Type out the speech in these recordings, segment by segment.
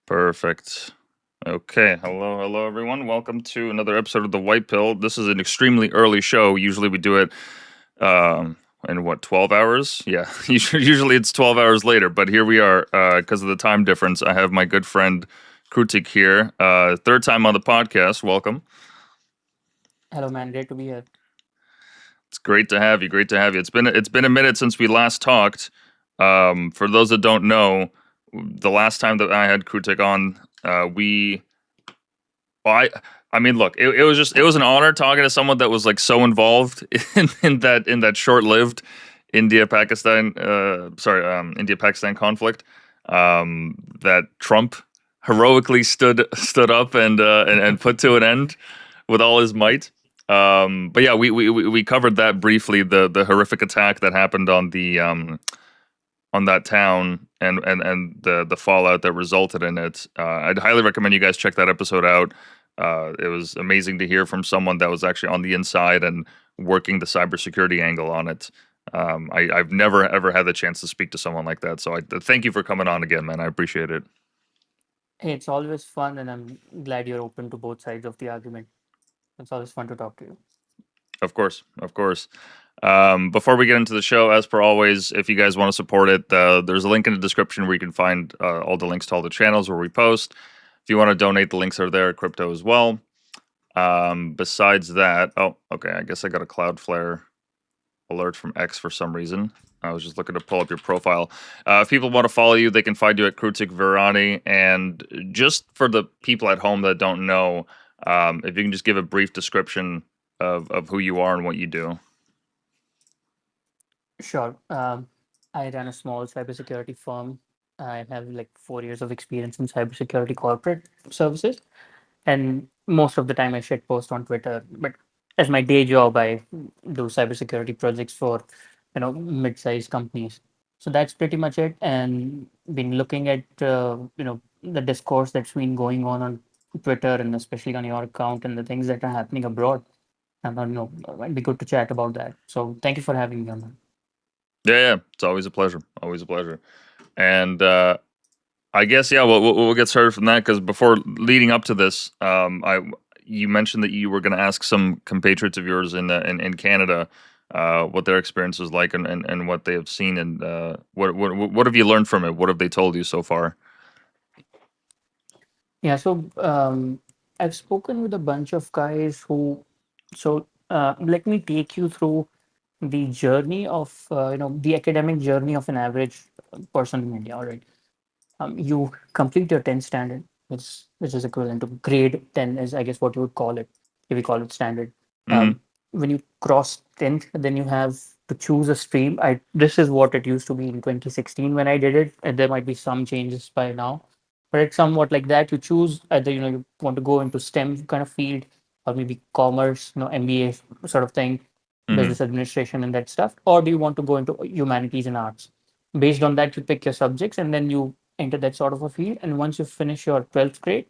Perfect. Okay. Hello, everyone. Welcome to another episode of The White Pill. This is an extremely early show. Usually we do it in what, 12 hours? Yeah. Usually it's 12 hours later, but here we are because of the time difference. I have my good friend Krutik here. Third time on the podcast. Welcome. Hello, man. Great to be here. It's great to have you. Great to have you. It's been a minute since we last talked. For those that don't know, the last time that I had Krutik on, we Well, I mean, look, it was an honor talking to someone that was like so involved in that short-lived India Pakistan conflict. That Trump heroically stood up and put to an end with all his might. But yeah, we covered that briefly, the horrific attack that happened on that town and the fallout that resulted in it. I'd highly recommend you guys check that episode out. It was amazing to hear from someone that was actually on the inside and working the cybersecurity angle on it. I've never ever had the chance to speak to someone like that. So I thank you for coming on again, man. I appreciate it. Hey, it's always fun, and I'm glad you're open to both sides of the argument. It's always fun to talk to you. Of course, of course. Before we get into the show, as per always, if you guys want to support it, there's a link in the description where you can find all the links to all the channels where we post. If you want to donate, the links are there, crypto as well. Besides that, oh, okay, I guess I got a Cloudflare alert from X for some reason. I was just looking to pull up your profile. If people want to follow you, they can find you at Krutik Virani. And just for the people at home that don't know, if you can just give a brief description of who you are and what you do. Sure. I run a small cybersecurity firm. I have like 4 years of experience in cybersecurity corporate services, and most of the time I shit post on Twitter. But as my day job, I do cybersecurity projects for mid-sized companies. So that's pretty much it. And been looking at the discourse that's been going on Twitter and especially on your account and the things that are happening abroad. And it might be good to chat about that. So thank you for having me on that. Yeah, it's always a pleasure. Always a pleasure. And I guess yeah, we'll get started from that because before leading up to this, I you mentioned that you were going to ask some compatriots of yours in Canada what their experience was like and what they have seen and what have you learned from it? What have they told you so far? Yeah, so I've spoken with a bunch of guys let me take you through the journey of, the academic journey of an average person in India. All right. You complete your 10th standard, which is equivalent to grade 10, is I guess what you would call it, if we call it standard. Mm-hmm. When you cross 10th, then you have to choose a stream. This is what it used to be in 2016 when I did it, and there might be some changes by now, but it's somewhat like that. You choose either you want to go into STEM kind of field, or maybe commerce, MBA sort of thing, Mm-hmm. business administration and that stuff, or do you want to go into humanities and arts? Based on that, you pick your subjects, and then you enter that sort of a field. And once you finish your 12th grade,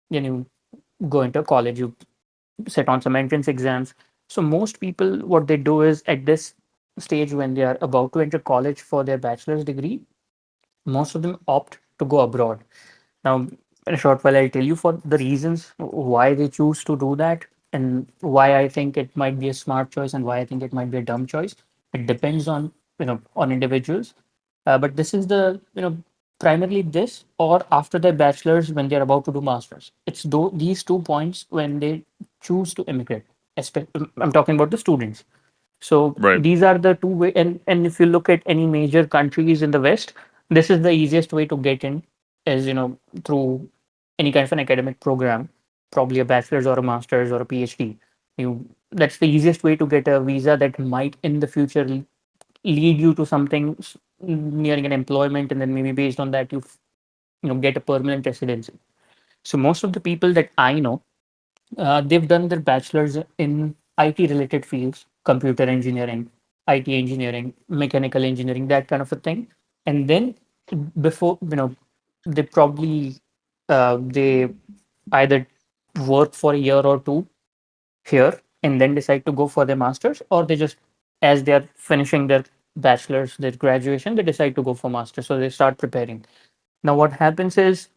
then you go into college. You set on some entrance exams. So most people, what they do is at this stage when they are about to enter college for their bachelor's degree, most of them opt to go abroad. Now, in a short while, I'll tell you for the reasons why they choose to do that and why I think it might be a smart choice and why I think it might be a dumb choice. It depends on on individuals. But this is the primarily this or after their bachelor's when they're about to do masters. It's these 2 points when they choose to immigrate. I'm talking about the students. So Right. these are the two way, and if you look at any major countries in the West, this is the easiest way to get in, is through any kind of an academic program, probably a bachelor's or a master's or a PhD. That's the easiest way to get a visa that might in the future lead you to something nearing an employment, and then maybe based on that get a permanent residency. So most of the people that I know, they've done their bachelor's in IT related fields, computer engineering, IT engineering, mechanical engineering, that kind of a thing. And then before, they probably they either work for a year or two here and then decide to go for their masters, or they just, as they're finishing their bachelor's, their graduation, they decide to go for masters. So they start preparing. Now, what happens is,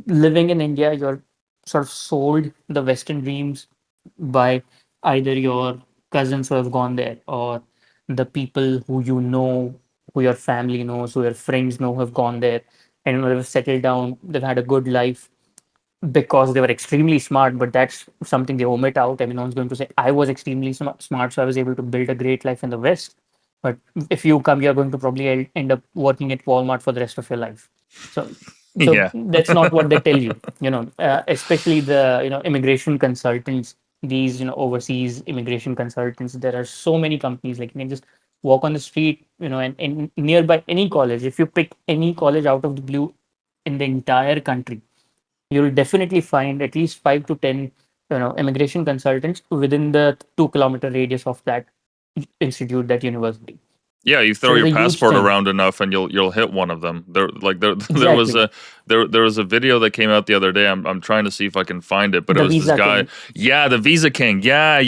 living in India, you're sort of sold the Western dreams by either your cousins who have gone there or the people who you know, who your family knows, who your friends know have gone there and they've settled down, they've had a good life because they were extremely smart, but that's something they omit out. I mean, no one's going to say, I was extremely smart, so I was able to build a great life in the West. But if you come, you're going to probably end up working at Walmart for the rest of your life. So, so Yeah. that's not what they tell you, especially the, immigration consultants, these, overseas immigration consultants. There are so many companies, like you can just walk on the street, and nearby any college, if you pick any college out of the blue in the entire country, you'll definitely find at least 5 to 10 immigration consultants within the 2 kilometer radius of that institute, that university. Yeah, you So throw it's your a huge passport thing. around enough, and you'll hit one of them. There was Exactly. a video that came out the other day. I'm trying to see if I can find it, but it The was this visa guy. king. Yeah, the Visa King. Yeah.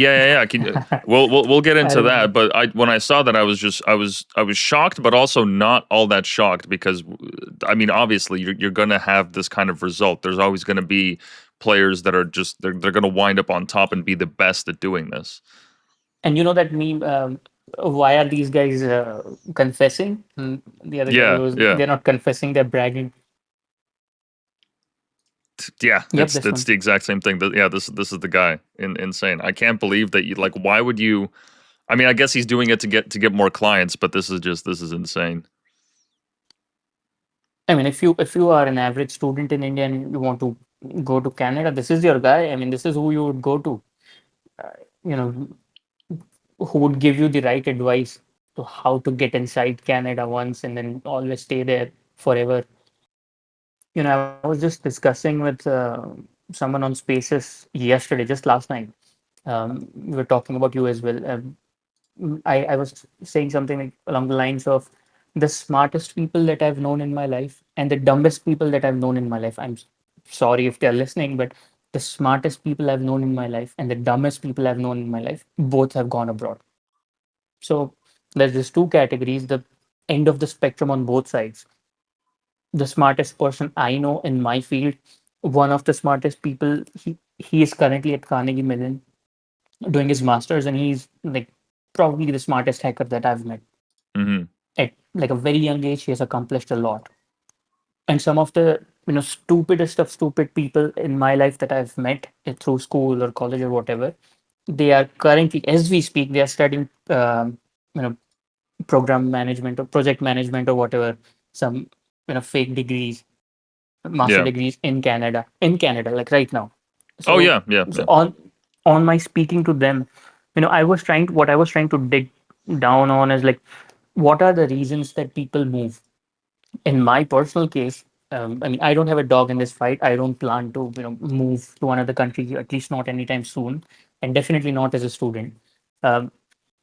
We'll get I into remember. that. But when I saw that, I was shocked, but also not all that shocked because I mean, obviously you're gonna have this kind of result. There's always gonna be players that are just they're gonna wind up on top and be the best at doing this. And you know that meme, why are these guys confessing? And the other guy Yeah, goes, yeah. they're not confessing, they're bragging. Yeah, Yep, this it's one. the exact same thing. Yeah, this is the guy. Insane. I can't believe that you like. Why would you? I mean, I guess he's doing it to get more clients, but this is insane. I mean, if you are an average student in India and you want to go to Canada, this is your guy. I mean, this is who you would go to. Uh, you know, who would give you the right advice to how to get inside Canada once and then always stay there forever. I was just discussing with someone on Spaces yesterday, just last night. We were talking about you as well. I was saying something like along the lines of the smartest people that I've known in my life and the dumbest people that I've known in my life. Sorry if they're listening, but the smartest people I've known in my life and the dumbest people I've known in my life both have gone abroad. So there's these two categories, the end of the spectrum on both sides. The smartest person I know in my field, one of the smartest people, he is currently at Carnegie Mellon doing his masters, and he's like probably the smartest hacker that I've met. Hmm. At like a very young age, he has accomplished a lot. And some of the stupidest of stupid people in my life that I've met through school or college or whatever, they are currently, as we speak, they are studying you know program management or project management or whatever, some fake degrees, master Yeah. degrees in Canada, like right now. Oh So yeah, yeah, so yeah. on my speaking to them, what I was trying to dig down on is like, what are the reasons that people move? In my personal case, I mean, I don't have a dog in this fight. I don't plan to move to another country, at least not anytime soon, and definitely not as a student. um,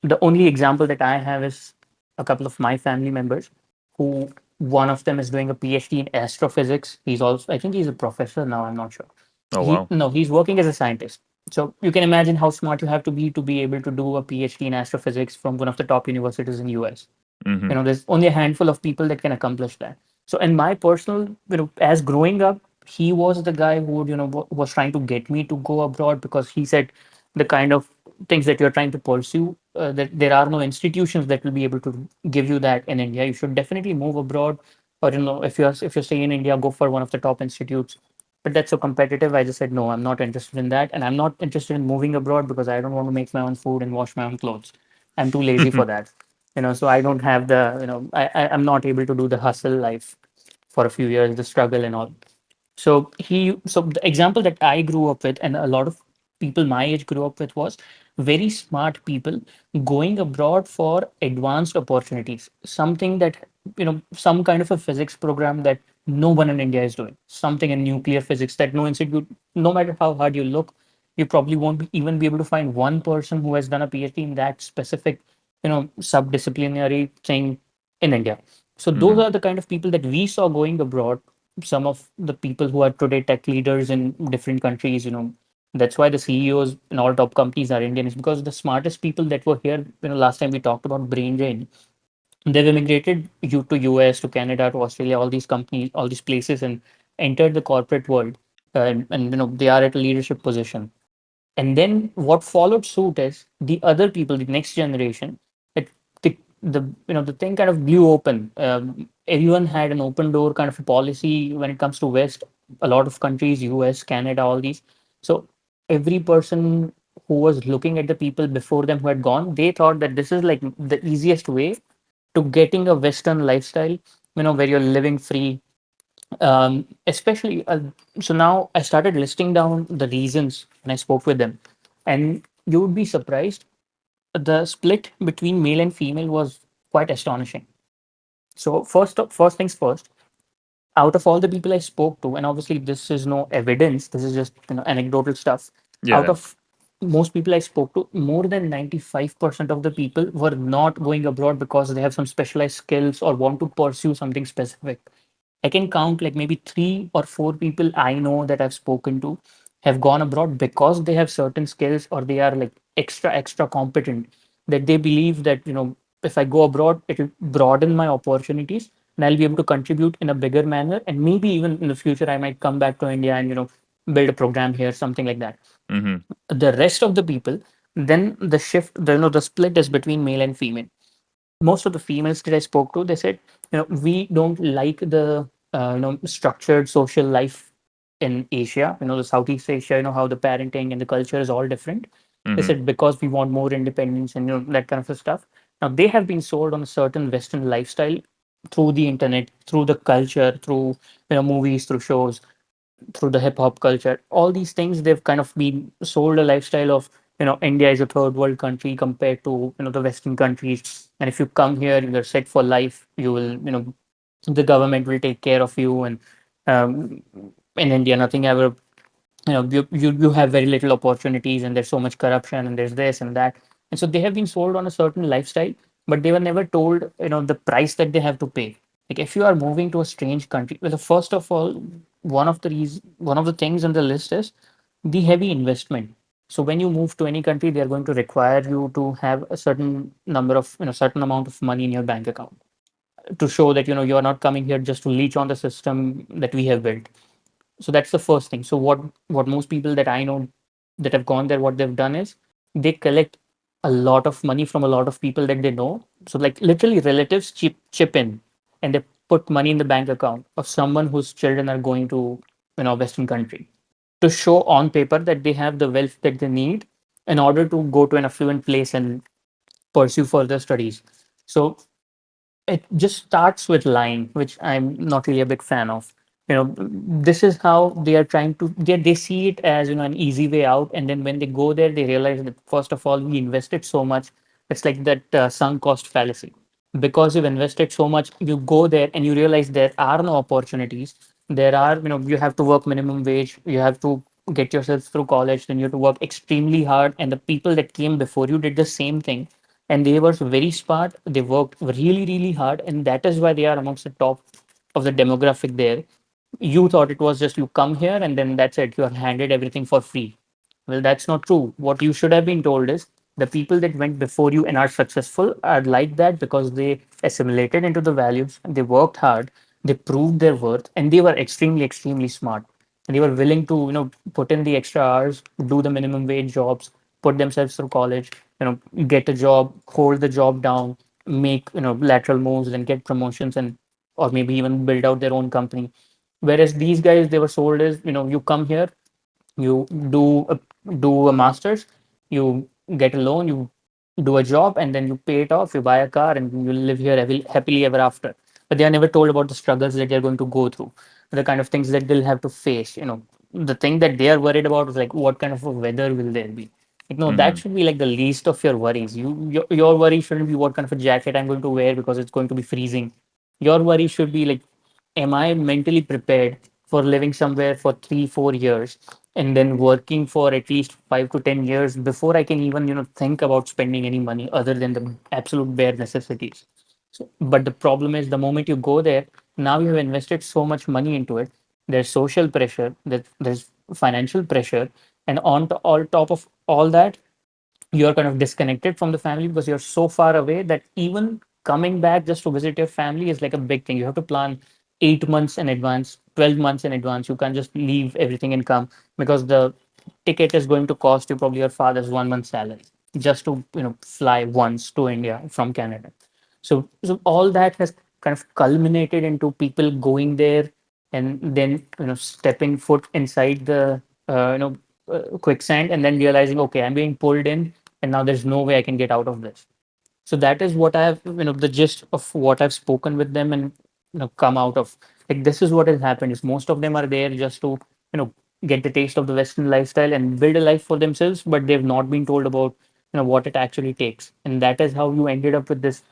the only example that I have is a couple of my family members who, one of them is doing a PhD in astrophysics. He's also, I think he's a professor now, I'm not sure. Oh wow. He's working as a scientist. So you can imagine how smart you have to be able to do a PhD in astrophysics from one of the top universities in US. Hmm. There's only a handful of people that can accomplish that. So in my personal, as growing up, he was the guy who was trying to get me to go abroad, because he said the kind of things that you're trying to pursue, that there are no institutions that will be able to give you that in India. You should definitely move abroad, or if you're staying in India, go for one of the top institutes. But that's so competitive. I just said no, I'm not interested in that, and I'm not interested in moving abroad because I don't want to make my own food and wash my own clothes. I'm too lazy for that. So I don't have the, I'm not able to do the hustle life for a few years, the struggle and all. So the example that I grew up with, and a lot of people my age grew up with, was very smart people going abroad for advanced opportunities, something that, some kind of a physics program that no one in India is doing, something in nuclear physics that no institute, no matter how hard you look, you probably won't even be able to find one person who has done a PhD in that specific, subdisciplinary thing in India. So those Hmm. are the kind of people that we saw going abroad. Some of the people who are today tech leaders in different countries, that's why the CEOs in all top companies are Indian, is because the smartest people that were here, last time we talked about brain drain, they've immigrated to US, to Canada, to Australia, all these companies, all these places, and entered the corporate world, and they are at a leadership position. And then what followed suit is the other people, the next generation. It the thing kind of blew open. Everyone had an open door kind of a policy when it comes to West. A lot of countries, US, Canada, all these. So every person who was looking at the people before them who had gone, they thought that this is like the easiest way to getting a Western lifestyle. Where you're living free, especially so now I started listing down the reasons when I spoke with them, and you would be surprised, the split between male and female was quite astonishing. So first things first, out of all the people I spoke to, and obviously this is no evidence, this is just anecdotal stuff. Out Yeah. of most people I spoke to, more than 95% of the people were not going abroad because they have some specialized skills or want to pursue something specific. I can count like maybe 3 or 4 people I know that I've spoken to have gone abroad because they have certain skills or they are like extra competent, that they believe that if I go abroad it will broaden my opportunities and I'll be able to contribute in a bigger manner, and maybe even in the future I might come back to India and build a program here, something like that. Hmm. The rest of the people, then the shift, the split is between male and female. Most of the females that I spoke to, they said, we don't like the structured social life in Asia, the Southeast Asia, how the parenting and the culture is all different. They Hmm. said because we want more independence and that kind of a stuff. Now they have been sold on a certain Western lifestyle through the internet, through the culture, through movies, through shows, through the hip hop culture, all these things, they've kind of been sold a lifestyle of, India is a third world country compared to, the Western countries. And if you come here, you're set for life. You will, the government will take care of you. And um, in India, nothing ever, you have very little opportunities and there's so much corruption and there's this and that. And so they have been sold on a certain lifestyle, but they were never told, the price that they have to pay. Like if you are moving to a strange country, well, first of all, one of the things on the list is the heavy investment. So when you move to any country, they are going to require you to have a certain number of, certain amount of money in your bank account to show that you are not coming here just to leech on the system that we have built. So that's the first thing. So what most people that I know that have gone there, what they've done is they collect a lot of money from a lot of people that they know. So like literally relatives chip in, and they put money in the bank account of someone whose children are going to Western country, to show on paper that they have the wealth that they need in order to go to an affluent place and pursue further studies. So it just starts with lying, which I'm not really a big fan of. This is how they are trying to they see it as an easy way out, and then when they go there, they realize that first of all we invested so much. It's like that sunk cost fallacy. Because you've invested so much, you go there and you realize there are no opportunities. There are, you have to work minimum wage, you have to get yourself through college, then you have to work extremely hard, and the people that came before you did the same thing, and they were very smart. They worked really, really hard, and that is why they are amongst the top of the demographic there. You thought it was just you come here and then that's it. You are handed everything for free. Well, that's not true. What you should have been told is the people that went before you and are successful are like that because they assimilated into the values and they worked hard, they proved their worth, and they were extremely smart. And they were willing to, put in the extra hours, do the minimum wage jobs, put themselves through college, get a job, hold the job down, make, lateral moves and get promotions, and or maybe even build out their own company. Whereas these guys, they were sold as, you come here, you do a master's, you get a loan, you do a job, and then you pay it off, you buy a car, and you live here happily ever after. But they are never told about the struggles that they're going to go through, the kind of things that they'll have to face. The thing that they are worried about is like what kind of a weather will there be. Like, no, that Hmm. should be like the least of your worries. Your worry shouldn't be what kind of a jacket I'm going to wear because it's going to be freezing. Your worry should be like, am I mentally prepared for living somewhere for 3 4 years and then working for at least 5 to 10 years before I can even think about spending any money other than the absolute bare necessities. So, but the problem is the moment you go there, now you have invested so much money into it. There's social pressure, there's financial pressure, and all top of all that, you're kind of disconnected from the family because you're so far away that even coming back just to visit your family is like a big thing. You have to plan 8 months in advance 12 months in advance. You can't just leave everything and come, because the ticket is going to cost you probably your father's 1 month salary just to fly once to India from Canada. So all that has kind of culminated into people going there and then stepping foot inside the quicksand, and then realizing, okay, I'm being pulled in, and now there's no way I can get out of this. So that is what I've, the gist of what I've spoken with them, and come out of, like, this is what has happened is most of them are there just to you know get the taste of the Western lifestyle and build a life for themselves, but they've not been told about what it actually takes. And that is how you ended up with this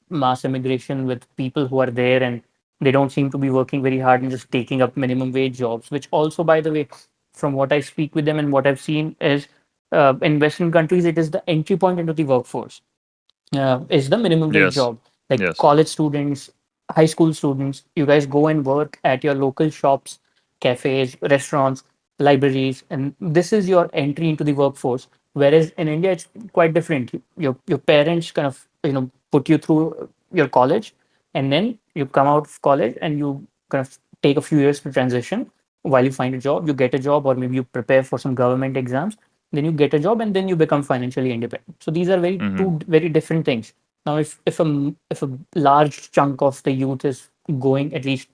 mass immigration with people who are there, and they don't seem to be working very hard and just taking up minimum wage jobs, which also, by the way, from what I speak with them and what I've seen is, in Western countries, it is the entry point into the workforce, is the minimum wage Yes. job. Like Yes. college students, high school students, you guys go and work at your local shops, cafes, restaurants, libraries, and this is your entry into the workforce. Whereas in India, it's quite different. Your parents kind of put you through your college, and then you come out of college and you kind of take a few years to transition while you find a job. You get a job, or maybe you prepare for some government exams, then you get a job, and then you become financially independent. So these are Hmm. two very different things. Now if a large chunk of the youth is going, at least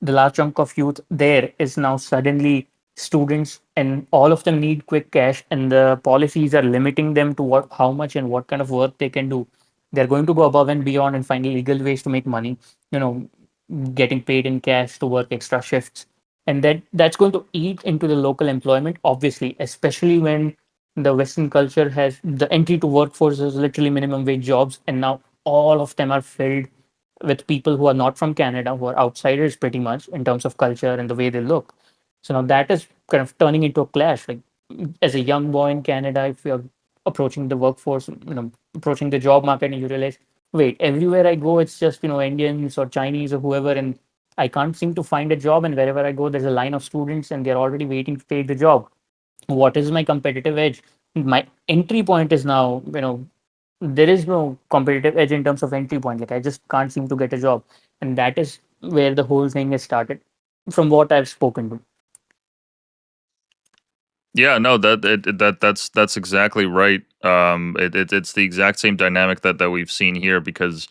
the large chunk of youth there is now suddenly students, and all of them need quick cash, and the policies are limiting them to what how much and what kind of work they can do. They're going to go above and beyond and find legal ways to make money, you know getting paid in cash to work extra shifts, and that's going to eat into the local employment, obviously, especially when the Western culture has the entry to workforce is literally minimum wage jobs, and now all of them are filled with people who are not from Canada, who are outsiders pretty much in terms of culture and the way they look. So now that is kind of turning into a clash. Like, as a young boy in Canada, if you're approaching the workforce, approaching the job market, and you realize, wait, everywhere I go, it's just Indians or Chinese or whoever, and I can't seem to find a job. And wherever I go, there's a line of students, and they're already waiting to take the job. What is my competitive edge? My entry point is now, there is no competitive edge in terms of entry point. Like, I just can't seem to get a job, and that is where the whole thing has started, from what I've spoken to. Yeah, no, that's exactly right. It's the exact same dynamic that we've seen here, because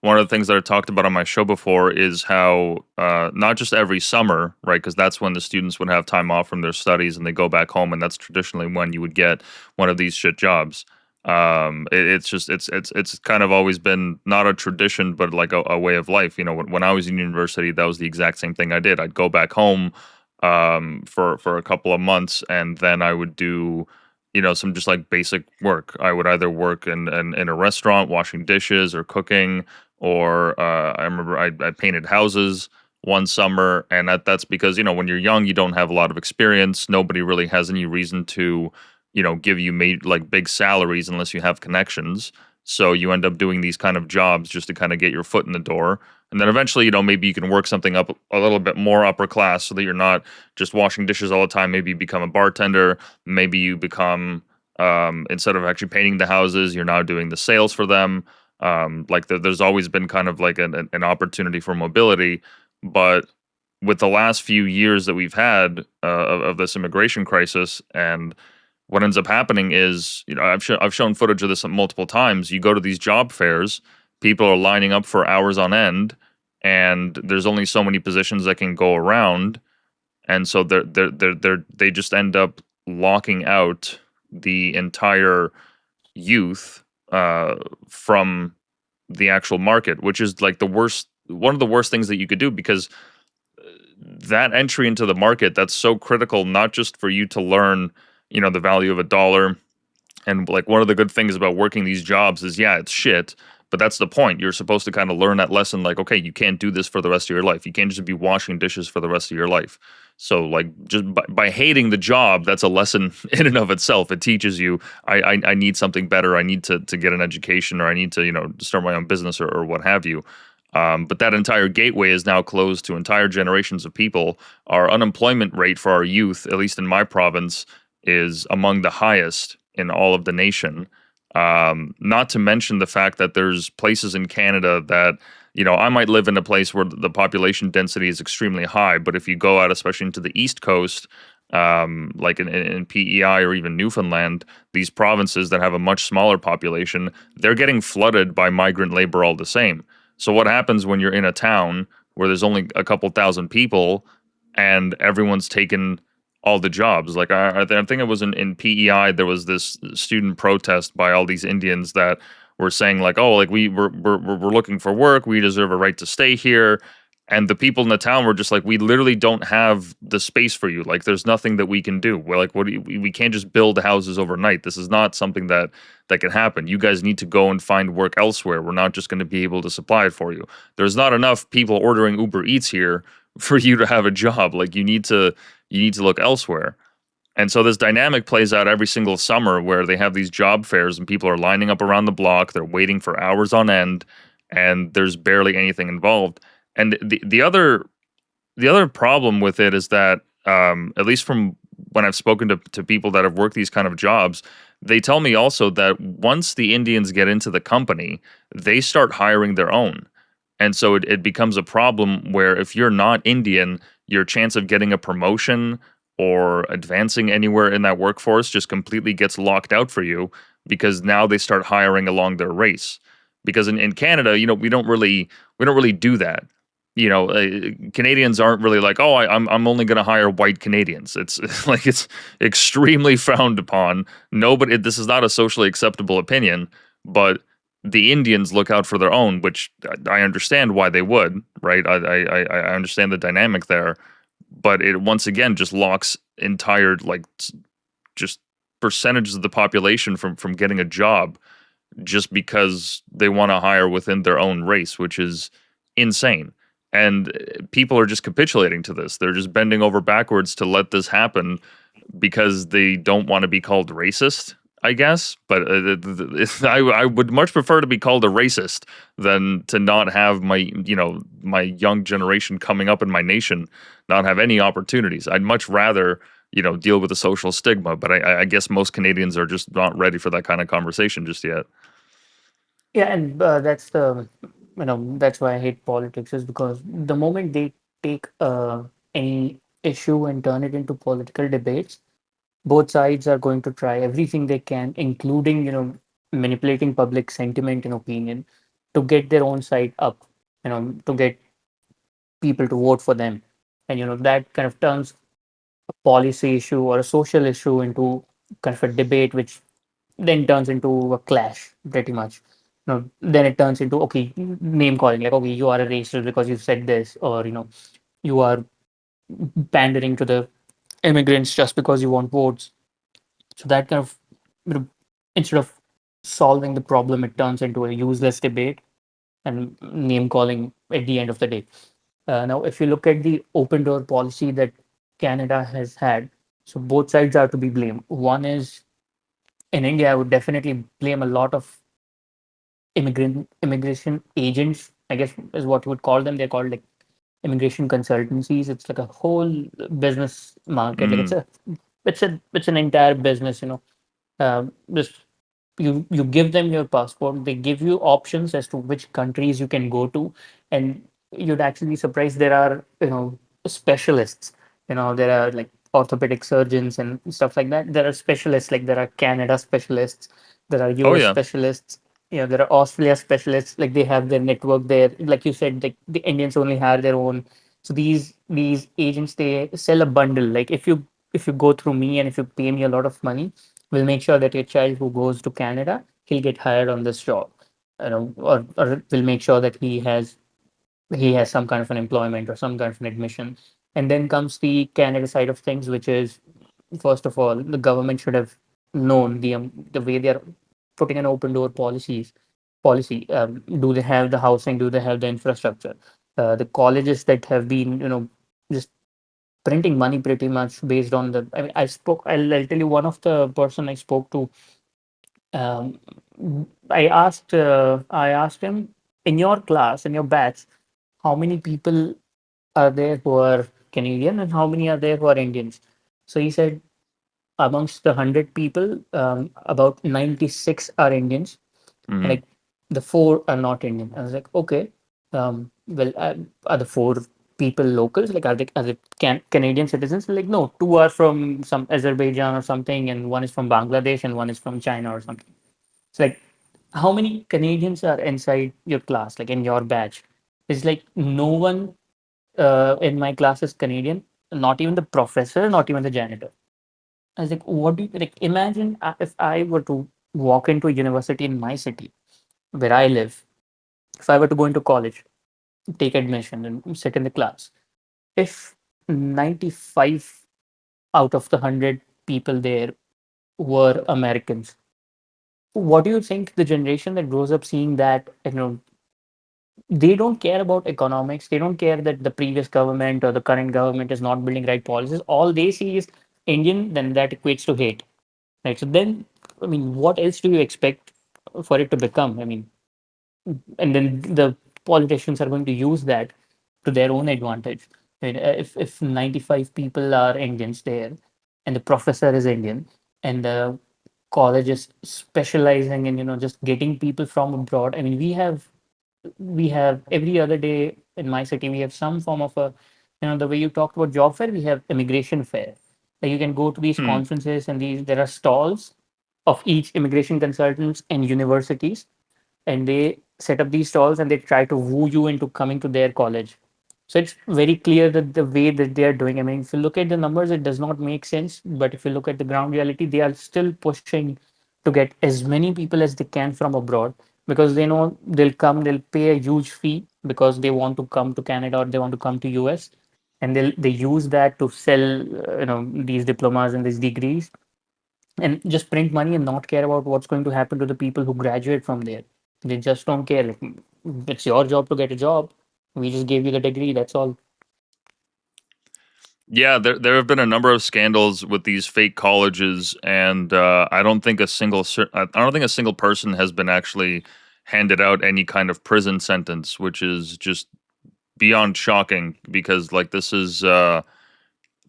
one of the things that I talked about on my show before is how not just every summer, right? Because that's when the students would have time off from their studies and they go back home, and that's traditionally when you would get one of these shit jobs. It's just it's kind of always been not a tradition, but like a way of life. When I was in university, that was the exact same thing I did. I'd go back home for a couple of months, and then I would do some just like basic work. I would either work in a restaurant washing dishes or cooking, or I remember I painted houses one summer, and that's because when you're young, you don't have a lot of experience. Nobody really has any reason to give you like big salaries unless you have connections. So you end up doing these kind of jobs just to kind of get your foot in the door. And then eventually, maybe you can work something up a little bit more upper class, so that you're not just washing dishes all the time. Maybe you become a bartender. Maybe you become, instead of actually painting the houses, you're now doing the sales for them. Like there's always been kind of like an opportunity for mobility. But with the last few years that we've had of this immigration crisis, and what ends up happening is, I've shown footage of this multiple times. You go to these job fairs, people are lining up for hours on end, and there's only so many positions that can go around, and so they just end up locking out the entire youth from the actual market, which is like one of the worst things that you could do, because that entry into the market, that's so critical, not just for you to learn, the value of a dollar. And like one of the good things about working these jobs is, yeah, it's shit, but that's the point. You're supposed to kind of learn that lesson, like, okay, you can't do this for the rest of your life. You can't just be washing dishes for the rest of your life. So like just by hating the job, that's a lesson in and of itself. It teaches you, I need something better. I need to get an education, or I need to, start my own business, or what have you. But that entire gateway is now closed to entire generations of people. Our unemployment rate for our youth, at least in my province, is among the highest in all of the nation. Not to mention the fact that there's places in Canada that I might live in a place where the population density is extremely high, but if you go out, especially into the East Coast, like in PEI or even Newfoundland, these provinces that have a much smaller population, they're getting flooded by migrant labor all the same. So what happens when you're in a town where there's only a couple thousand people and everyone's taken all the jobs? Like I think it was in PEI, there was this student protest by all these Indians that were saying like, oh, like we're looking for work, we deserve a right to stay here. And the people in the town were just like, we literally don't have the space for you. Like, there's nothing that we can do. We're like, what? We can't just build houses overnight. This is not something that can happen. You guys need to go and find work elsewhere. We're not just going to be able to supply it for you. There's not enough people ordering Uber Eats here for you to have a job. Like, you need to look elsewhere. And so this dynamic plays out every single summer where they have these job fairs and people are lining up around the block. They're waiting for hours on end, and there's barely anything involved. And the other problem with it is that, at least from when I've spoken to people that have worked these kind of jobs, they tell me also that once the Indians get into the company, they start hiring their own. And so it becomes a problem where if you're not Indian, your chance of getting a promotion or advancing anywhere in that workforce just completely gets locked out for you because now they start hiring along their race. Because in Canada, we don't really do that. Canadians aren't really like, oh, I'm only going to hire white Canadians. It's like it's extremely frowned upon. Nobody, this is not a socially acceptable opinion, but the Indians look out for their own, which I understand why they would, right? I understand the dynamic there, but it once again just locks entire like just percentages of the population from getting a job just because they want to hire within their own race, which is insane. And people are just capitulating to this. They're just bending over backwards to let this happen because they don't want to be called racist, I guess. But I would much prefer to be called a racist than to not have my young generation coming up in my nation not have any opportunities. I'd much rather deal with the social stigma. But I guess most Canadians are just not ready for that kind of conversation just yet. Yeah, and that's why I hate politics, is because the moment they take any issue and turn it into political debates, both sides are going to try everything they can, including, manipulating public sentiment and opinion to get their own side up, to get people to vote for them. And, that kind of turns a policy issue or a social issue into kind of a debate, which then turns into a clash pretty much. Then it turns into, okay, name calling, like, okay, you are a racist because you said this, or, you are pandering to the immigrants just because you want votes. So that kind of, you know, instead of solving the problem, it turns into a useless debate and name calling at the end of the day. Now, if you look at the open door policy that Canada has had, so both sides are to be blamed. One is, in India, I would definitely blame a lot of immigration agents, I guess is what you would call them. They're called like immigration consultancies. It's like a whole business market. Like Mm. it's an entire business, just you give them your passport, they give you options as to which countries you can go to, and you'd actually be surprised there are, specialists. There are like orthopedic surgeons and stuff like that. There are specialists, like there are Canada specialists, there are Oh US yeah. specialists, there are Australia specialists. Like they have their network there. Like you said, like the Indians only hire their own. So these agents, they sell a bundle. Like if you go through me and if you pay me a lot of money, we'll make sure that your child who goes to Canada, he'll get hired on this job, or we'll make sure that he has some kind of an employment or some kind of an admission. And then comes the Canada side of things, which is, first of all, the government should have known the way they are putting an open door policy. Do they have the housing? Do they have the infrastructure? The colleges that have been, just printing money pretty much based on the. I mean, I'll tell you, one of the person I spoke to. Um, I asked him, in your class, in your batch, how many people are there who are Canadian and how many are there who are Indians? So he said, amongst the 100 people, about 96 are Indians, and Hmm. like the four are not Indian. I was like, okay. well, are the four people locals? Like, are they Canadian citizens? Like, no, two are from some Azerbaijan or something, and one is from Bangladesh, and one is from China or something. It's like, how many Canadians are inside your class, like in your batch? It's like no one in my class is Canadian, not even the professor, not even the janitor. I was like, what do you like? Imagine if I were to walk into a university in my city where I live, if I were to go into college, take admission, and sit in the class. If 95 out of the 100 people there were Americans, what do you think the generation that grows up seeing that, they don't care about economics. They don't care that the previous government or the current government is not building right policies. All they see is Indian, then that equates to hate. Right. So then, I mean, what else do you expect for it to become? I mean, and then the politicians are going to use that to their own advantage. I mean, if 95 people are Indians there, and the professor is Indian, and the college is specializing in just getting people from abroad. I mean, we have every other day in my city we have some form of a, the way you talked about job fair, we have immigration fair. Like, you can go to these Hmm. conferences, and there are stalls of each immigration consultants and universities, and they set up these stalls and they try to woo you into coming to their college. So it's very clear that the way that they are doing, I mean, if you look at the numbers, it does not make sense. But if you look at the ground reality, they are still pushing to get as many people as they can from abroad, because they know they'll pay a huge fee because they want to come to Canada or they want to come to US, and they use that to sell these diplomas and these degrees, and just print money and not care about what's going to happen to the people who graduate from there. They just don't care. Like, it's your job to get a job. We just gave you the degree. That's all. Yeah, there have been a number of scandals with these fake colleges, and I don't think a single person has been actually handed out any kind of prison sentence, which is just beyond shocking because like this is a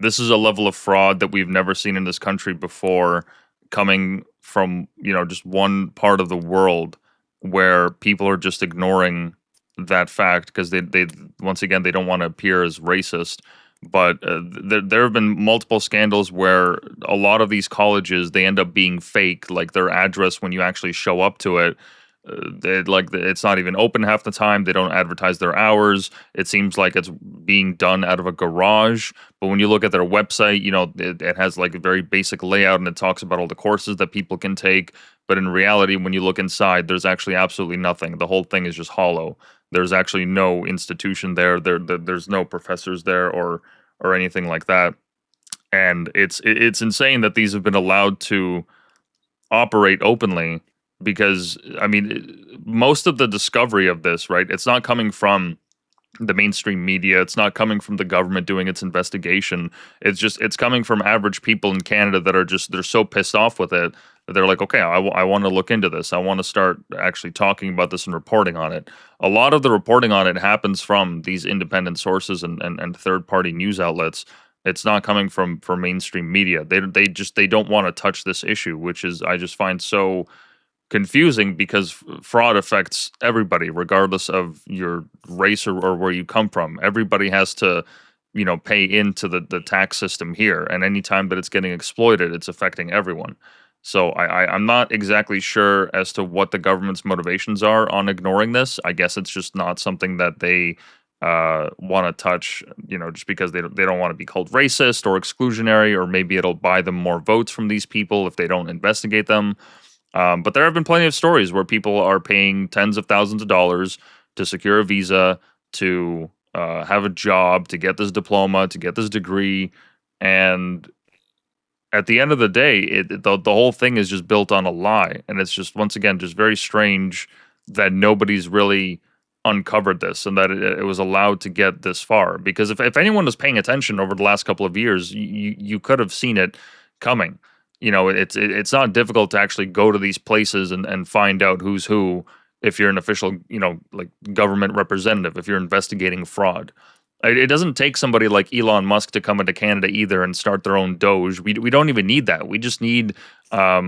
level of fraud that we've never seen in this country before, coming from, just one part of the world where people are just ignoring that fact because they once again they don't want to appear as racist. But there have been multiple scandals where a lot of these colleges they end up being fake, like their address when you actually show up to it. It's not even open half the time. They don't advertise their hours. It seems like it's being done out of a garage, but when you look at their website, it has like a very basic layout and it talks about all the courses that people can take. But in reality, when you look inside, there's actually absolutely nothing. The whole thing is just hollow. There's actually no institution there. There's no professors there or anything like that. And it's insane that these have been allowed to operate openly because I mean, most of the discovery of this, right? It's not coming from the mainstream media. It's not coming from the government doing its investigation. It's coming from average people in Canada that are just they're so pissed off with it that they're like, okay, I want to look into this. I want to start actually talking about this and reporting on it. A lot of the reporting on it happens from these independent sources and third party news outlets. It's not coming from mainstream media. They don't want to touch this issue, which is I just find so confusing because fraud affects everybody regardless of your race or where you come from. Everybody has to pay into the tax system here, and anytime that it's getting exploited it's affecting everyone. So I'm not exactly sure as to what the government's motivations are on ignoring this. I guess it's just not something that they want to touch, just because they don't want to be called racist or exclusionary, or maybe it'll buy them more votes from these people if they don't investigate them. But there have been plenty of stories where people are paying tens of thousands of dollars to secure a visa, to have a job, to get this diploma, to get this degree, and at the end of the day, the whole thing is just built on a lie, and it's just once again just very strange that nobody's really uncovered this and that it was allowed to get this far. Because if anyone was paying attention over the last couple of years, you could have seen it coming. It's not difficult to actually go to these places and find out who's who if you're an official, like government representative, if you're investigating fraud. It doesn't take somebody like Elon Musk to come into Canada either and start their own Doge. We don't even need that. We just need a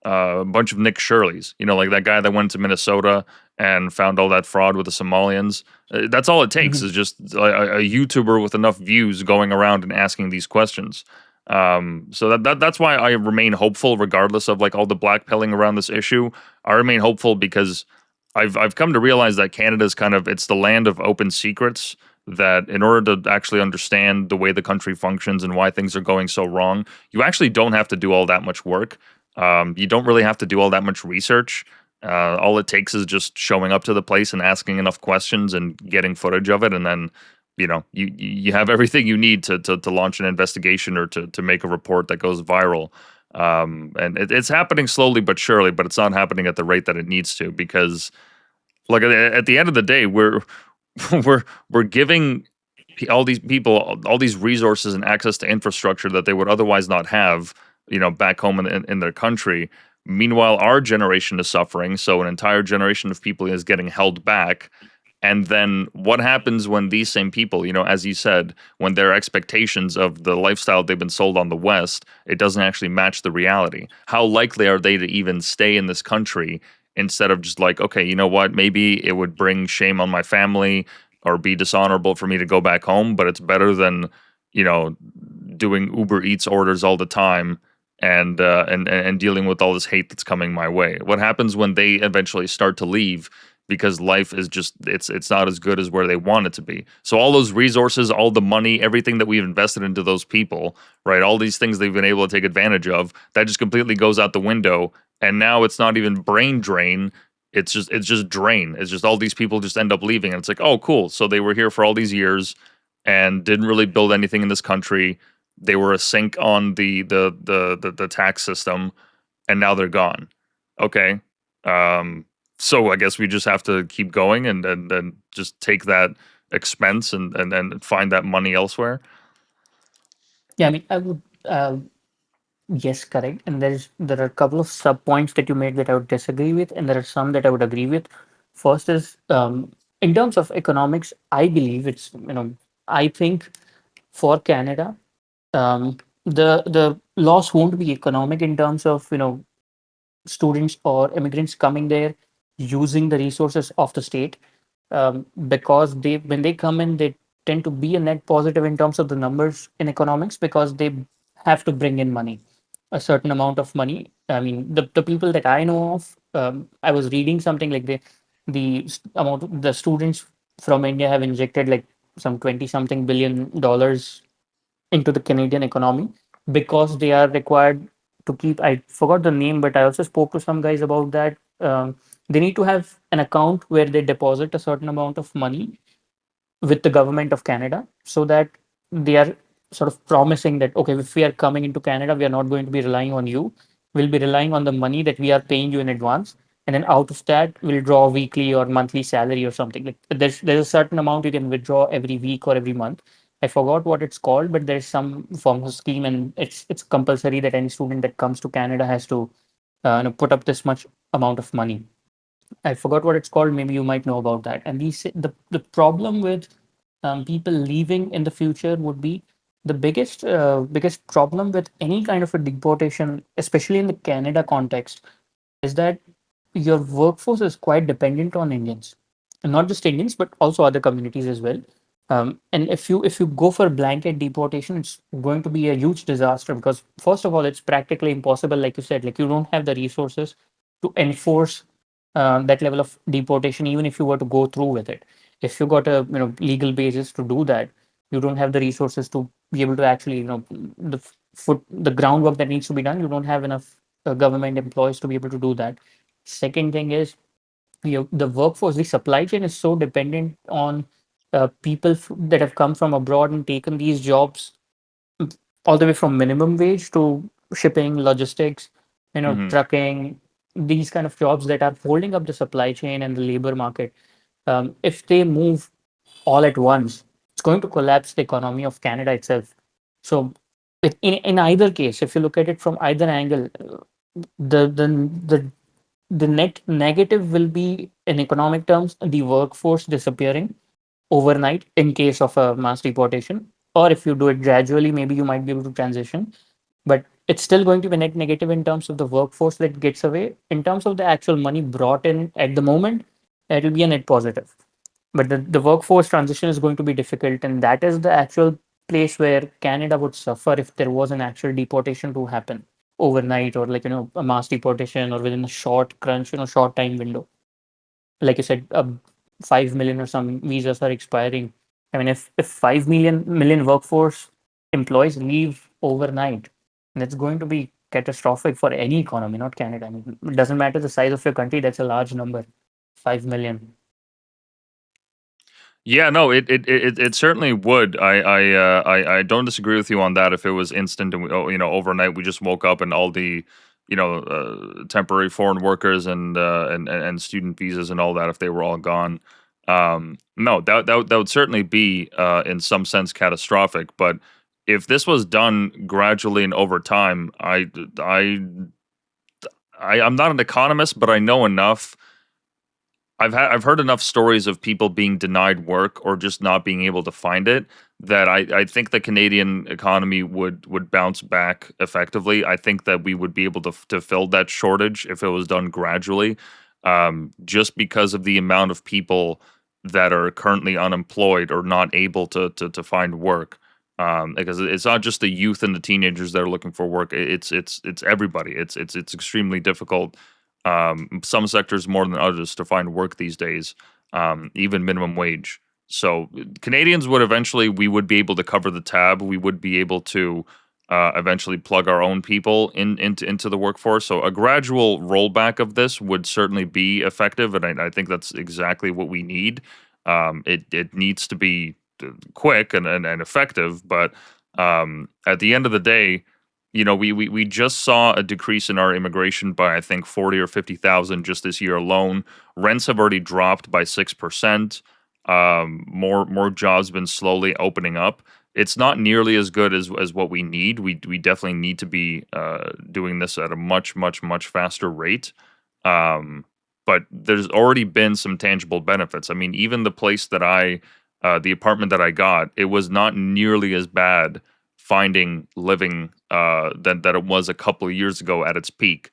bunch of Nick Shirleys. Like that guy that went to Minnesota and found all that fraud with the Somalians. That's all it takes Mhm. is just a YouTuber with enough views going around and asking these questions. So that's why I remain hopeful, regardless of like all the blackpilling around this issue. I remain hopeful because I've come to realize that Canada's kind of it's the land of open secrets. That in order to actually understand the way the country functions and why things are going so wrong, you actually don't have to do all that much work. You don't really have to do all that much research. All it takes is just showing up to the place and asking enough questions and getting footage of it, and then you have everything you need to launch an investigation or to make a report that goes viral. And it's happening slowly but surely, but it's not happening at the rate that it needs to because, like at the end of the day, we're giving all these people all these resources and access to infrastructure that they would otherwise not have, back home in their country. Meanwhile, our generation is suffering, so an entire generation of people is getting held back. And then what happens when these same people, as you said, when their expectations of the lifestyle they've been sold on the West, it doesn't actually match the reality? How likely are they to even stay in this country instead of just like, okay, you know what, maybe it would bring shame on my family or be dishonorable for me to go back home, but it's better than, you know, doing Uber Eats orders all the time and dealing with all this hate that's coming my way. What happens when they eventually start to leave because life is just it's not as good as where they want it to be. So all those resources, all the money, everything that we've invested into those people, right? All these things they've been able to take advantage of, that just completely goes out the window. And now it's not even brain drain. It's just drain. It's just all these people just end up leaving. And it's like, oh, cool. So they were here for all these years and didn't really build anything in this country. They were a sink on the tax system, and now they're gone. Okay. Um, so I guess we just have to keep going and just take that expense and find that money elsewhere. Yeah, I mean, I would, yes, correct. And there are a couple of sub points that you made that I would disagree with, and there are some that I would agree with. First is, in terms of economics, I believe I think for Canada, the loss won't be economic in terms of students or immigrants coming there using the resources of the state, because they when they come in, they tend to be a net positive in terms of the numbers in economics because they have to bring in money, a certain amount of money. I mean, the people that I know of, I was reading something like amount the students from India have injected like some 20 something billion dollars into the Canadian economy because they are required to keep. I forgot the name, but I also spoke to some guys about that. They need to have an account where they deposit a certain amount of money with the government of Canada so that they are sort of promising that, okay, if we are coming into Canada, we are not going to be relying on you. We'll be relying on the money that we are paying you in advance. And then out of that, we'll draw weekly or monthly salary or something. Like there's a certain amount you can withdraw every week or every month. I forgot what it's called, but there's some form of scheme, and it's compulsory that any student that comes to Canada has to put up this much amount of money. I forgot what it's called. Maybe you might know about that. And the problem with people leaving in the future would be the biggest problem with any kind of a deportation, especially in the Canada context, is that your workforce is quite dependent on Indians, and not just Indians, but also other communities as well. And if you go for blanket deportation, it's going to be a huge disaster because first of all, it's practically impossible. Like you said, like you don't have the resources to enforce that level of deportation, even if you were to go through with it. If you got a legal basis to do that, you don't have the resources to be able to actually the groundwork that needs to be done. You don't have enough government employees to be able to do that. Second thing is the workforce, the supply chain is so dependent on people that have come from abroad and taken these jobs all the way from minimum wage to shipping, logistics, Hmm. trucking, these kind of jobs that are holding up the supply chain and the labor market. If they move all at once, it's going to collapse the economy of Canada itself. So, in either case, if you look at it from either angle, the the the the net negative will be in economic terms the workforce disappearing overnight in case of a mass deportation, or if you do it gradually, maybe you might be able to transition, but it's still going to be net negative in terms of the workforce that gets away. In terms of the actual money brought in at the moment, It'll be a net positive. But the workforce transition is going to be difficult, and that is the actual place where Canada would suffer if there was an actual deportation to happen overnight, or like a mass deportation, or within a short crunch, short time window. Like you said, 5 million or some visas are expiring. I mean, if 5 million workforce employees leave overnight, that's going to be catastrophic for any economy, not Canada. I mean, it doesn't matter the size of your country, that's a large number. 5 million. Yeah, no, it certainly would. I don't disagree with you on that. If it was instant and overnight, we just woke up and all the temporary foreign workers and student visas and all that, if they were all gone, no, that would certainly be in some sense catastrophic. But if this was done gradually and over time, I'm not an economist, but I know enough. I've heard enough stories of people being denied work or just not being able to find it, that I think the Canadian economy would bounce back effectively. I think that we would be able to fill that shortage if it was done gradually, just because of the amount of people that are currently unemployed or not able to find work. Because it's not just the youth and the teenagers that are looking for work. It's everybody. It's extremely difficult, some sectors more than others, to find work these days, even minimum wage. So Canadians would eventually, we would be able to cover the tab. We would be able to eventually plug our own people into the workforce. So a gradual rollback of this would certainly be effective, and I think that's exactly what we need. It needs to be quick and effective, but at the end of the day, we just saw a decrease in our immigration by, I think, 40 or 50,000 just this year alone. Rents have already dropped by 6%. More jobs have been slowly opening up. It's not nearly as good as what we need. We definitely need to be doing this at a much faster rate. Um, but there's already been some tangible benefits. I mean, even the apartment that I got, it was not nearly as bad finding living that it was a couple of years ago at its peak.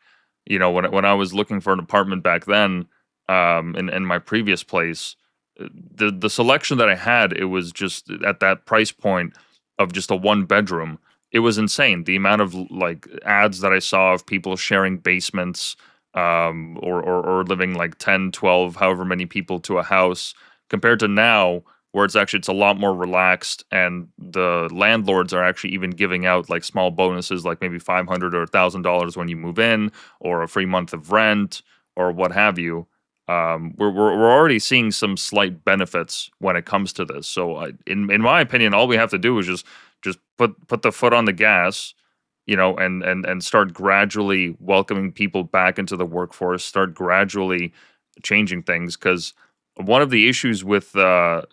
When I was looking for an apartment back then, in my previous place, the selection that I had, it was just at that price point of just a one bedroom. It was insane. The amount of like ads that I saw of people sharing basements, or living like 10, 12, however many people to a house, compared to now, where it's a lot more relaxed, and the landlords are actually even giving out like small bonuses, like maybe $500 or $1,000 when you move in, or a free month of rent, or what have you. We're already seeing some slight benefits when it comes to this. So in my opinion, all we have to do is just put the foot on the gas, and start gradually welcoming people back into the workforce, start gradually changing things. Because one of the issues with the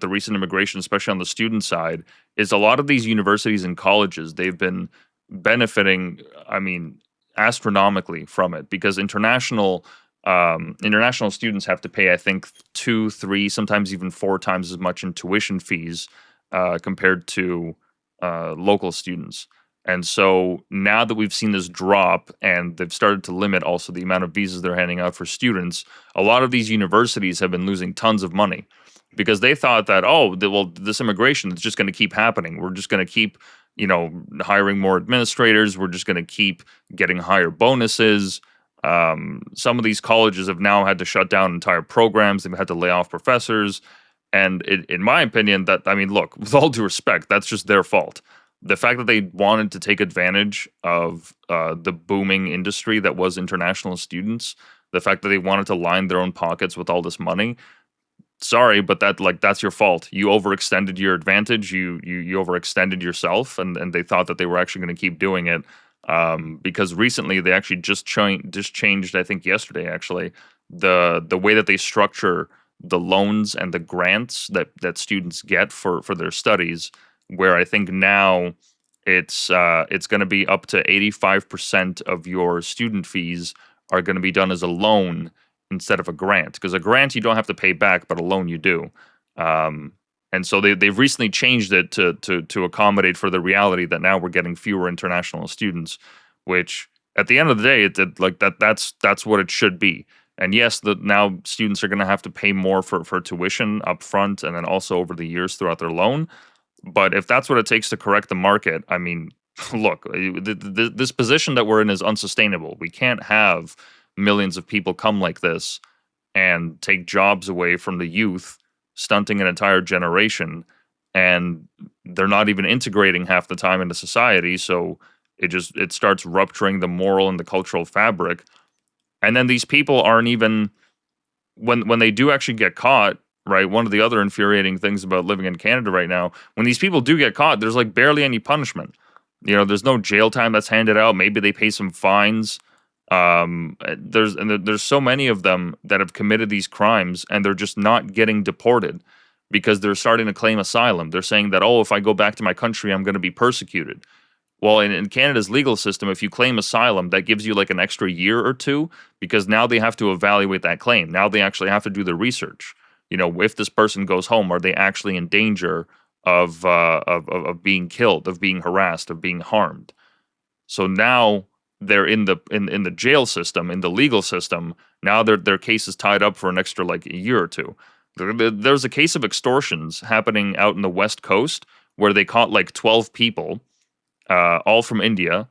recent immigration, especially on the student side, is a lot of these universities and colleges, they've been benefiting, I mean, astronomically from it, because international students have to pay, I think, two, three, sometimes even four times as much in tuition fees compared to local students. And so now that we've seen this drop, and they've started to limit also the amount of visas they're handing out for students, a lot of these universities have been losing tons of money, because they thought that, well, this immigration is just going to keep happening. We're just going to keep, hiring more administrators. We're just going to keep getting higher bonuses. Some of these colleges have now had to shut down entire programs. They've had to lay off professors. And in my opinion, that, I mean, look, with all due respect, that's just their fault. The fact that they wanted to take advantage of the booming industry that was international students, the fact that they wanted to line their own pockets with all this money, sorry, but that's your fault. You overextended your advantage. You overextended yourself, and they thought that they were actually going to keep doing it. Because recently they actually just changed, I think yesterday actually, the way that they structure the loans and the grants that students get for their studies, where I think now it's going to be up to 85% of your student fees are going to be done as a loan instead of a grant, because a grant you don't have to pay back, but a loan you do. Um, and so they've recently changed it to accommodate for the reality that now we're getting fewer international students, which at the end of the day, like that's what it should be. And yes, now students are going to have to pay more for tuition up front and then also over the years throughout their loan. But if that's what it takes to correct the market, I mean, look, this position that we're in is unsustainable. We can't have millions of people come like this and take jobs away from the youth, stunting an entire generation, and they're not even integrating half the time into society. So it starts rupturing the moral and the cultural fabric. And then these people aren't even when they do actually get caught, right? One of the other infuriating things about living in Canada right now, when these people do get caught, there's like barely any punishment. There's no jail time that's handed out. Maybe they pay some fines. There's so many of them that have committed these crimes, and they're just not getting deported because they're starting to claim asylum. They're saying that, oh, if I go back to my country, I'm going to be persecuted. Well, in Canada's legal system, if you claim asylum, that gives you like an extra year or two because now they have to evaluate that claim. Now they actually have to do the research. If this person goes home, are they actually in danger of being killed, of being harassed, of being harmed? So now they're in the jail system, in the legal system. Now their case is tied up for an extra like a year or two. There's a case of extortions happening out in the West Coast where they caught like 12 people all from India,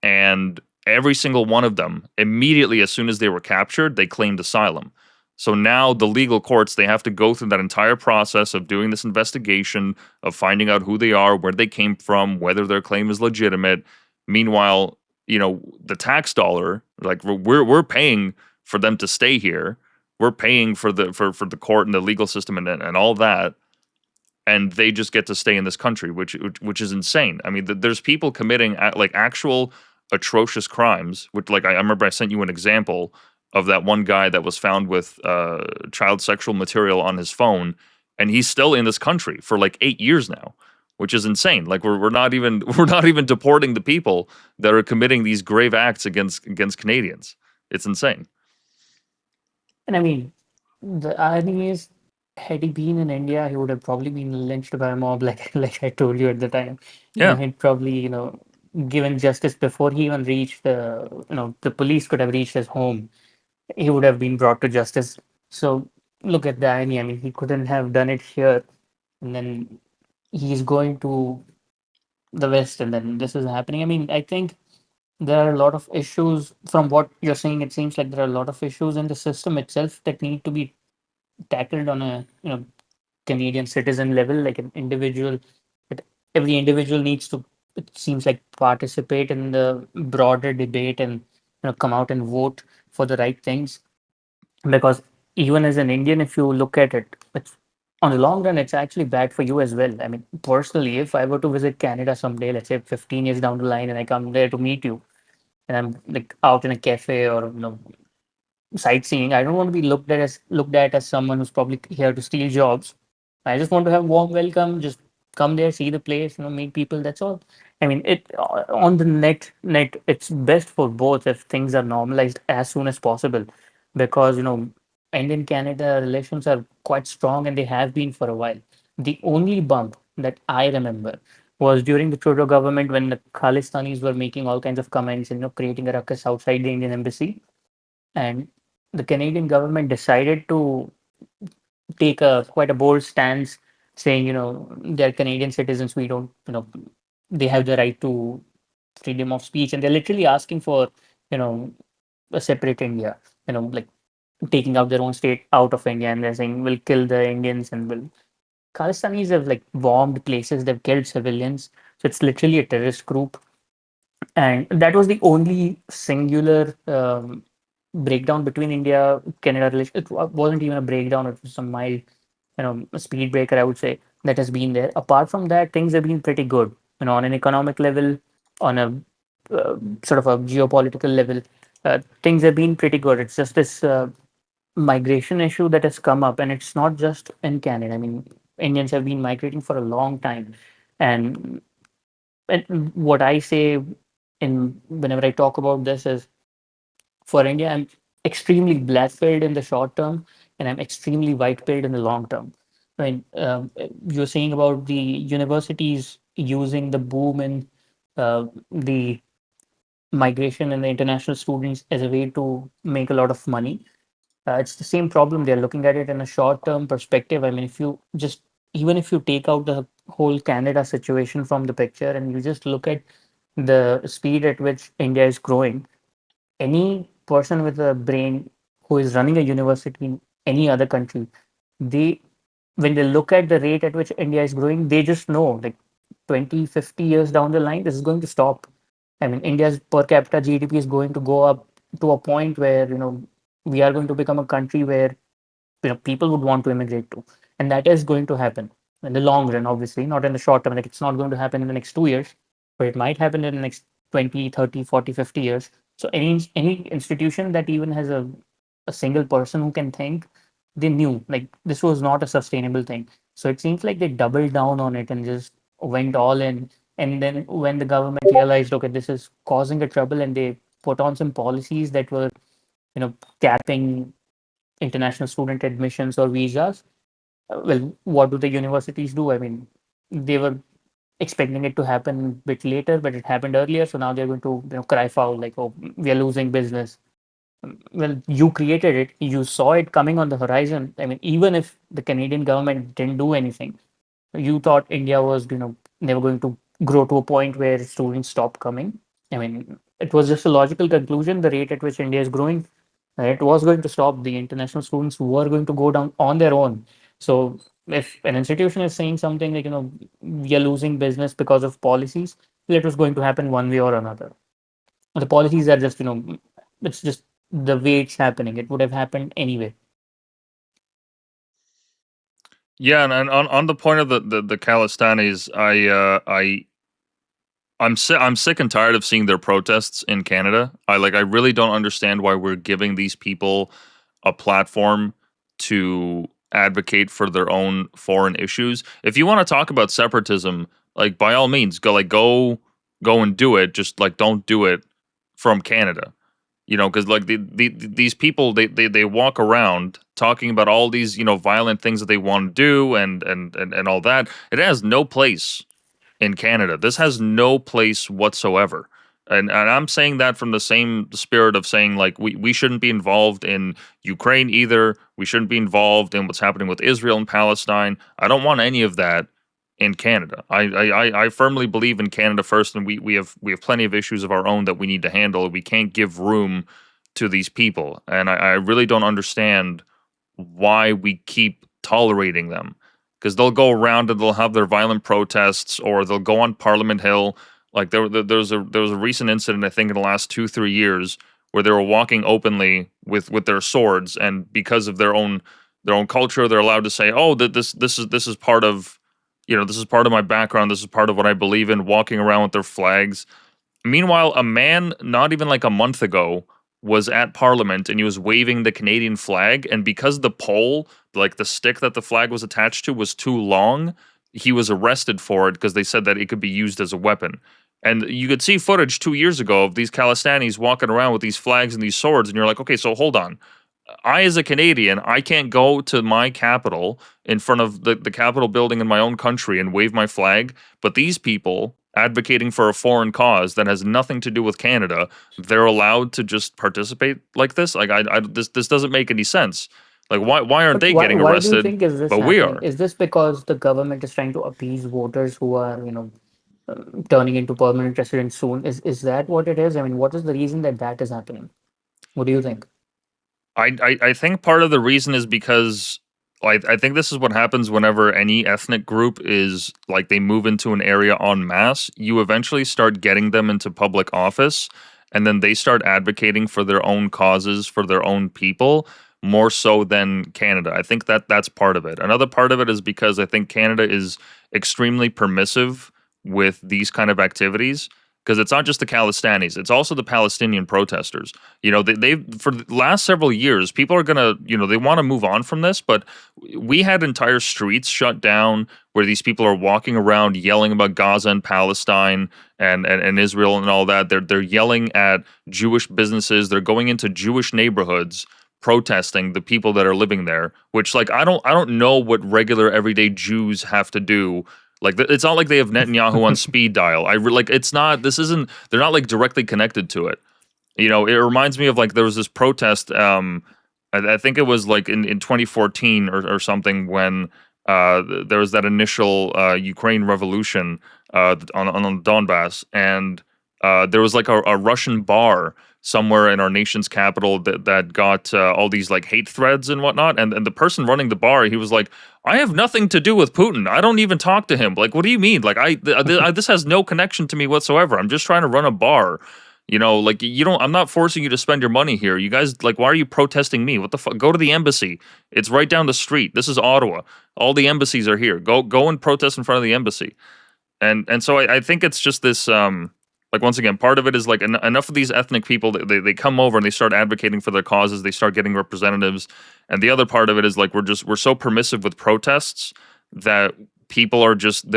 and every single one of them, immediately as soon as they were captured, they claimed asylum. So now the legal courts, they have to go through that entire process of doing this investigation, of finding out who they are, where they came from, whether their claim is legitimate. Meanwhile, the tax dollar, like we're paying for them to stay here. We're paying for the court and the legal system and all that, and they just get to stay in this country, which is insane. I mean, there's people committing like actual atrocious crimes. Which, like, I remember I sent you an example of that one guy that was found with child sexual material on his phone, and he's still in this country for like 8 years now, which is insane. Like we're not even we're not even deporting the people that are committing these grave acts against Canadians. It's insane. And I mean, the irony is, had he been in India, he would have probably been lynched by a mob, like like I told you at the time. Yeah. He'd probably, given justice before he even reached the police could have reached his home. He would have been brought to justice. So look at the irony. I mean, he couldn't have done it here, and then he's going to the West, and then this is happening. I mean, I think there are a lot of issues from what you're saying. It seems like there are a lot of issues in the system itself that need to be tackled on a Canadian citizen level, like an individual. That every individual needs to, it seems like, participate in the broader debate and come out and vote for the right things. Because even as an Indian, if you look at it, it's on the long run, it's actually bad for you as well. I mean, personally, if I were to visit Canada someday, let's say 15 years down the line, and I come there to meet you, and I'm like out in a cafe or sightseeing. I don't want to be looked at as someone who's probably here to steal jobs. I just want to have warm welcome. Just come there, see the place, meet people. That's all. I mean, it on the net, it's best for both if things are normalized as soon as possible, because Indian Canada relations are quite strong and they have been for a while. The only bump that I remember was during the Trudeau government when the Khalistanis were making all kinds of comments and creating a ruckus outside the Indian embassy, and the Canadian government decided to take a quite a bold stance, saying, they're Canadian citizens. We don't, they have the right to freedom of speech, and they're literally asking for, you know, a separate India. Like taking out their own state out of India, and they're saying we'll kill the Indians and will. Khalistanis have like bombed places. They've killed civilians. So it's literally a terrorist group, and that was the only singular breakdown between India Canada relations. It wasn't even a breakdown; it was some mild, a speed breaker, I would say, that has been there. Apart from that, things have been pretty good. On an economic level, on a sort of a geopolitical level, things have been pretty good. It's just this migration issue that has come up, and it's not just in Canada. I mean, Indians have been migrating for a long time, and what I say in whenever I talk about this is, for India, I'm extremely black pilled in the short term, and I'm extremely white pilled in the long term. I mean, you're saying about the universities using the boom in the migration and the international students as a way to make a lot of money. It's the same problem. They're looking at it in a short-term perspective. I mean, if you just even if you take out the whole Canada situation from the picture and you just look at the speed at which India is growing, any person with a brain who is running a university in any other country, they when they look at the rate at which India is growing, they just know like 20, 50 years down the line, this is going to stop. I mean, India's per capita GDP is going to go up to a point where, we are going to become a country where, people would want to immigrate to. And that is going to happen in the long run, obviously, not in the short term. Like it's not going to happen in the next 2 years, but it might happen in the next 20, 30, 40, 50 years. So any institution that even has a single person who can think, they knew like this was not a sustainable thing. So it seems like they doubled down on it and just went all in. And then when the government realized, okay, this is causing a trouble, and they put on some policies that were, capping international student admissions or visas. Well, what do the universities do? I mean, they were expecting it to happen a bit later, but it happened earlier. So now they're going to, cry foul like, oh, we are losing business. Well, you created it. You saw it coming on the horizon. I mean, even if the Canadian government didn't do anything, you thought India was, never going to grow to a point where students stop coming. I mean, it was just a logical conclusion. The rate at which India is growing, it was going to stop. The international students were going to go down on their own. So if an institution is saying something like, we are losing business because of policies, well, it was going to happen one way or another. The policies are just, it's just the way it's happening. It would have happened anyway. Yeah, and on the point of the Khalistanis, I'm sick and tired of seeing their protests in Canada. I really don't understand why we're giving these people a platform to advocate for their own foreign issues. If you want to talk about separatism, like by all means, go and do it. Just like don't do it from Canada. Because like these people, they walk around talking about all these violent things that they want to do and all that. It has no place in Canada. This has no place whatsoever. And I'm saying that from the same spirit of saying like we shouldn't be involved in Ukraine either. We shouldn't be involved in what's happening with Israel and Palestine. I don't want any of that in Canada. I firmly believe in Canada first, and we have plenty of issues of our own that we need to handle. We can't give room to these people, and I really don't understand why we keep tolerating them, because they'll go around and they'll have their violent protests, or they'll go on Parliament Hill. Like there was a recent incident, I think, in the last 2-3 years, where they were walking openly with their swords, and because of their own culture, they're allowed to say, "Oh, that this is part of, this is part of my background. This is part of what I believe in." Walking around with their flags. Meanwhile, a man not even like a month ago was at Parliament and he was waving the Canadian flag. And because the pole, like the stick that the flag was attached to, was too long, he was arrested for it because they said that it could be used as a weapon. And you could see footage 2 years ago of these Khalistanis walking around with these flags and these swords. And you're like, okay, so hold on. I, as a Canadian, I can't go to my capital in front of the Capitol building in my own country and wave my flag. But these people advocating for a foreign cause that has nothing to do with Canada, they're allowed to just participate like this. Like this doesn't make any sense. Like why aren't But they why getting why do you arrested, think is this but we happening? are? Is this because the government is trying to appease voters who are, turning into permanent residents soon? Is that what it is? I mean, what is the reason that that is happening? What do you think? I think part of the reason is because I think this is what happens whenever any ethnic group is like they move into an area en masse. You eventually start getting them into public office, and then they start advocating for their own causes, for their own people, more so than Canada. I think that's part of it. Another part of it is because I think Canada is extremely permissive with these kind of activities. Because it's not just the Khalistanis, it's also the Palestinian protesters. They for the last several years, people are gonna, they want to move on from this, but we had entire streets shut down where these people are walking around yelling about Gaza and Palestine and Israel and all that. They're yelling at Jewish businesses. They're going into Jewish neighborhoods protesting the people that are living there. Which, like, I don't know what regular everyday Jews have to do. Like, it's not like they have Netanyahu on speed dial. Like, it's not. This isn't. They're not like directly connected to it. It reminds me of like there was this protest. I think it was like in 2014 or something when there was that initial Ukraine revolution on Donbass, and there was like a Russian bar somewhere in our nation's capital that got all these like hate threads and whatnot, and the person running the bar, he was like, I have nothing to do with Putin. I don't even talk to him. Like, what do you mean? Like, this has no connection to me whatsoever. I'm just trying to run a bar. You know, like you don't. I'm not forcing you to spend your money here. You guys, like, why are you protesting me? What the fuck? Go to the embassy. It's right down the street. This is Ottawa. All the embassies are here. Go and protest in front of the embassy. And so I think it's just this. Like once again, part of it is like enough of these ethnic people. They come over and they start advocating for their causes. They start getting representatives. And the other part of it is like we're so permissive with protests that people are just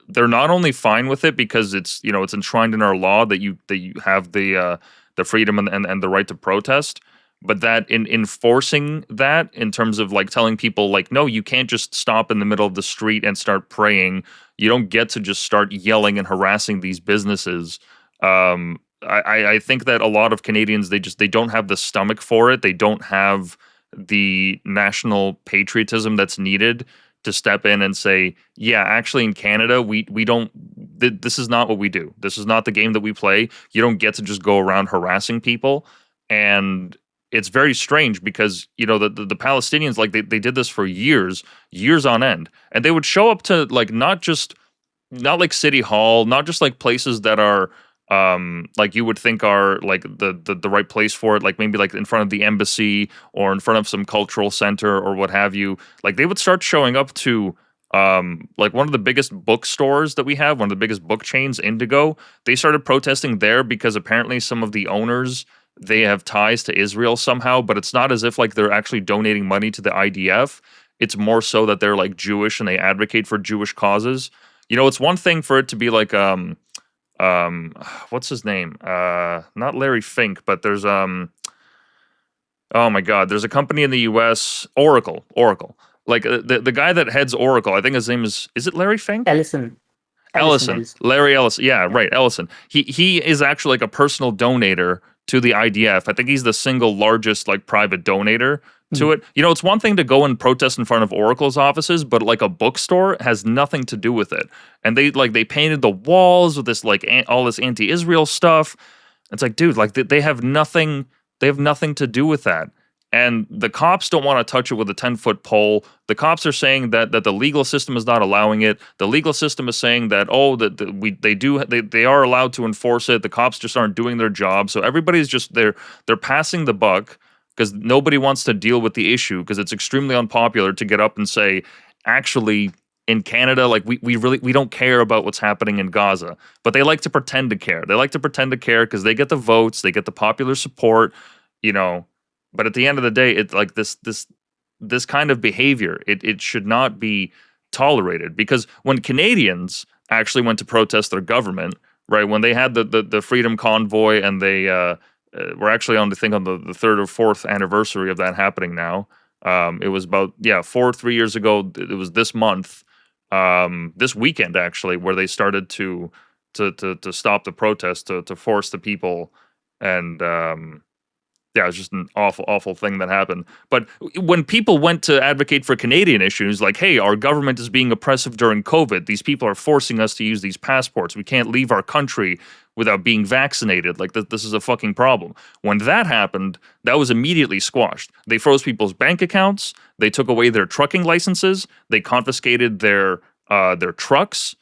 they're not only fine with it because it's it's enshrined in our law that you have the freedom and the right to protest, but that in enforcing that in terms of like telling people like no, you can't just stop in the middle of the street and start praying. You don't get to just start yelling and harassing these businesses. I think that a lot of Canadians they don't have the stomach for it. They don't have the national patriotism that's needed to step in and say, yeah, actually in Canada, we don't, this is not what we do. This is not the game that we play. You don't get to just go around harassing people. And it's very strange because, the Palestinians, like they did this for years on end. And they would show up to like, not like City Hall, not just like places that are like you would think are like the right place for it, like maybe like in front of the embassy or in front of some cultural center or what have you. Like they would start showing up to like one of the biggest bookstores that we have, one of the biggest book chains, Indigo. They started protesting there because apparently some of the owners, they have ties to Israel somehow, but it's not as if like they're actually donating money to the IDF. It's more so that they're like Jewish and they advocate for Jewish causes. It's one thing for it to be like what's his name? Not Larry Fink, but there's oh my god, there's a company in the US, Oracle. Like the guy that heads Oracle, I think his name is it Larry Fink? Ellison. Ellison, Ellison. Larry Ellison. Yeah, Yeah. right, Ellison. He is actually like a personal donator to the IDF. I think he's the single largest like private donator to Mm. it. It's one thing to go and protest in front of Oracle's offices, but like a bookstore has nothing to do with it. And they painted the walls with this like all this anti-Israel stuff. It's like, dude, like they have nothing. They have nothing to do with that. And the cops don't want to touch it with a 10-foot pole. The cops are saying that the legal system is not allowing it. The legal system is saying that they are allowed to enforce it. The cops just aren't doing their job. So everybody's just they're passing the buck because nobody wants to deal with the issue because it's extremely unpopular to get up and say, actually, in Canada, like we don't care about what's happening in Gaza, but they like to pretend to care. They like to pretend to care because they get the votes, they get the popular support, you know. But at the end of the day, it's like this kind of behavior. It should not be tolerated because when Canadians actually went to protest their government, right? When they had the Freedom Convoy and they were actually on the third or fourth anniversary of that happening now. It was about 3 years ago. It was this month, this weekend actually, where they started to stop the protest to force the people and yeah, it's just an awful thing that happened. But when people went to advocate for Canadian issues, like, hey, our government is being oppressive during COVID. These people are forcing us to use these passports. We can't leave our country without being vaccinated. Like, this is a fucking problem. When that happened, that was immediately squashed. They froze people's bank accounts. They took away their trucking licenses. They confiscated their trucks.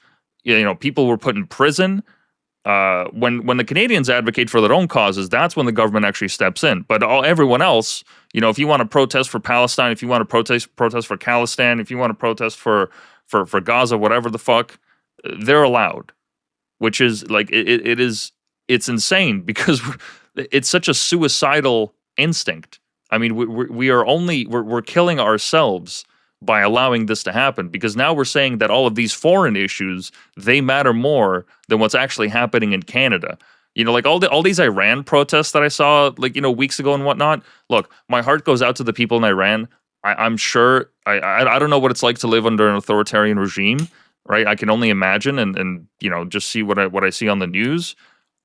People were put in prison. When the Canadians advocate for their own causes, that's when the government actually steps in. But everyone else, if you want to protest for Palestine, if you want to protest for Khalistan, if you want to protest for Gaza, whatever the fuck, they're allowed. Which is like it's insane because it's such a suicidal instinct. I mean, we're killing ourselves by allowing this to happen because now we're saying that all of these foreign issues, they matter more than what's actually happening in Canada. Like all these Iran protests that I saw like weeks ago and whatnot. Look, my heart goes out to the people in Iran. I'm sure I don't know what it's like to live under an authoritarian regime, right? I can only imagine and just see what I see on the news.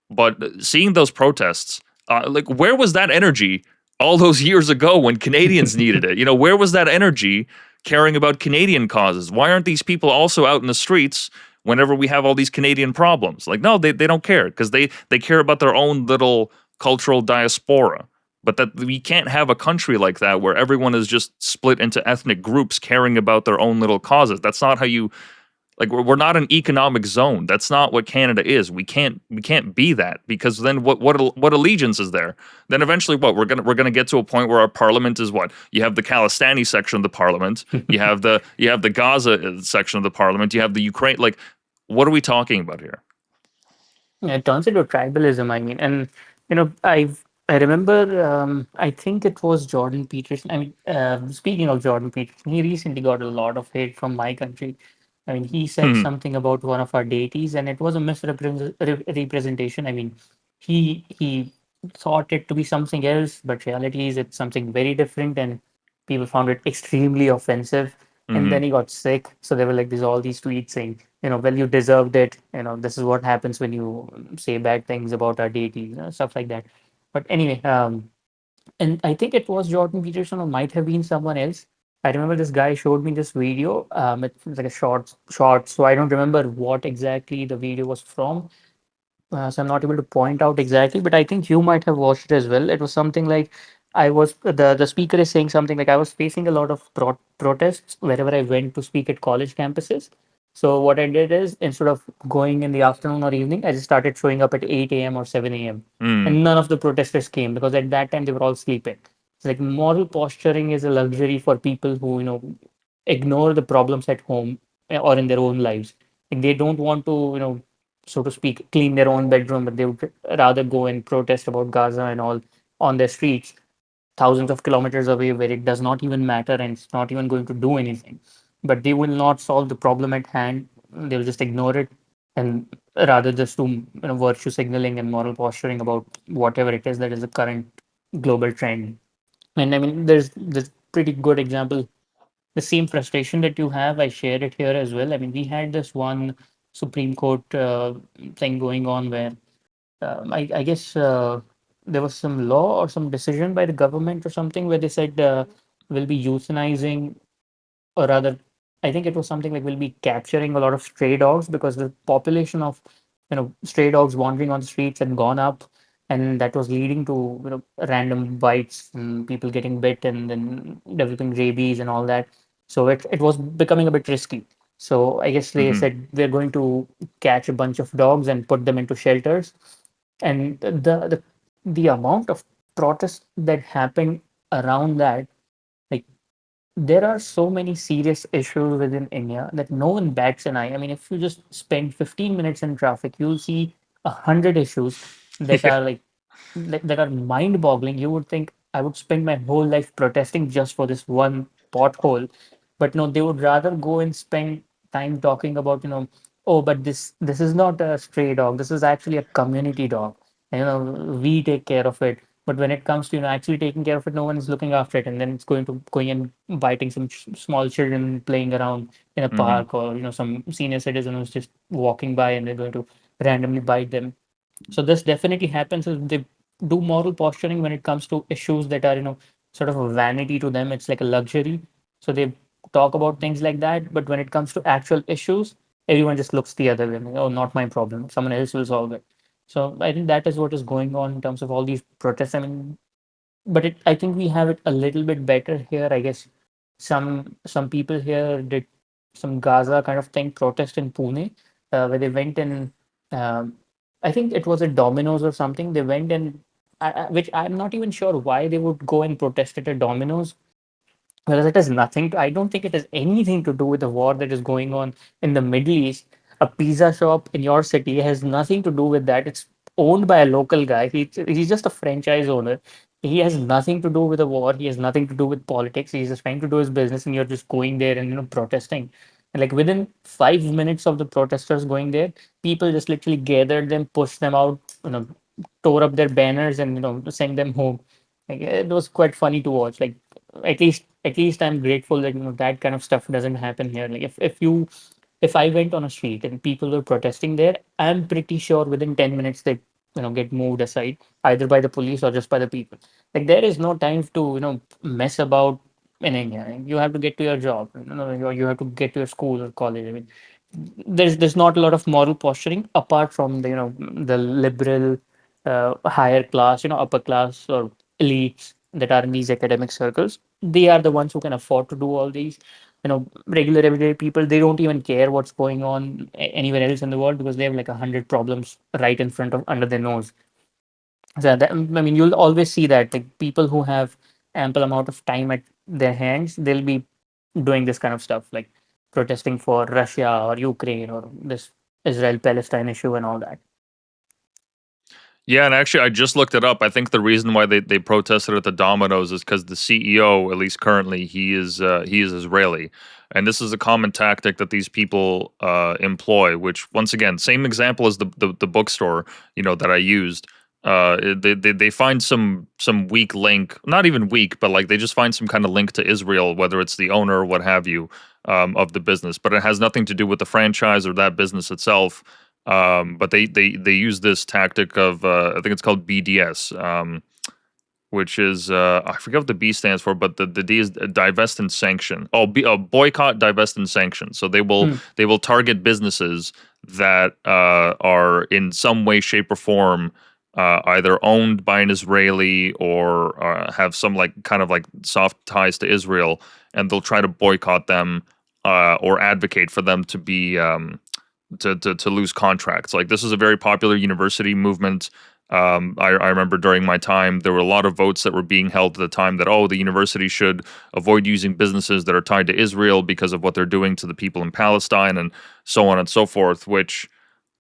But seeing those protests, like where was that energy all those years ago when Canadians needed it. Where was that energy caring about Canadian causes? Why aren't these people also out in the streets whenever we have all these Canadian problems? Like, no, they don't care because they care about their own little cultural diaspora. But that we can't have a country like that where everyone is just split into ethnic groups caring about their own little causes. That's not how you like we're not an economic zone. That's not what Canada is. We can't be that because then what allegiance is there? Then eventually what we're gonna get to a point where our parliament is what? You have the Khalistani section of the parliament. You have the Gaza section of the parliament. You have the Ukraine. Like, what are we talking about here? It turns into tribalism, I mean, and I remember, I think it was Jordan Peterson. I mean, speaking of Jordan Peterson, he recently got a lot of hate from my country. I mean, he said Hmm. something about one of our deities, and it was a misrepresentation. I mean, he thought it to be something else, but reality is it's something very different, and people found it extremely offensive. And Hmm. then he got sick, so there were like these all these tweets saying, well, you deserved it. This is what happens when you say bad things about our deity, stuff like that. But anyway, and I think it was Jordan Peterson or might have been someone else. I remember this guy showed me this video. It's like a short, so I don't remember what exactly the video was from. So I'm not able to point out exactly, but I think you might have watched it as well. It was something like the speaker is saying something like I was facing a lot of protests wherever I went to speak at college campuses. So what I did is instead of going in the afternoon or evening, I just started showing up at 8 a.m. or 7 a.m. Hmm. And none of the protesters came because at that time they were all sleeping. It's like moral posturing is a luxury for people who ignore the problems at home or in their own lives. Like they don't want to so to speak, clean their own bedroom, but they would rather go and protest about Gaza and all on their streets, thousands of kilometers away, where it does not even matter and it's not even going to do anything. But they will not solve the problem at hand. They'll just ignore it and rather just do virtue signaling and moral posturing about whatever it is that is the current global trend. And I mean, there's this pretty good example. The same frustration that you have, I share it here as well. I mean, we had this one Supreme Court thing going on where I guess there was some law or some decision by the government or something where they said we'll be euthanizing, or rather, I think it was something like we'll be capturing a lot of stray dogs because the population of stray dogs wandering on the streets had gone up, and that was leading to random bites and people getting bit and then developing rabies and all that. So it was becoming a bit risky. So I guess they Hmm. said we're going to catch a bunch of dogs and put them into shelters, and the amount of protest that happened around that, like there are so many serious issues within India that no one bats an eye. I mean, if you just spend 15 minutes in traffic, you'll see 100 issues that Yeah. are like that are mind-boggling. You would think I would spend my whole life protesting just for this one pothole, but no, they would rather go and spend time talking about, oh, but this is not a stray dog. This is actually a community dog. And, we take care of it. But when it comes to actually taking care of it, no one is looking after it, and then it's going and biting some small children playing around in a Hmm. park, or some senior citizen who's just walking by, and they're going to randomly bite them. So this definitely happens if they do moral posturing when it comes to issues that are, sort of a vanity to them. It's like a luxury. So they talk about things like that. But when it comes to actual issues, everyone just looks the other way. Like, oh, not my problem. Someone else will solve it. So I think that is what is going on in terms of all these protests. I mean, but I think we have it a little bit better here. I guess some people here did some Gaza kind of thing protest in Pune, where they went and um, I think it was a Domino's or something. They went and which I'm not even sure why they would go and protest at a Domino's. Whereas it has nothing to, I don't think it has anything to do with the war that is going on in the Middle East. A pizza shop in your city has nothing to do with that. It's owned by a local guy. He's just a franchise owner. He has nothing to do with the war. He has nothing to do with politics. He's just trying to do his business, and you're just going there and protesting. And like within 5 minutes of the protesters going there, people just literally gathered them, pushed them out, tore up their banners, and sent them home. Like it was quite funny to watch. Like at least I'm grateful that that kind of stuff doesn't happen here. Like if I went on a street and people were protesting there, I'm pretty sure within 10 minutes that get moved aside either by the police or just by the people. Like there is no time to mess about in India. You have to get to your job, you have to get to your school or college. I mean, there's not a lot of moral posturing apart from the the liberal higher class, upper class or elites that are in these academic circles. They are the ones who can afford to do all these. Regular everyday people, they don't even care what's going on anywhere else in the world because they have like 100 problems right in front of under their nose. So that, I mean, you'll always see that like people who have ample amount of time at their hands, they'll be doing this kind of stuff, like protesting for Russia or Ukraine or this Israel-Palestine issue and all that. Yeah, and actually, I just looked it up. I think the reason why they protested at the Domino's is because the CEO, at least currently, he is Israeli, and this is a common tactic that these people employ. Which, once again, same example as the bookstore, that I used. They find some weak link, not even weak, but like they just find some kind of link to Israel, whether it's the owner or what have you, of the business, but it has nothing to do with the franchise or that business itself. But they use this tactic of I think it's called BDS, which is I forget what the B stands for, but the D is divest and sanction. Oh, boycott, divest, and sanction. So Hmm. they will target businesses that are in some way, shape, or form either owned by an Israeli or have some like kind of like soft ties to Israel, and they'll try to boycott them or advocate for them to be to lose contracts. Like this is a very popular university movement. I remember during my time, there were a lot of votes that were being held at the time that, oh, the university should avoid using businesses that are tied to Israel because of what they're doing to the people in Palestine and so on and so forth. Which,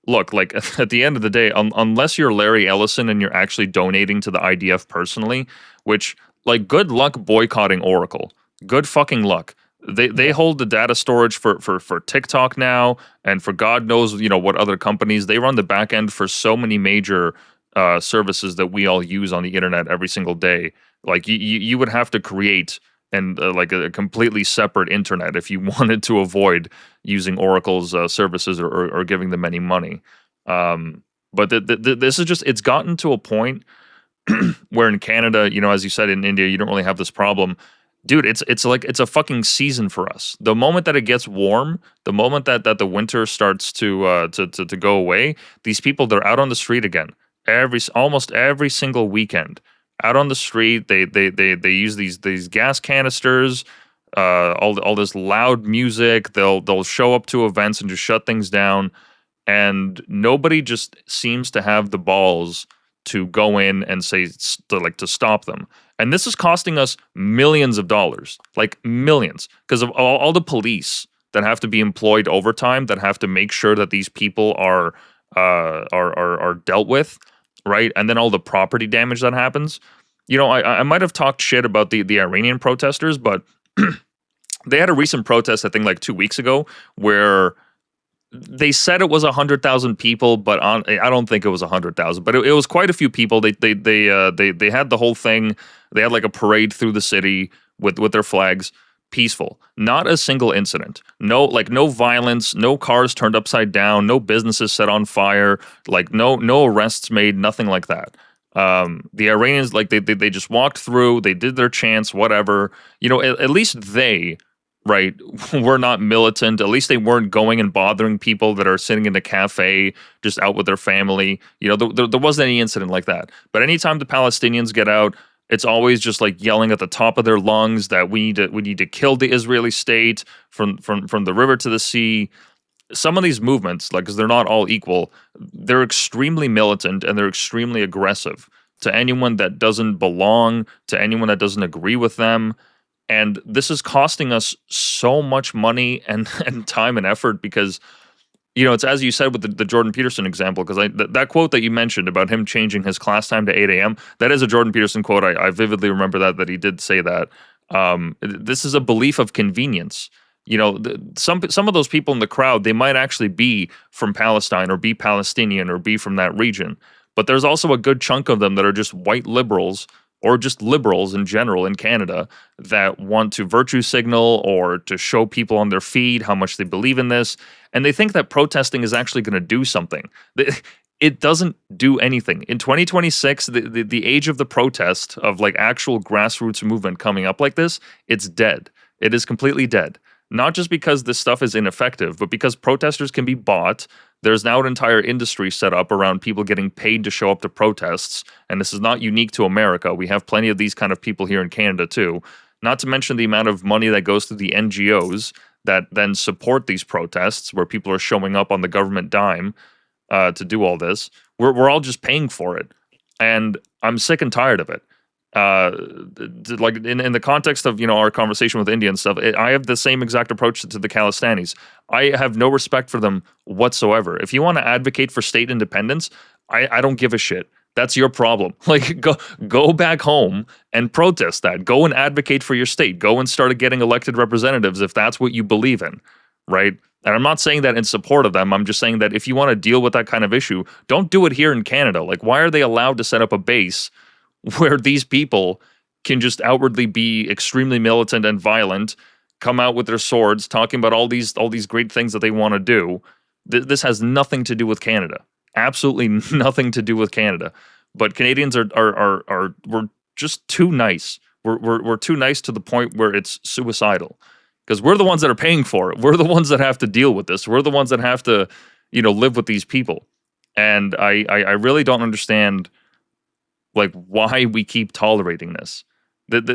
look, like at the end of the day, unless you're Larry Ellison and you're actually donating to the IDF personally, which, like, good luck boycotting Oracle. Good fucking luck. They Yeah. hold the data storage for TikTok now, and for God knows what other companies. They run the back end for so many major services that we all use on the internet every single day. Like you would have to create and like a completely separate internet if you wanted to avoid using Oracle's services or giving them any money. But this is just, it's gotten to a point where in Canada, as you said, in India, you don't really have this problem. Dude, it's like it's a fucking season for us. The moment that it gets warm, the moment that the winter starts to go away, these people, they're out on the street again. Almost every single weekend, out on the street, they use these gas canisters, all this loud music. They'll show up to events and just shut things down, and nobody just seems to have the balls to go in and say to stop them. And this is costing us millions of dollars, like millions, because of all the police that have to be employed overtime, that have to make sure that these people are dealt with, right? And then all the property damage that happens. I might have talked shit about the Iranian protesters, but they had a recent protest, I think, like 2 weeks ago, where they said it was 100,000 people, but I don't think it was 100,000, but it was quite a few people. They had the whole thing. They had like a parade through the city with their flags, peaceful. Not a single incident. No violence. No cars turned upside down. No businesses set on fire. Like no arrests made. Nothing like that. The Iranians, like they just walked through. They did their chants. Whatever. At least they, right, were not militant. At least they weren't going and bothering people that are sitting in a cafe just out with their family. There wasn't any incident like that. But anytime the Palestinians get out, it's always just like yelling at the top of their lungs that we need to kill the Israeli state from the river to the sea. Some of these movements, like, because they're not all equal, they're extremely militant and they're extremely aggressive to anyone that doesn't belong, to anyone that doesn't agree with them. And this is costing us so much money and, and time and effort because, it's as you said with the Jordan Peterson example, because that quote that you mentioned about him changing his class time to 8 a.m., that is a Jordan Peterson quote. I vividly remember that he did say that. This is a belief of convenience. Some of those people in the crowd, they might actually be from Palestine or be Palestinian or be from that region. But there's also a good chunk of them that are just white liberals or just liberals in general in Canada that want to virtue signal or to show people on their feed how much they believe in this. And they think that protesting is actually going to do something. it doesn't do anything. In 2026, the age of the protest, of like actual grassroots movement coming up like this, it's dead. It is completely dead. Not just because this stuff is ineffective, but because protesters can be bought. There's now an entire industry set up around people getting paid to show up to protests. And this is not unique to America. We have plenty of these kind of people here in Canada too. Not to mention the amount of money that goes to the NGOs that then support these protests, where people are showing up on the government dime to do all this. We're all just paying for it, and I'm sick and tired of it. Uh, like in the context of our conversation with India and stuff, I have the same exact approach to the Khalistanis. I have no respect for them whatsoever. If you want to advocate for state independence, I don't give a shit. That's your problem. Like go back home and protest that. Go and advocate for your state. Go and start getting elected representatives if that's what you believe in, right? And I'm not saying that in support of them. I'm just saying that if you want to deal with that kind of issue, don't do it here in Canada. Like, why are they allowed to set up a base where these people can just outwardly be extremely militant and violent, come out with their swords, talking about all these great things that they want to do? This has nothing to do with Canada. Absolutely nothing to do with Canada. But Canadians are we're just too nice. We're too nice to the point where it's suicidal, because we're the ones that are paying for it. We're the ones that have to deal with this. We're the ones that have to, live with these people. And I really don't understand like why we keep tolerating this.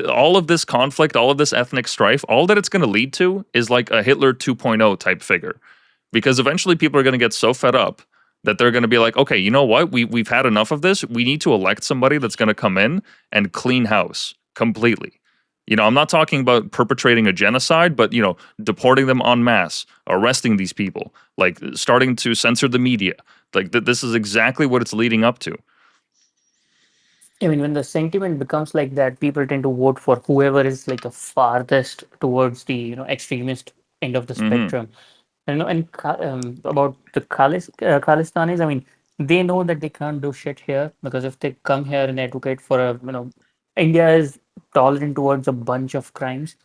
All of this conflict, all of this ethnic strife, all that it's going to lead to is like a Hitler 2.0 type figure. Because eventually people are going to get so fed up that they're going to be like, okay, you know what? We've had enough of this. We need to elect somebody that's going to come in and clean house completely. I'm not talking about perpetrating a genocide, but deporting them en masse, arresting these people, like starting to censor the media. Like this is exactly what it's leading up to. I mean, when the sentiment becomes like that, people tend to vote for whoever is like the farthest towards the extremist end of the Hmm. spectrum. And about the Khalistanis, I mean, they know that they can't do shit here, because if they come here and advocate for India is tolerant towards a bunch of crimes.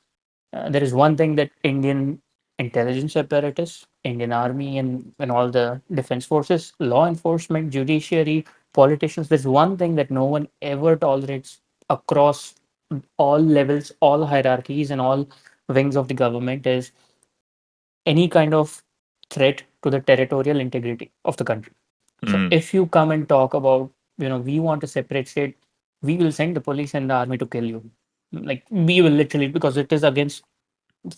There is one thing that Indian intelligence apparatus, Indian army, and all the defense forces, law enforcement, judiciary, politicians, there's one thing that no one ever tolerates across all levels, all hierarchies, and all wings of the government is any kind of threat to the territorial integrity of the country. So Mm. if you come and talk about, we want a separate state, we will send the police and the army to kill you. Like, we will literally, because it is against,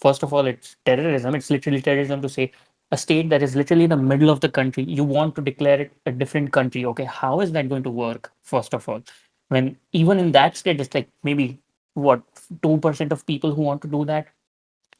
first of all, it's terrorism. It's literally terrorism to say a state that is literally in the middle of the country, you want to declare it a different country. Okay, how is that going to work, first of all? When even in that state, it's like maybe what, 2% of people who want to do that.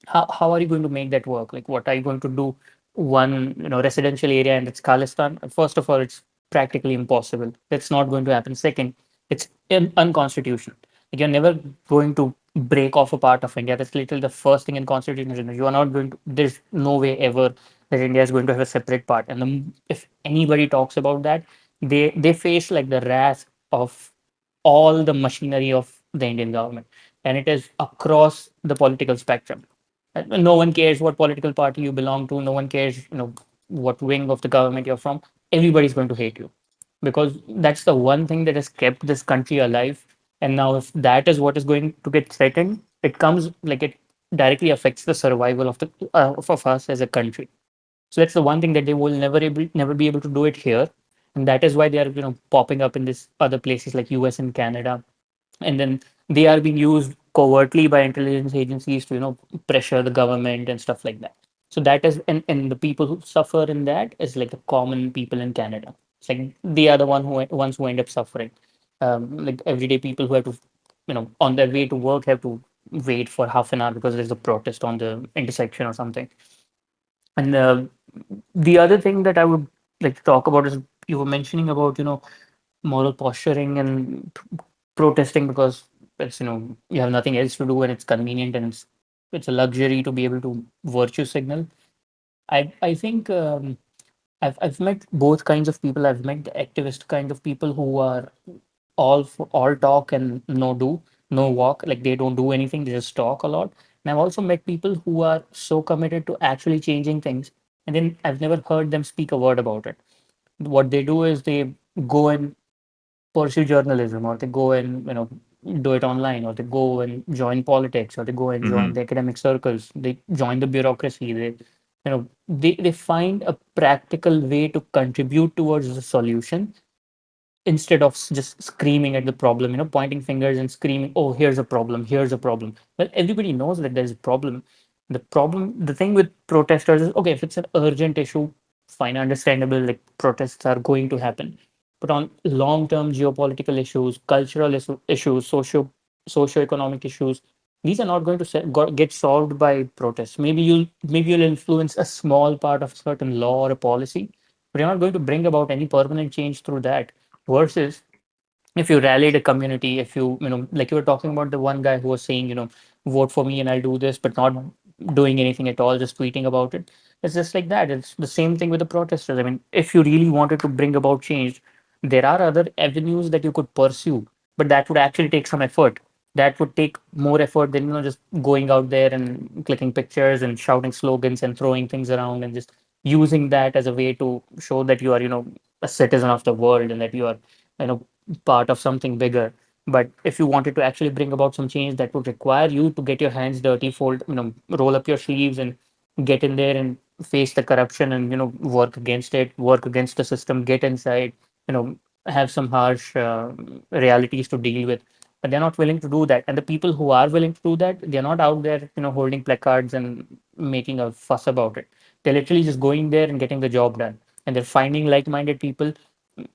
How are you going to make that work? Like, what are you going to do? One, residential area and it's Khalistan. First of all, it's practically impossible. That's not going to happen. Second, it's unconstitutional. Like, you're never going to break off a part of India. That's literally the first thing in constitution. You are not going to. There's no way ever that India is going to have a separate part. And if anybody talks about that, they face like the wrath of all the machinery of the Indian government, and it is across the political spectrum. No one cares what political party you belong to. No one cares, what wing of the government you're from. Everybody's going to hate you, because that's the one thing that has kept this country alive. And now, if that is what is going to get threatened, it comes like it directly affects the survival of the of us as a country. So that's the one thing that they will never be able to do it here, and that is why they are popping up in this other places like US and Canada, and then they are being used covertly by intelligence agencies to pressure the government and stuff like that. So that is, and the people who suffer in that is like the common people in Canada. It's like they are the ones who end up suffering. Like everyday people who have to, on their way to work, have to wait for half an hour because there's a protest on the intersection or something. And the other thing that I would like to talk about is, you were mentioning about moral posturing and protesting because it's, you have nothing else to do and it's convenient, and it's a luxury to be able to virtue signal. I think I've met both kinds of people. I've met the activist kind of people who are all talk and no do, no walk. Like, they don't do anything, they just talk a lot. And I've also met people who are so committed to actually changing things, and then I've never heard them speak a word about it. What they do is they go and pursue journalism, or they go and do it online, or they go and join politics, or they go and join Hmm. the academic circles, they join the bureaucracy, they find a practical way to contribute towards the solution instead of just screaming at the problem, pointing fingers and screaming, oh, here's a problem, here's a problem. Well, everybody knows that there's a problem. The thing with protesters is, okay, if it's an urgent issue, fine, understandable, like protests are going to happen. But on long-term geopolitical issues, cultural issues, socio-economic issues, these are not going to get solved by protests. Maybe you'll influence a small part of a certain law or a policy, but you're not going to bring about any permanent change through that. Versus if you rallied a community, if like you were talking about the one guy who was saying, vote for me and I'll do this, but not doing anything at all, just tweeting about it. It's just like that. It's the same thing with the protesters. I mean, if you really wanted to bring about change, there are other avenues that you could pursue, but that would actually take some effort. That would take more effort than just going out there and clicking pictures and shouting slogans and throwing things around and just using that as a way to show that you are a citizen of the world and that you are you know part of something bigger. But if you wanted to actually bring about some change, that would require you to get your hands dirty, roll up your sleeves and get in there and face the corruption and work against it, work against the system, get inside, you know have some harsh realities to deal with. But they're not willing to do that, and the people who are willing to do that, they're not out there holding placards and making a fuss about it. They're literally just going there and getting the job done, and they're finding like-minded people,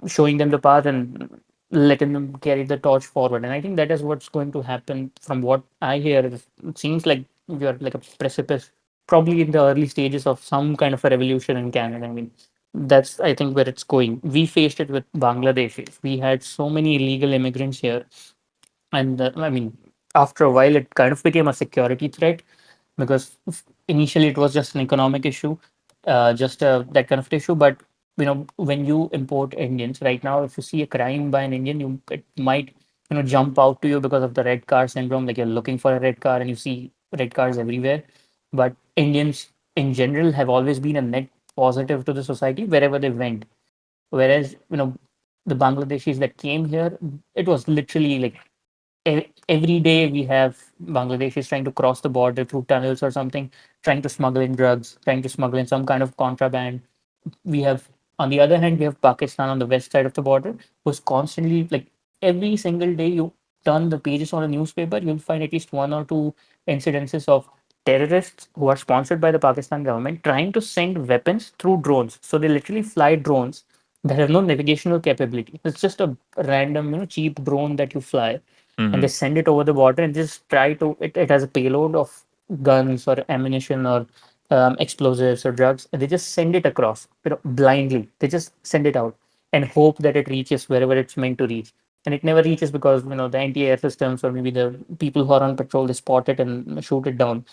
showing them the path and letting them carry the torch forward. And I think that is what's going to happen. From what I hear, it seems like we are like a precipice, probably in the early stages of some kind of a revolution in Canada. I mean, that's, I think, where it's going. We faced it with Bangladeshis. We had so many illegal immigrants here, and I mean, after a while, it kind of became a security threat because initially it was just an economic issue, just that kind of issue. But when you import Indians right now, if you see a crime by an Indian, it might jump out to you because of the red car syndrome. Like you're looking for a red car and you see red cars everywhere. But Indians in general have always been a net positive to the society wherever they went. Whereas the Bangladeshis that came here, it was literally like every day we have Bangladeshis trying to cross the border through tunnels or something, trying to smuggle in drugs, trying to smuggle in some kind of contraband. We have, on the other hand, we have Pakistan on the west side of the border, who's constantly, like, every single day you turn the pages on a newspaper, you'll find at least one or two incidences of terrorists who are sponsored by the Pakistan government trying to send weapons through drones. So they literally fly drones that have no navigational capability. It's just a random, cheap drone that you fly, and they Hmm. send it over the border and just try to, it has a payload of guns or ammunition or explosives or drugs, and they just send it across, blindly. They just send it out and hope that it reaches wherever it's meant to reach. And it never reaches because the anti-air systems or maybe the people who are on patrol, they spot it and shoot it down.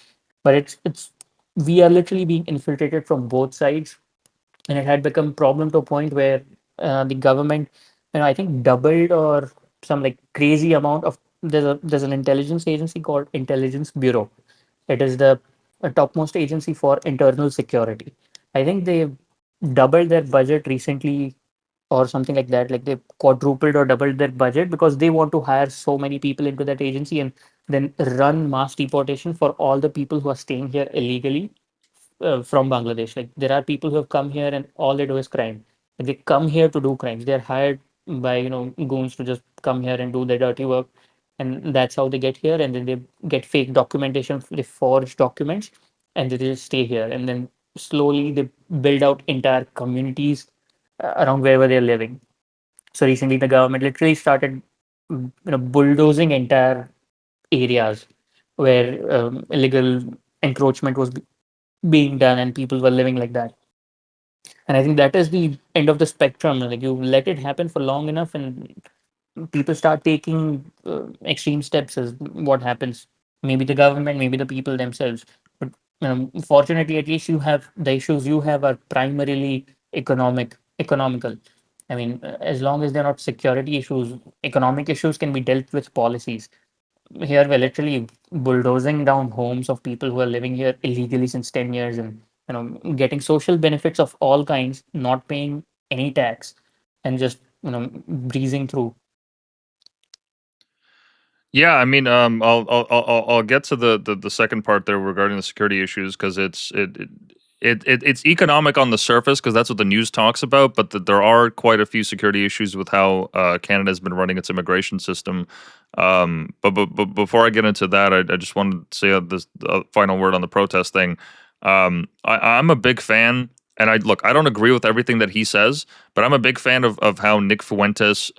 But it's we are literally being infiltrated from both sides, and it had become problem to a point where the government, I think, doubled or some like crazy amount of, there's an intelligence agency called Intelligence Bureau. It is the topmost agency for internal security. I think they doubled their budget recently or something like that. Like they quadrupled or doubled their budget because they want to hire so many people into that agency and then run mass deportation for all the people who are staying here illegally from Bangladesh. Like there are people who have come here and all they do is crime. Like, they come here to do crimes. They're hired by goons to just come here and do their dirty work, and that's how they get here. And then they get fake documentation. They forge documents, and they just stay here. And then slowly they build out entire communities around wherever they're living. So recently, the government literally started, bulldozing entire areas where illegal encroachment was being done and people were living like that. And I think that is the end of the spectrum. Like you let it happen for long enough and people start taking extreme steps, as what happens. Maybe the government, maybe the people themselves. But fortunately, at least you have, the issues you have are primarily economical. I mean, as long as they're not security issues, economic issues can be dealt with policies. Here we're literally bulldozing down homes of people who are living here illegally since 10 years, and getting social benefits of all kinds, not paying any tax and just breezing through. Yeah, I mean, I'll get to the second part there regarding the security issues because it's economic on the surface because that's what the news talks about, but there are quite a few security issues with how Canada's been running its immigration system. But before I get into that, I just wanted to say this final word on the protest thing. I'm a big fan, and I don't agree with everything that he says, but I'm a big fan of how Nick Fuentes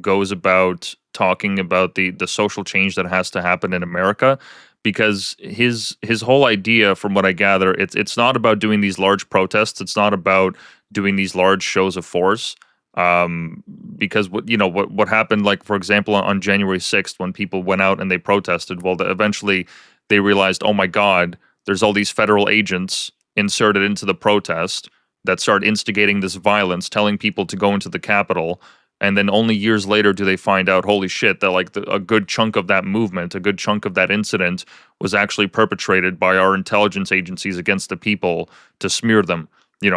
goes about talking about the social change that has to happen in America, because his whole idea, from what I gather, it's not about doing these large protests. It's not about doing these large shows of force. Um, because what happened, like for example, on January 6th, when people went out and they protested, well, eventually they realized, oh my God, there's all these federal agents inserted into the protest that start instigating this violence, telling people to go into the Capitol. And then only years later do they find out, holy shit, that like a good chunk of that movement, a good chunk of that incident was actually perpetrated by our intelligence agencies against the people to smear them.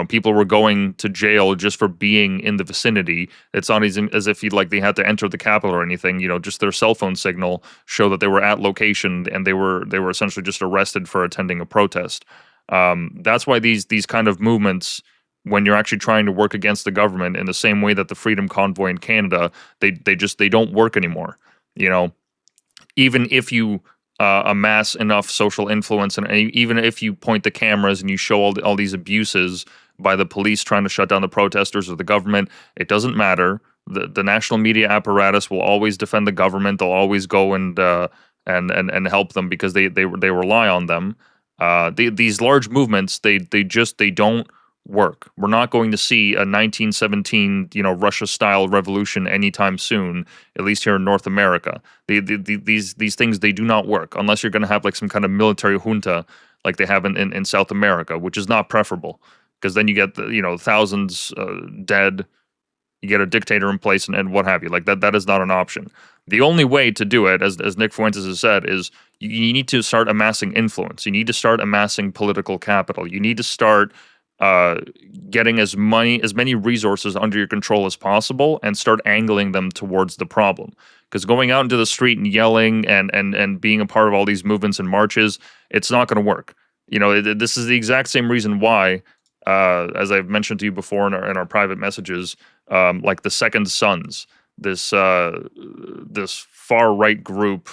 People were going to jail just for being in the vicinity. It's not as if they had to enter the Capitol or anything. Just their cell phone signal show that they were at location, and they were essentially just arrested for attending a protest. That's why these kind of movements, when you're actually trying to work against the government, in the same way that the Freedom Convoy in Canada, they don't work anymore. You know, even if you amass enough social influence, and even if you point the cameras and you show all these abuses by the police trying to shut down the protesters or the government, it doesn't matter. The national media apparatus will always defend the government. They'll always go and help them because they rely on them. These large movements, they don't work. We're not going to see a 1917 Russia style revolution anytime soon, at least here in North America. These things, they do not work unless you're going to have like some kind of military junta like they have in South America, which is not preferable, because then you get thousands dead, you get a dictator in place, and what have you. Like that is not an option. The only way to do it, as Nick Fuentes has said, is you need to start amassing influence. You need to start amassing political capital. You need to start uh, getting as many resources under your control as possible, and start angling them towards the problem. Because going out into the street and yelling and being a part of all these movements and marches, it's not going to work. This is the exact same reason why, as I've mentioned to you before in our private messages, like the Second Sons, this far right group.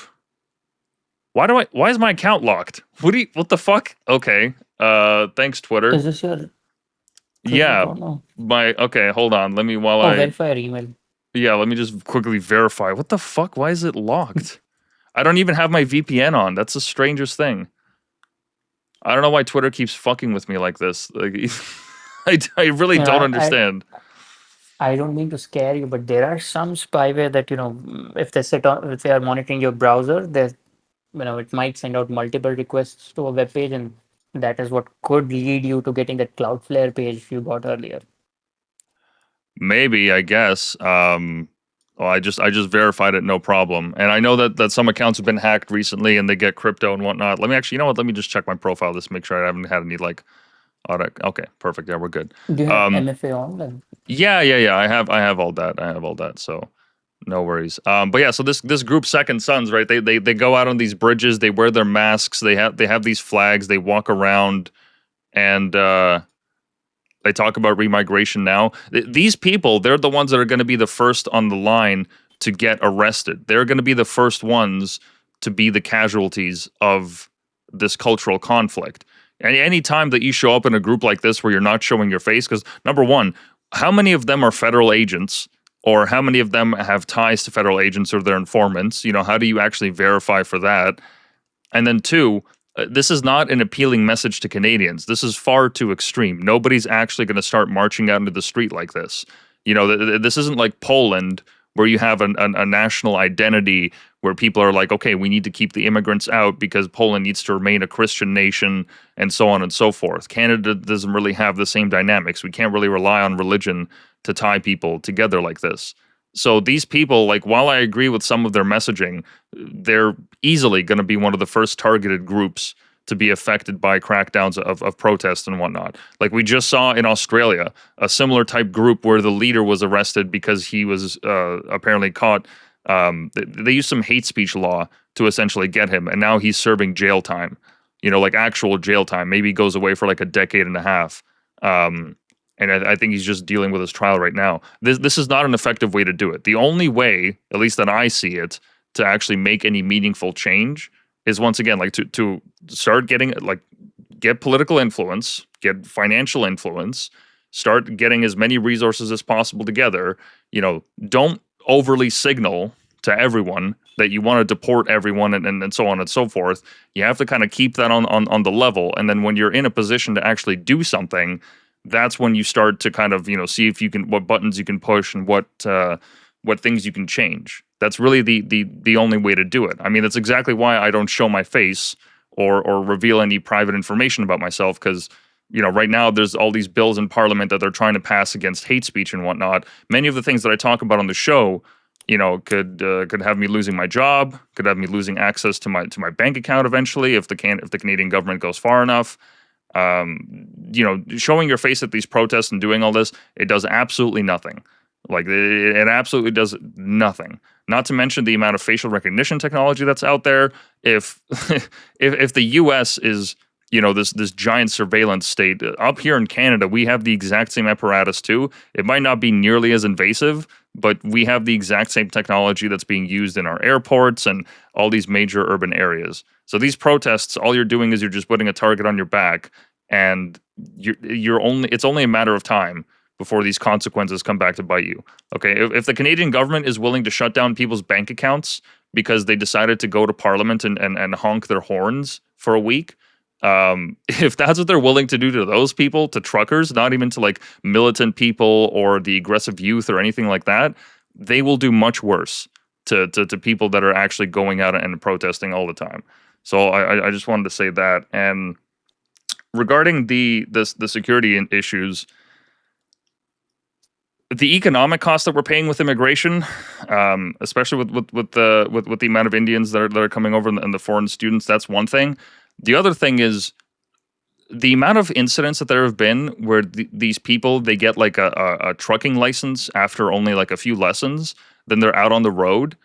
Why is my account locked? What the fuck? Okay. Thanks, Twitter. Is this your Twitter Yeah. account now? Okay, hold on. Let me Oh, verify your email. Yeah, let me just quickly verify. What the fuck? Why is it locked? I don't even have my VPN on. That's the strangest thing. I don't know why Twitter keeps fucking with me like this. Like, I really You know, don't I, understand. I don't mean to scare you, but there are some spyware that, if they are monitoring your browser, it might send out multiple requests to a web page, and that is what could lead you to getting that Cloudflare page you got earlier. Maybe, I guess. Well, I just verified it, no problem. And I know that some accounts have been hacked recently and they get crypto and whatnot. Let me actually, you know what? Let me just check my profile just to make sure I haven't had any like audit. Okay, perfect. Yeah, we're good. Do you have Um, MFA on then? yeah. I have all that. I have all that. So no worries. But yeah, so this group, Second Sons, right? They go out on these bridges. They wear their masks. They have these flags. They walk around and they talk about remigration now. These people, they're the ones that are going to be the first on the line to get arrested. They're going to be the first ones to be the casualties of this cultural conflict. And any time that you show up in a group like this where you're not showing your face, because number one, how many of them are federal agents, or how many of them have ties to federal agents or their informants? How do you actually verify for that? And then two, this is not an appealing message to Canadians. This is far too extreme. Nobody's actually going to start marching out into the street like this. This isn't like Poland, where you have a national identity where people are like, okay, we need to keep the immigrants out because Poland needs to remain a Christian nation, and so on and so forth. Canada doesn't really have the same dynamics. We can't really rely on religion to tie people together like this. So these people, like, while I agree with some of their messaging, they're easily going to be one of the first targeted groups to be affected by crackdowns of protests and whatnot. Like we just saw in Australia, a similar type group where the leader was arrested because he was apparently caught. They used some hate speech law to essentially get him, and now he's serving jail time. Like actual jail time. Maybe he goes away for like a decade and a half. And I think he's just dealing with his trial right now. This is not an effective way to do it. The only way, at least that I see it, to actually make any meaningful change is once again like to start getting like get political influence, get financial influence, start getting as many resources as possible together. Don't overly signal to everyone that you want to deport everyone and so on and so forth. You have to kind of keep that on the level. And then when you're in a position to actually do something, that's when you start to kind of, see if you can, what buttons you can push and what things you can change. That's really the only way to do it. I mean, that's exactly why I don't show my face or reveal any private information about myself, because right now there's all these bills in Parliament that they're trying to pass against hate speech and whatnot. Many of the things that I talk about on the show, could have me losing my job, could have me losing access to my bank account eventually if the Canadian government goes far enough. Showing your face at these protests and doing all this, it does absolutely nothing. Like it absolutely does nothing. Not to mention the amount of facial recognition technology that's out there. If if the U.S. is this giant surveillance state, up here in Canada, we have the exact same apparatus too. It might not be nearly as invasive, but we have the exact same technology that's being used in our airports and all these major urban areas. So these protests, all you're doing is you're just putting a target on your back, and it's only a matter of time before these consequences come back to bite you. Okay, if the Canadian government is willing to shut down people's bank accounts because they decided to go to Parliament and honk their horns for a week, if that's what they're willing to do to those people, to truckers, not even to like militant people or the aggressive youth or anything like that, they will do much worse to people that are actually going out and protesting all the time. So I just wanted to say that. And regarding the security issues, the economic cost that we're paying with immigration, especially with the amount of Indians that are coming over and the foreign students, that's one thing. The other thing is the amount of incidents that there have been where these people, they get like a trucking license after only like a few lessons, then they're out on the road,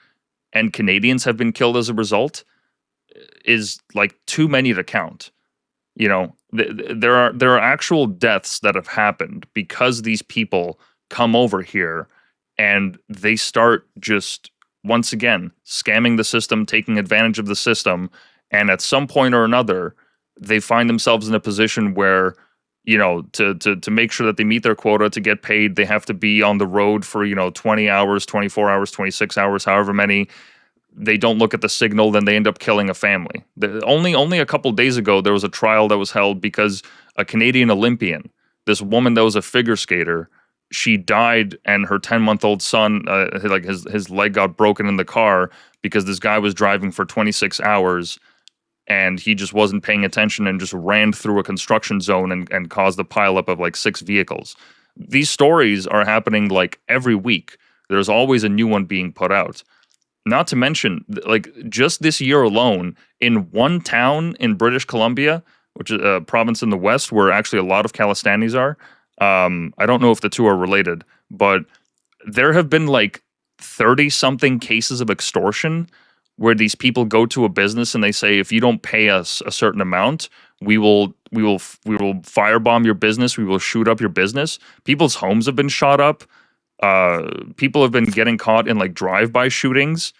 and Canadians have been killed as a result, is like too many to count. There are actual deaths that have happened because these people come over here and they start just once again scamming the system, taking advantage of the system, and at some point or another they find themselves in a position where to make sure that they meet their quota to get paid, they have to be on the road for 20 hours, 24 hours, 26 hours, however many. They don't look at the signal, then they end up killing a family. Only a couple days ago there was a trial that was held because a Canadian Olympian, this woman that was a figure skater, she died, and her 10-month-old son, his leg got broken in the car because this guy was driving for 26 hours and he just wasn't paying attention and just ran through a construction zone and caused a pileup of like 6 vehicles. These stories are happening like every week. There's always a new one being put out. Not to mention, like just this year alone, in one town in British Columbia, which is a province in the West where actually a lot of Calistanis are. I don't know if the two are related, but there have been like 30-something cases of extortion where these people go to a business and they say, if you don't pay us a certain amount, we will firebomb your business. We will shoot up your business. People's homes have been shot up. People have been getting caught in like drive-by shootings.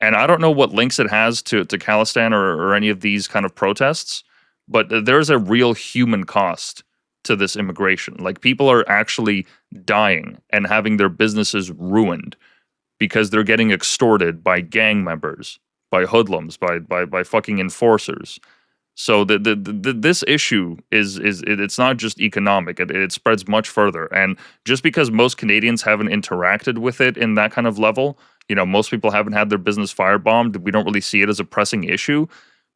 And I don't know what links it has to Khalistan or any of these kind of protests, but there's a real human cost to this immigration. Like people are actually dying and having their businesses ruined because they're getting extorted by gang members, by hoodlums, by fucking enforcers. So this issue it's not just economic. It spreads much further. And just because most Canadians haven't interacted with it in that kind of level, most people haven't had their business firebombed. We don't really see it as a pressing issue.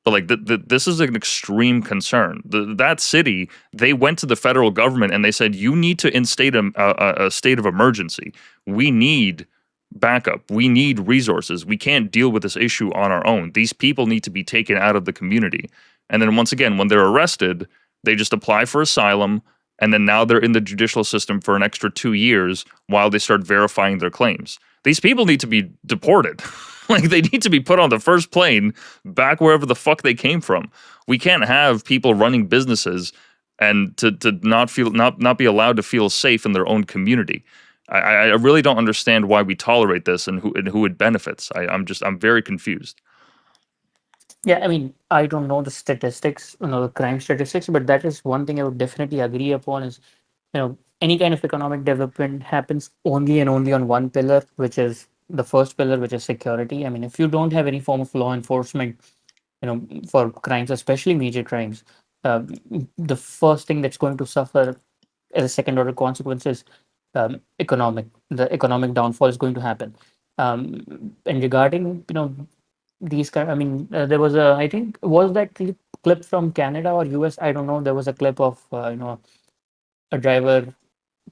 But like this is an extreme concern. That city, they went to the federal government and they said, you need to instate a state of emergency. We need backup. We need resources. We can't deal with this issue on our own. These people need to be taken out of the community. And then once again, when they're arrested, they just apply for asylum, and then now they're in the judicial system for an extra 2 years while they start verifying their claims. These people need to be deported. Like they need to be put on the first plane back wherever the fuck they came from. We can't have people running businesses and to not feel not be allowed to feel safe in their own community. I really don't understand why we tolerate this and who it benefits. I'm very confused. Yeah, I mean, I don't know the statistics, the crime statistics, but that is one thing I would definitely agree upon is, any kind of economic development happens only and only on one pillar, which is the first pillar, which is security. I mean, if you don't have any form of law enforcement, for crimes, especially major crimes, uh, the first thing that's going to suffer as a second order consequence is economic. The economic downfall is going to happen. And regarding, these kind, I mean, there was a, I think, was that clip from Canada or US? I don't know. There was a clip of, a driver,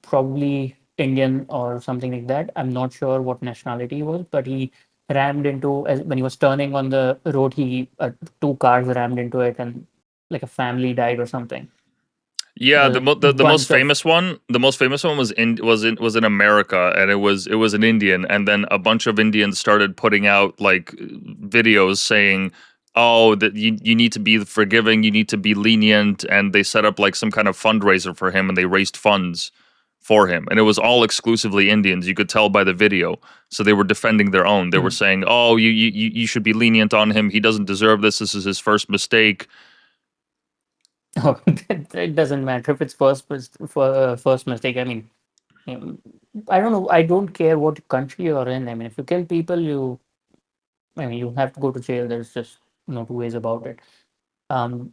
probably Indian or something like that. I'm not sure what nationality he was, but he rammed into, as when he was turning on the road, he two cars rammed into it, and like a family died or something. Yeah, A bunch of the most famous one was in America, and it was an Indian, and then a bunch of Indians started putting out like videos saying, "Oh, that you need to be forgiving, you need to be lenient," and they set up like some kind of fundraiser for him, and they raised funds for him, and it was all exclusively Indians. You could tell by the video, so they were defending their own. They were Mhm. saying, "Oh, you should be lenient on him. He doesn't deserve this. This is his first mistake." Oh, it doesn't matter if it's first mistake. I mean, um, I don't know. I don't care what country you're in. I mean, if you kill people, I mean, you have to go to jail. There's just no two ways about it. Um,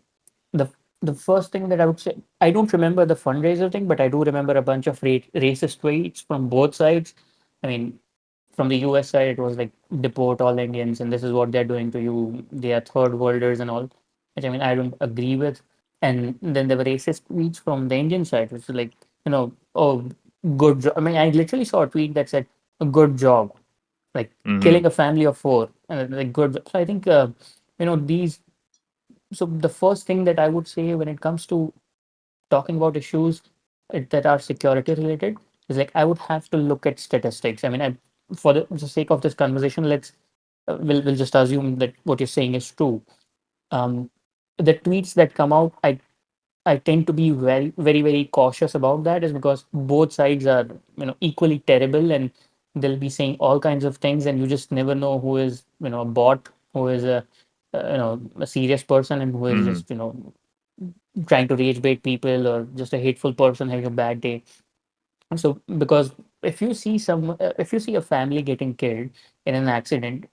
the the first thing that I would say, I don't remember the fundraiser thing, but I do remember a bunch of racist tweets from both sides. I mean, from the US side, it was like deport all Indians, and this is what they're doing to you. They are third worlders and all, which I mean I don't agree with. And then there were racist tweets from the Indian side, which is like, oh, good job. I mean, I literally saw a tweet that said, a good job, like Hmm. killing a family of four, like good. So I think, these. So the first thing that I would say when it comes to talking about issues that are security related is like I would have to look at statistics. I mean, for the sake of this conversation, we'll just assume that what you're saying is true. Um, the tweets that come out, I tend to be very, very, very cautious about that, is because both sides are, equally terrible, and they'll be saying all kinds of things, and you just never know who is, a bot, who is a serious person, and who is Hmm. just, trying to rage bait people, or just a hateful person having a bad day. So, because if you see a family getting killed in an accident,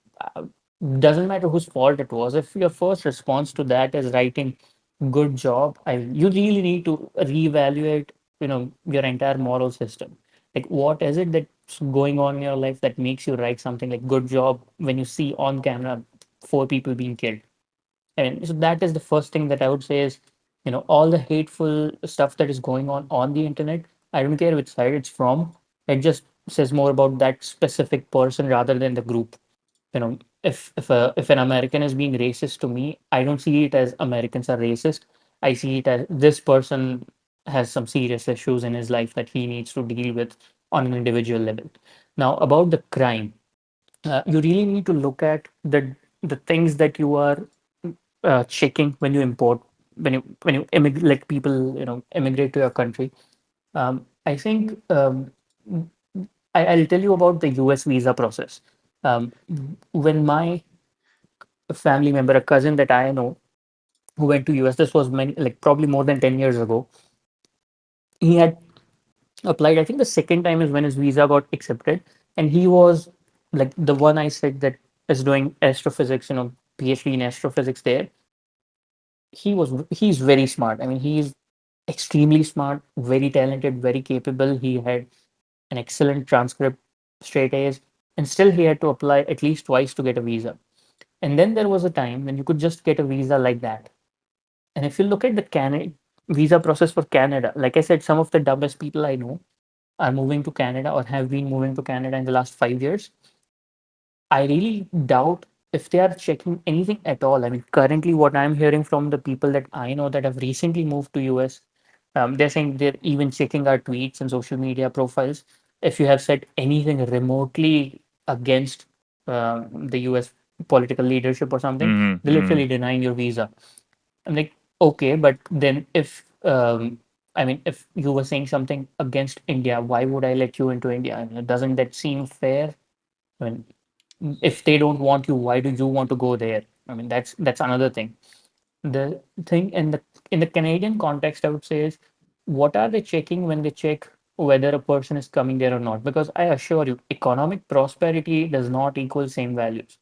doesn't matter whose fault it was. If your first response to that is writing "good job," you really need to reevaluate, your entire moral system. Like, what is it that's going on in your life that makes you write something like "good job" when you see on camera four people being killed? And so that is the first thing that I would say is, all the hateful stuff that is going on the internet. I don't care which side it's from. It just says more about that specific person rather than the group. If an American is being racist to me, I don't see it as Americans are racist. I see it as this person has some serious issues in his life that he needs to deal with on an individual level. Now, about the crime, you really need to look at the things that you are checking when you import, let people, immigrate to your country. I think, I'll tell you about the US visa process. When my family member, a cousin that I know, who went to US, this was many, like probably more than 10 years ago. He had applied, I think the second time is when his visa got accepted, and he was like the one I said that is doing astrophysics, PhD in astrophysics there. He's very smart. I mean, he's extremely smart, very talented, very capable. He had an excellent transcript, straight A's, and still he had to apply at least twice to get a visa. And then there was a time when you could just get a visa like that. And if you look at the Canada visa process for Canada, like I said, some of the dumbest people I know are moving to Canada or have been moving to Canada in the last 5 years. I really doubt. if they are checking anything at all, I mean, currently what I'm hearing from the people that I know that have recently moved to US, they're saying they're even checking our tweets and social media profiles. If you have said anything remotely against the US political leadership or something, Hmm. they're Hmm. literally denying your visa. I'm like, okay, but then if I mean, if you were saying something against India, why would I let you into India? I mean, doesn't that seem fair? I mean, if they don't want you, why do you want to go there? I mean, that's another thing. The thing in the Canadian context, I would say is what are they checking when they check whether a person is coming there or not? Because I assure you, economic prosperity does not equal same values.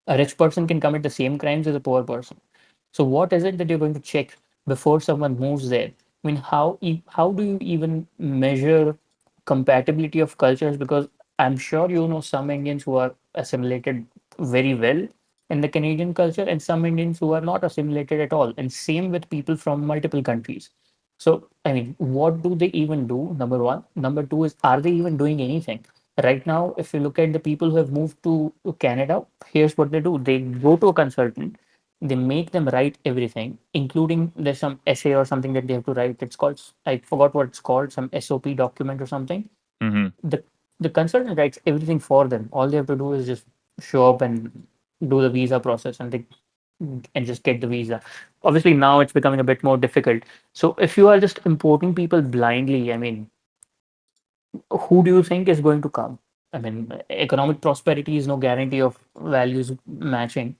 A rich person can commit the same crimes as a poor person. So what is it that you're going to check before someone moves there? I mean, how do you even measure compatibility of cultures? Because I'm sure you know some Indians who are assimilated very well in the Canadian culture, and some Indians who are not assimilated at all. And same with people from multiple countries. So, I mean, what do they even do? Number one. Number two is, are they even doing anything? Right now, if you look at the people who have moved to Canada, here's what they do. They go to a consultant, they make them write everything, including there's some essay or something that they have to write. It's called, I forgot what it's called, some SOP document or something. Hmm. The the consultant writes everything for them. All they have to do is just show up and do the visa process, and just get the visa. Obviously, now it's becoming a bit more difficult. So if you are just importing people blindly, I mean, who do you think is going to come? I mean, economic prosperity is no guarantee of values matching.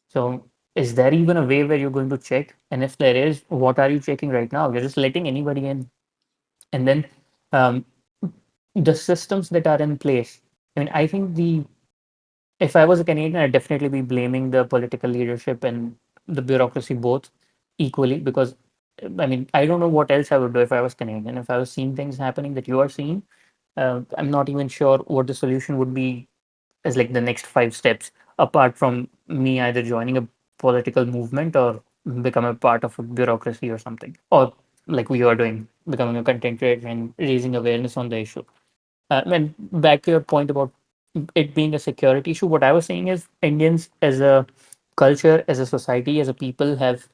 So, is there even a way where you're going to check? And if there is, what are you checking right now? You're just letting anybody in. And then um, the systems that are in place. I mean, I think the if I was a Canadian, I'd definitely be blaming the political leadership and the bureaucracy both equally because I mean, I don't know what else I would do if I was Canadian. If I was seeing things happening that you are seeing, I'm not even sure what the solution would be as like the next five steps, apart from me either joining a political movement or become a part of a bureaucracy or something, or like we are doing, becoming a content creator and raising awareness on the issue. And back to your point about it being a security issue, what I was saying is Indians as a culture, as a society, as a people have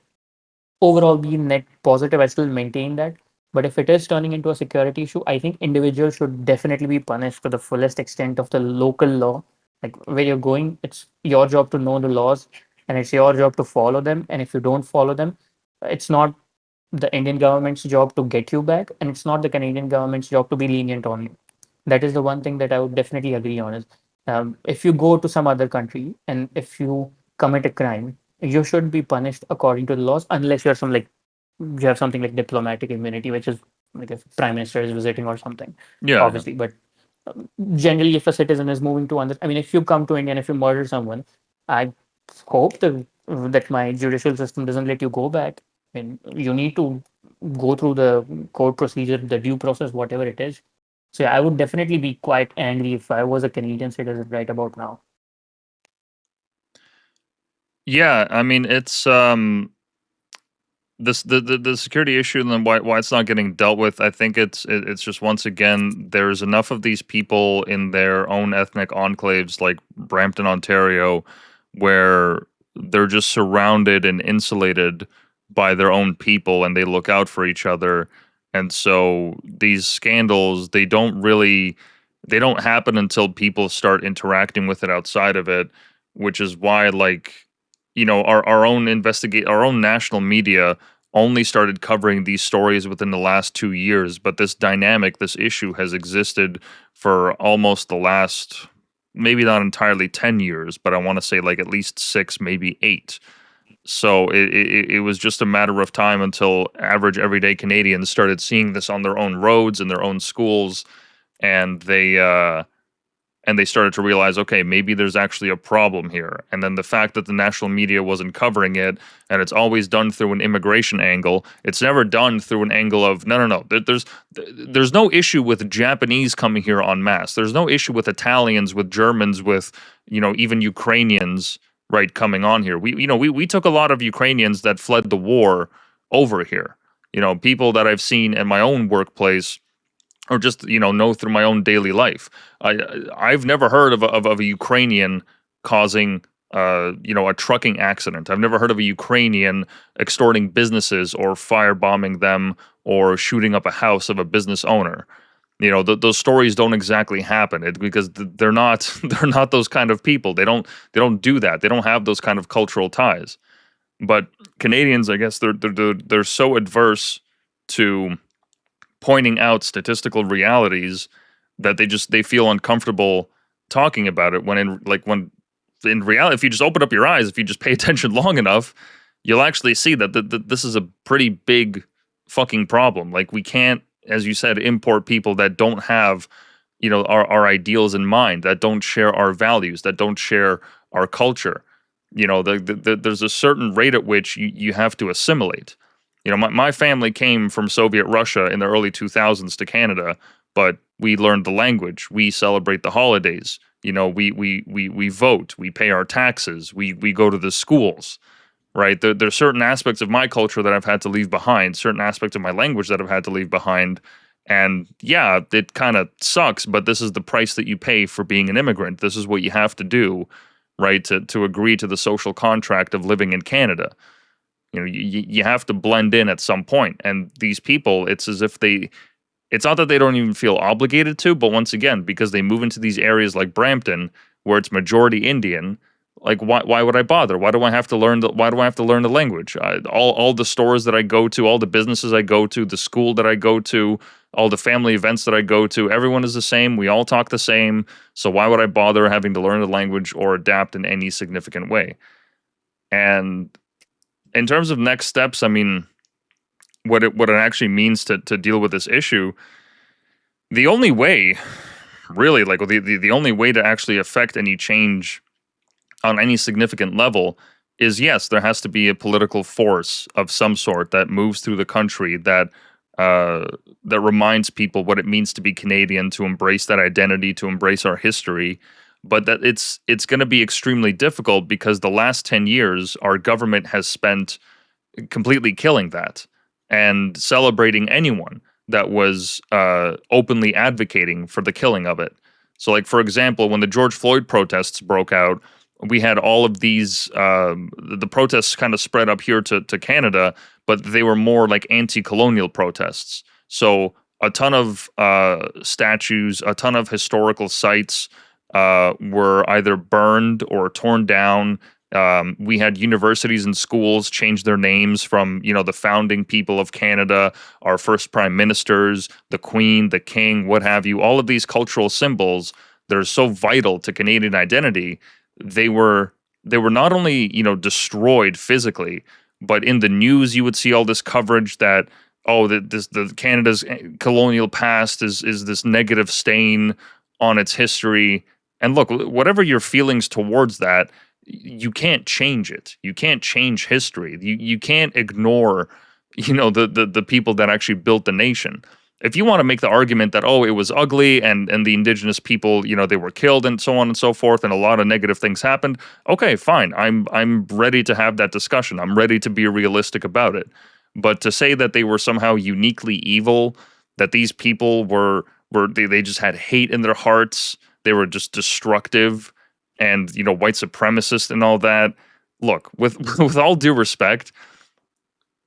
overall been net positive. I still maintain that. But if it is turning into a security issue, I think individuals should definitely be punished to the fullest extent of the local law. Like where you're going, it's your job to know the laws and it's your job to follow them. And if you don't follow them, it's not the Indian government's job to get you back, and it's not the Canadian government's job to be lenient on you. That is the one thing that I would definitely agree on is if you go to some other country and if you commit a crime, you should be punished according to the laws, unless you're some like you have something like diplomatic immunity, which is like if prime minister is visiting or something, Yeah, yeah. obviously. But generally, if a citizen is moving to another, I mean, if you come to India and if you murder someone, I hope that my judicial system doesn't let you go back. I mean, you need to go through the court procedure, the due process, whatever it is. So yeah, I would definitely be quite angry if I was a Canadian citizen right about now. Yeah, I mean, it's this the security issue and then why it's not getting dealt with. I think it's just once again there's enough of these people in their own ethnic enclaves like Brampton, Ontario, where they're just surrounded and insulated by their own people and they look out for each other. And so these scandals, they don't happen until people start interacting with it outside of it, which is why like our own investigate our own national media only started covering these stories within the last 2 years, but this dynamic, this issue has existed for almost the last, maybe not entirely 10 years, but I want to say like at least six, maybe eight. So it was just a matter of time until average everyday Canadians started seeing this on their own roads, in their own schools, and they started to realize, okay, maybe there's actually a problem here. And then the fact that the national media wasn't covering it, and it's always done through an immigration angle. It's never done through an angle of no, no, no. There's no issue with Japanese coming here en masse. There's no issue with Italians, with Germans, with even Ukrainians, right, coming on here. We took a lot of Ukrainians that fled the war over here. People that I've seen in my own workplace or just know through my own daily life. I've never heard of a Ukrainian causing a trucking accident. I've never heard of a Ukrainian extorting businesses or firebombing them or shooting up a house of a business owner. Those stories don't exactly happen because they're not they're not those kind of people. They don't do that. They don't have those kind of cultural ties. But Canadians, I guess, they're so adverse to pointing out statistical realities that they feel uncomfortable talking about it when in reality, if you just open up your eyes, if you just pay attention long enough, you'll actually see that this is a pretty big fucking problem. Like, we can't, as you said, import people that don't have, our ideals in mind, that don't share our values, that don't share our culture. There's a certain rate at which you have to assimilate. My family came from Soviet Russia in the early 2000s to Canada, but we learned the language. We celebrate the holidays. We vote. We pay our taxes. We go to the schools, right? There's certain aspects of my culture that I've had to leave behind, certain aspects of my language that I've had to leave behind. And yeah, it kind of sucks, but this is the price that you pay for being an immigrant. This is what you have to do, right? To agree to the social contract of living in Canada. You have to blend in at some point. And these people, it's as if it's not that they don't even feel obligated to, but once again, because they move into these areas like Brampton, where it's majority Indian, like why would I bother? Why do I have to learn the language? All the stores that I go to, all the businesses I go to, the school that I go to, all the family events that I go to, everyone is the same. We all talk the same. So why would I bother having to learn the language or adapt in any significant way? And in terms of next steps, I mean, what it actually means to deal with this issue, the only way, really, like the only way to actually affect any change on any significant level is, yes, there has to be a political force of some sort that moves through the country that reminds people what it means to be Canadian, to embrace that identity, to embrace our history. But that it's going to be extremely difficult because the last 10 years, our government has spent completely killing that and celebrating anyone that was openly advocating for the killing of it. So, like, for example, when the George Floyd protests broke out, we had all of these, the protests kind of spread up here to Canada, but they were more like anti-colonial protests. So a ton of statues, a ton of historical sites were either burned or torn down. We had universities and schools change their names from, the founding people of Canada, our first prime ministers, the Queen, the King, what have you. All of these cultural symbols that are so vital to Canadian identity, they were not only, destroyed physically, but in the news you would see all this coverage that, oh, the Canada's colonial past is this negative stain on its history. And look, whatever your feelings towards that, you can't change it. You can't change history. You can't ignore, the people that actually built the nation. If you want to make the argument that, oh, it was ugly and the indigenous people, they were killed and so on and so forth, and a lot of negative things happened, okay, fine. I'm ready to have that discussion. I'm ready to be realistic about it. But to say that they were somehow uniquely evil, that these people they just had hate in their hearts, they were just destructive and, white supremacist and all that. Look, with with all due respect,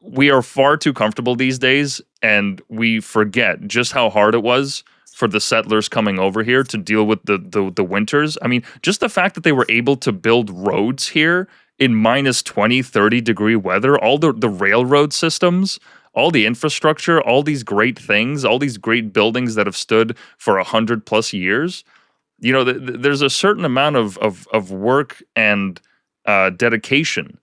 we are far too comfortable these days, and we forget just how hard it was for the settlers coming over here to deal with the winters. I mean, just the fact that they were able to build roads here in minus 20, 30-degree weather, all the railroad systems, all the infrastructure, all these great things, all these great buildings that have stood for 100+ years. There's a certain amount of work and dedication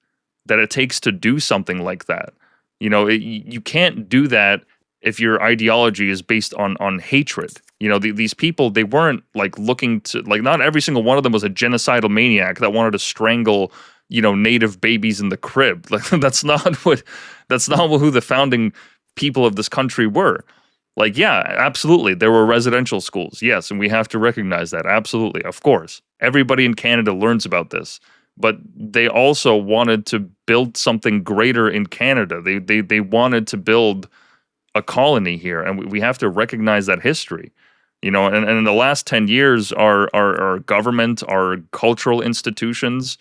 that it takes to do something like that. You can't do that if your ideology is based on hatred. These people, they weren't like looking to, like, not every single one of them was a genocidal maniac that wanted to strangle, native babies in the crib. Like, that's not who the founding people of this country were. Like, yeah, absolutely. There were residential schools. Yes. And we have to recognize that. Absolutely. Of course. Everybody in Canada learns about this. But they also wanted to build something greater in Canada. They wanted to build a colony here. And we have to recognize that history. And in the last 10 years, our government, our cultural institutions,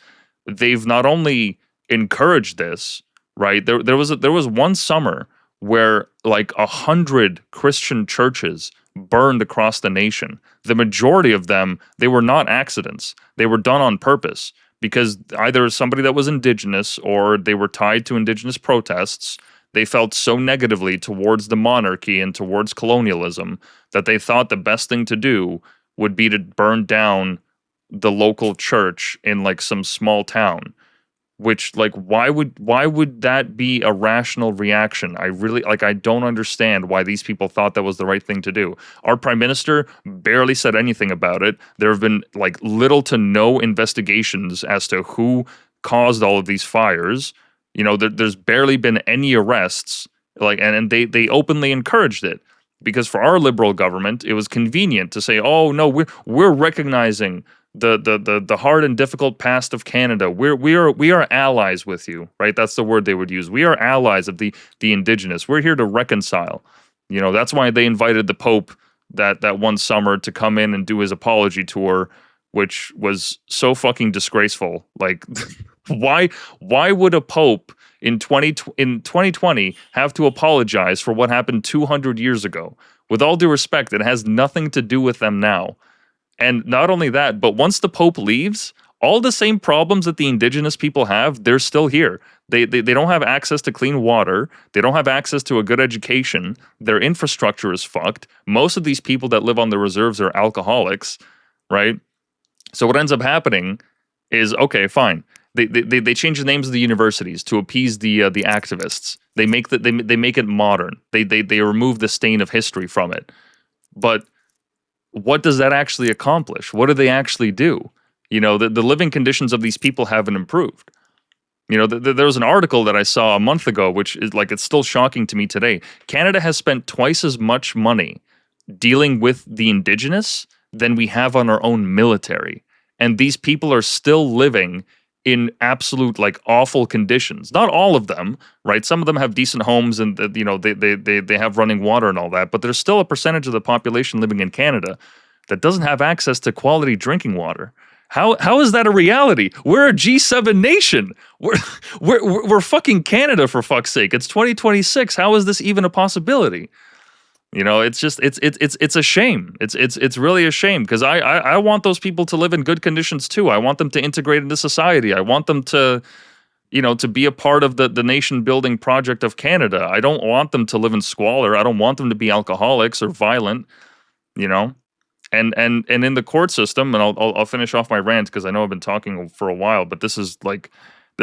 they've not only encouraged this, right? There was one summer where like 100 Christian churches burned across the nation. The majority of them, they were not accidents. They were done on purpose because either somebody that was indigenous or they were tied to indigenous protests. They felt so negatively towards the monarchy and towards colonialism that they thought the best thing to do would be to burn down the local church in like some small town. Which, like, why would that be a rational reaction? I really, like, I don't understand why these people thought that was the right thing to do. Our prime minister barely said anything about it. There have been like little to no investigations as to who caused all of these fires. There's barely been any arrests. Like, and they openly encouraged it because for our liberal government, it was convenient to say, "Oh no, we're recognizing the hard and difficult past of Canada. We are allies with you," right? That's the word they would use. We are allies of the indigenous. We're here to reconcile. That's why they invited the Pope that one summer to come in and do his apology tour, which was so fucking disgraceful. Like, why why would a Pope in 2020 have to apologize for what happened 200 years ago? With all due respect, it has nothing to do with them now. And not only that, but once the Pope leaves, all the same problems that the indigenous people have, they're still here. They don't have access to clean water. They don't have access to a good education. Their infrastructure is fucked. Most of these people that live on the reserves are alcoholics, right? So what ends up happening is, okay, fine. They change the names of the universities to appease the activists. They make it modern. They remove the stain of history from it. But what does that actually accomplish? What do they actually do? The living conditions of these people haven't improved. There was an article that I saw a month ago, which is like, it's still shocking to me today. Canada has spent twice as much money dealing with the indigenous than we have on our own military. And these people are still living in absolute like awful conditions. Not all of them, right? Some of them have decent homes and they have running water and all that, but there's still a percentage of the population living in Canada that doesn't have access to quality drinking water. How is that a reality? We're a G7 nation. We're fucking Canada, for fuck's sake. It's 2026. How is this even a possibility? It's just it's a shame. It's really a shame because I want those people to live in good conditions too. I want them to integrate into society. I want them to to be a part of the nation building project of Canada. I don't want them to live in squalor. I don't want them to be alcoholics or violent. You know, and in the court system, and I'll finish off my rant because I know I've been talking for a while, but this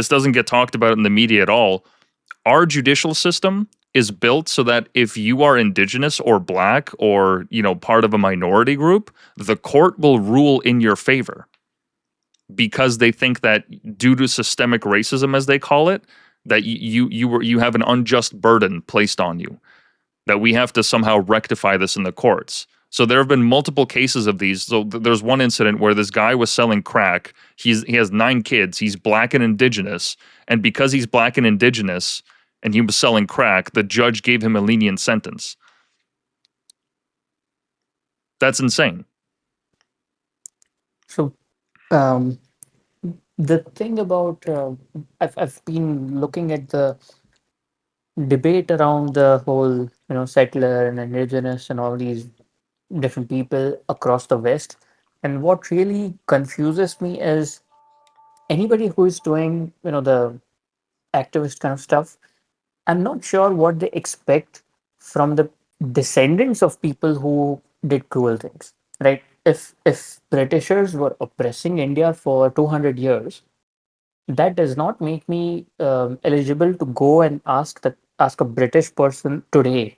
doesn't get talked about in the media at all. Our judicial system is built so that if you are indigenous or black or part of a minority group, the court will rule in your favor because they think that due to systemic racism, as they call it, that you have an unjust burden placed on you, that we have to somehow rectify this in the courts. So there have been multiple cases of these. So there's one incident where this guy was selling crack. He has 9 kids. He's black and indigenous, and because he's black and indigenous and he was selling crack, the judge gave him a lenient sentence. That's insane. So, um, the thing about I've been looking at the debate around the whole, settler and indigenous and all these different people across the West. And what really confuses me is anybody who is doing, the activist kind of stuff. I'm not sure what they expect from the descendants of people who did cruel things, right? If Britishers were oppressing India for 200 years, that does not make me eligible to go and ask a British person today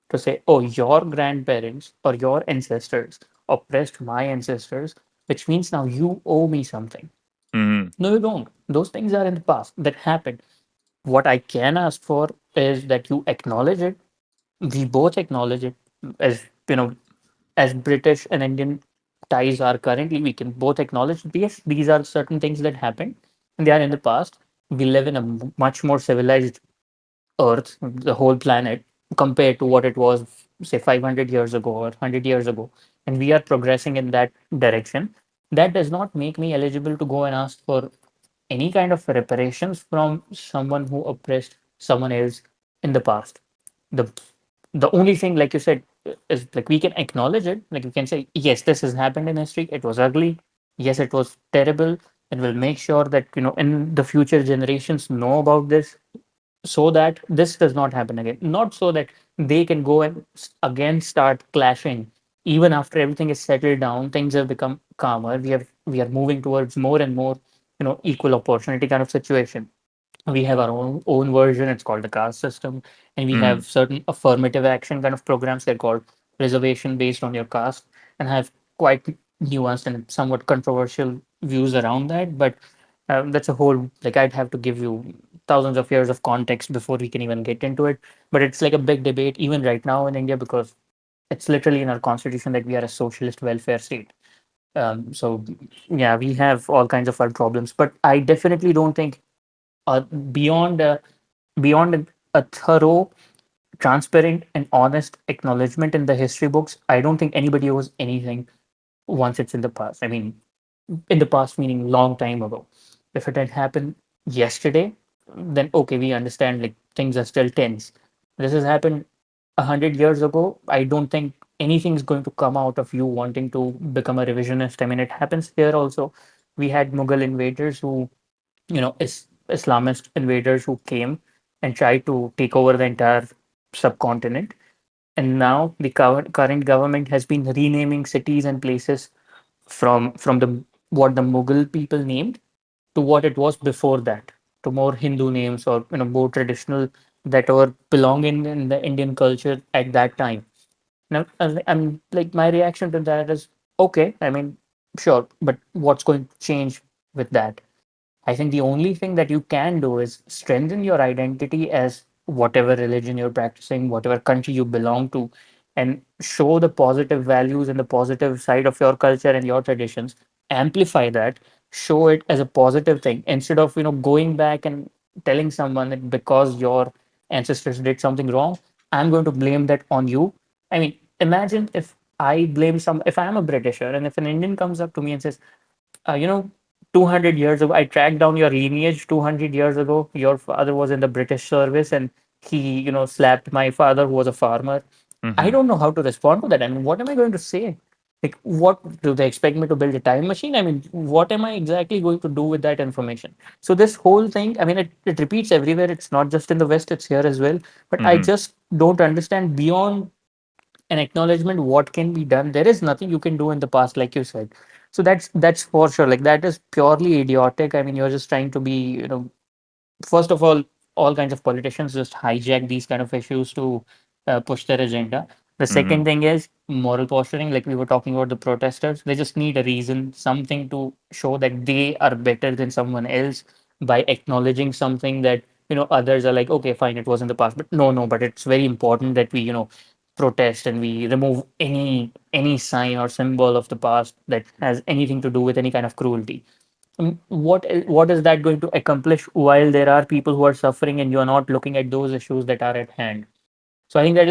to say, "Oh, your grandparents or your ancestors oppressed my ancestors, which means now you owe me something." Mm-hmm. No, you don't. Those things are in the past. That happened. What I can ask for is that you acknowledge it. We both acknowledge it. As as British and Indian ties are currently, we can both acknowledge, yes, these are certain things that happened and they are in the past. We live in a much more civilized Earth, the whole planet, compared to what it was, say, 500 years ago or 100 years ago. And we are progressing in that direction. That does not make me eligible to go and ask for any kind of reparations from someone who oppressed someone else in the past. The the only thing, like you said, is like we can acknowledge it. Like we can say, yes, this has happened in history. It was ugly. Yes, it was terrible. And we'll make sure that, in the future generations know about this so that this does not happen again. Not so that they can go and again start clashing. Even after everything is settled down, things have become calmer. We are moving towards more and more, equal opportunity kind of situation. We have our own version. It's called the caste system, and we Mm-hmm. have certain affirmative action kind of programs. They're called reservation based on your caste, and have quite nuanced and somewhat controversial views around that. But that's a whole, like, I'd have to give you thousands of years of context before we can even get into it. But it's like a big debate even right now in India, because it's literally in our constitution that we are a socialist welfare state. So yeah, we have all kinds of our problems, but I definitely don't think, beyond a thorough, transparent, and honest acknowledgement in the history books, I don't think anybody owes anything once it's in the past. I mean, in the past meaning long time ago. If it had happened yesterday, then okay, we understand, like, things are still tense. This has happened 100 years ago. I don't think anything's going to come out of you wanting to become a revisionist. I mean, it happens here also. We had Mughal invaders who, Islamist invaders who came and tried to take over the entire subcontinent. And now the current government has been renaming cities and places from the what the Mughal people named to what it was before that, to more Hindu names, or more traditional, that were belonging in the Indian culture at that time. Now, I'm like, my reaction to that is, okay. I mean, sure, but what's going to change with that? I think the only thing that you can do is strengthen your identity as whatever religion you're practicing, whatever country you belong to, and show the positive values and the positive side of your culture and your traditions. Amplify that, show it as a positive thing instead of, going back and telling someone that because your ancestors did something wrong, I'm going to blame that on you. I mean, imagine if if I'm a Britisher and if an Indian comes up to me and says, uh, you know, 200 years ago, I tracked down your lineage. 200 years ago, your father was in the British service and he, slapped my father, who was a farmer. I Mm-hmm. don't know how to respond to that. I mean, what am I going to say? Like, what do they expect me to build a time machine? I mean, what am I exactly going to do with that information? So, this whole thing, I mean, it repeats everywhere. It's not just in the West, it's here as well. But I Mm-hmm. just don't understand, beyond an acknowledgement, what can be done. There is nothing you can do in the past, like you said. So that's for sure, like, that is purely idiotic. I mean, you're just trying to be, first of all kinds of politicians just hijack these kind of issues to push their agenda. The Mm-hmm. second thing is moral posturing, like we were talking about the protesters. They just need a reason, something to show that they are better than someone else, by acknowledging something that, others are like, okay, fine, it was in the past, but no, but it's very important that we, protest and we remove any sign or symbol of the past that has anything to do with any kind of cruelty. What is that going to accomplish while there are people who are suffering and you are not looking at those issues that are at hand? So I think that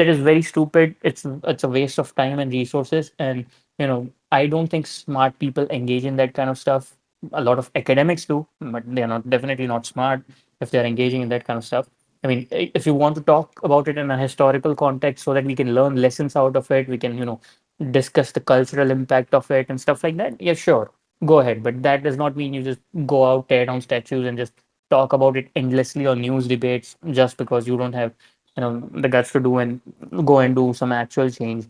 is very stupid. It's a waste of time and resources. And I don't think smart people engage in that kind of stuff. A lot of academics do, but they are not definitely not smart if they're engaging in that kind of stuff. I mean, if you want to talk about it in a historical context so that we can learn lessons out of it, we can, discuss the cultural impact of it and stuff like that. Yeah, sure, go ahead. But that does not mean you just go out, tear down statues, and just talk about it endlessly on news debates just because you don't have, the guts to do and go and do some actual change.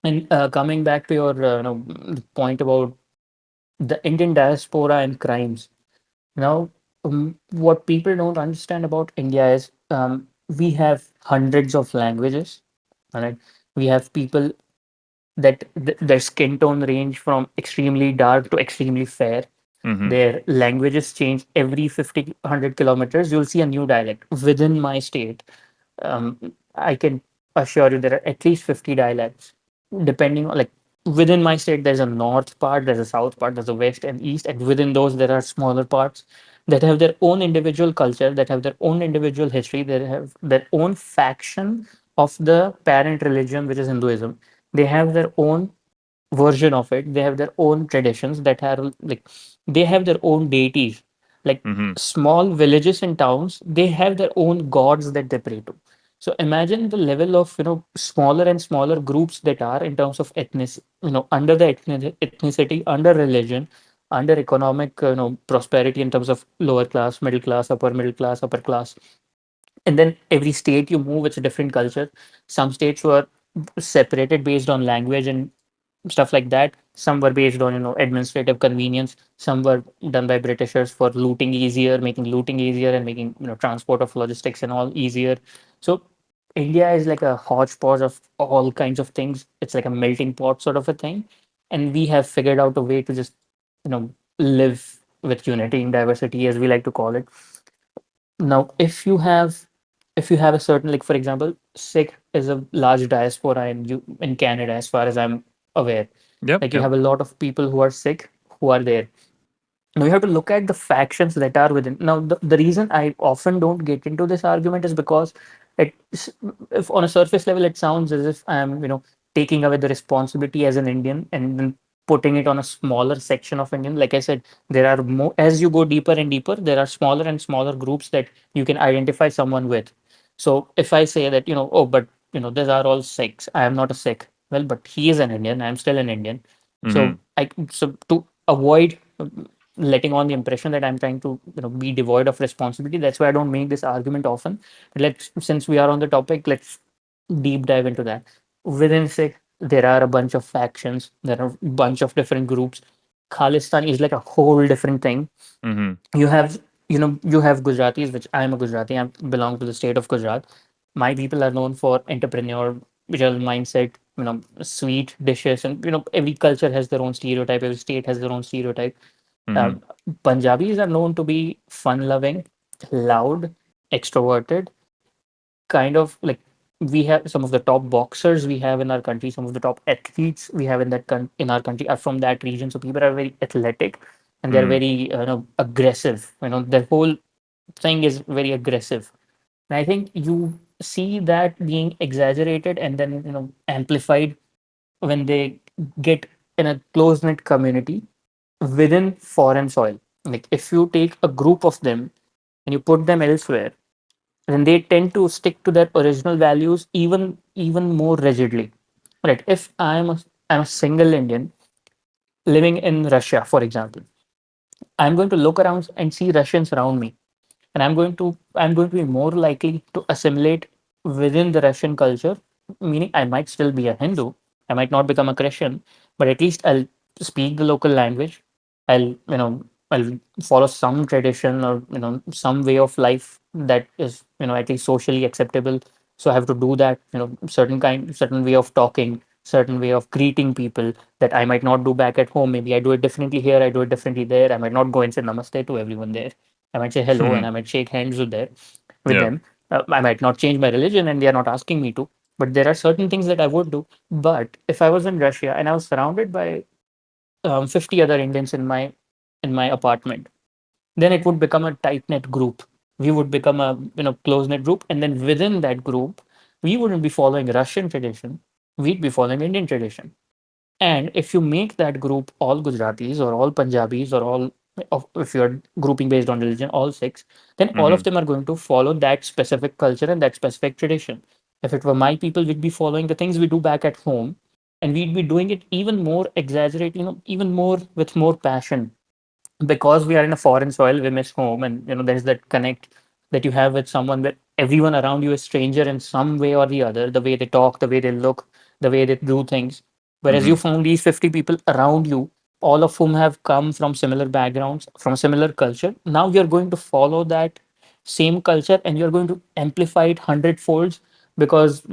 And coming back to your, the point about the Indian diaspora and crimes. Now, what people don't understand about India is, we have hundreds of languages. All right, we have people that their skin tone range from extremely dark to extremely fair. Mm-hmm. Their languages change every 50 100 kilometers. You'll see a new dialect within my state. I can assure you there are at least 50 dialects, depending on, like, within my state, there's a north part, there's a south part, there's a west and east, and within those, there are smaller parts that have their own individual culture, that have their own individual history, they have their own faction of the parent religion, which is Hinduism. They have their own version of it. They have their own traditions that are like, they have their own deities. Like Mhm. small villages and towns, they have their own gods that they pray to. So imagine the level of, smaller and smaller groups that are in terms of ethnic, under the ethnicity, under religion, under economic, prosperity in terms of lower class, middle class, upper class. And then every state you move, it's a different culture. Some states were separated based on language and stuff like that. Some were based on, administrative convenience. Some were done by Britishers for looting easier, making looting easier, and making, transport of logistics and all easier. So India is like a hodgepodge of all kinds of things. It's like a melting pot sort of a thing. And we have figured out a way to just, live with unity in diversity, as we like to call it. Now, if you have a certain, like, for example, Sikh is a large diaspora in Canada, as far as I'm aware. Yep, Like, you yep. have a lot of people who are Sikh who are there. Now, we have to look at the factions that are within. Now, the reason I often don't get into this argument is because it's, if on a surface level, it sounds as if I'm, taking away the responsibility as an Indian and then putting it on a smaller section of Indian. Like I said, there are more, as you go deeper and deeper, there are smaller and smaller groups that you can identify someone with. So if I say that, oh, but, these are all Sikhs, I am not a Sikh. Well, but he is an Indian, I'm still an Indian. So Mhm. so to avoid letting on the impression that I'm trying to, be devoid of responsibility. That's why I don't make this argument often. But since we are on the topic, let's deep dive into that. Within Sikh, there are a bunch of factions. There are a bunch of different groups. Khalistan is like a whole different thing. Mhm. You have, you have Gujaratis, which I'm a Gujarati. I belong to the state of Gujarat. My people are known for entrepreneurial mindset, sweet dishes, and every culture has their own stereotype. Every state has their own stereotype. Mhm. um, Punjabis are known to be fun loving, loud, extroverted, kind of like, we have some of the top boxers we have in our country, some of the top athletes we have in our country are from that region. So people are very athletic and they're Mhm. very aggressive. Their whole thing is very aggressive. And I think you see that being exaggerated and then amplified when they get in a close knit community within foreign soil. Like if you take a group of them and you put them elsewhere, then they tend to stick to their original values even more rigidly. Right? If I'm a single Indian living in Russia, for example, I'm going to look around and see Russians around me, and I'm going to be more likely to assimilate within the Russian culture, meaning I might still be a Hindu, I might not become a Christian, but at least I'll speak the local language. I'll follow some tradition or some way of life that is at least socially acceptable. So I have to do that, certain way of talking, certain way of greeting people that I might not do back at home. Maybe I do it differently here, I do it differently there. I might not go and say namaste to everyone there. I might say hello and Mhm. I might shake hands with Yeah. them. I might not change my religion and they are not asking me to, but there are certain things that I would do. But if I was in Russia and I was surrounded by 50 other Indians in my apartment, then it would become a tight knit group. We would become a close knit group, and then within that group, we wouldn't be following Russian tradition. We'd be following Indian tradition. And if you make that group all Gujaratis or all Punjabis or all, if you're grouping based on religion, all Sikhs, then all of Mhm. them are going to follow that specific culture and that specific tradition. If it were my people, we'd be following the things we do back at home, and we'd be doing it even more exaggerated, even more with more passion, because we are in a foreign soil. We miss home, and there's that connect that you have with someone where everyone around you is stranger in some way or the other. The way they talk, the way they look, the way they do things. Whereas you Mhm. found these 50 people around you, all of whom have come from similar backgrounds, from a similar culture. Now you're going to follow that same culture and you're going to amplify it hundred folds, because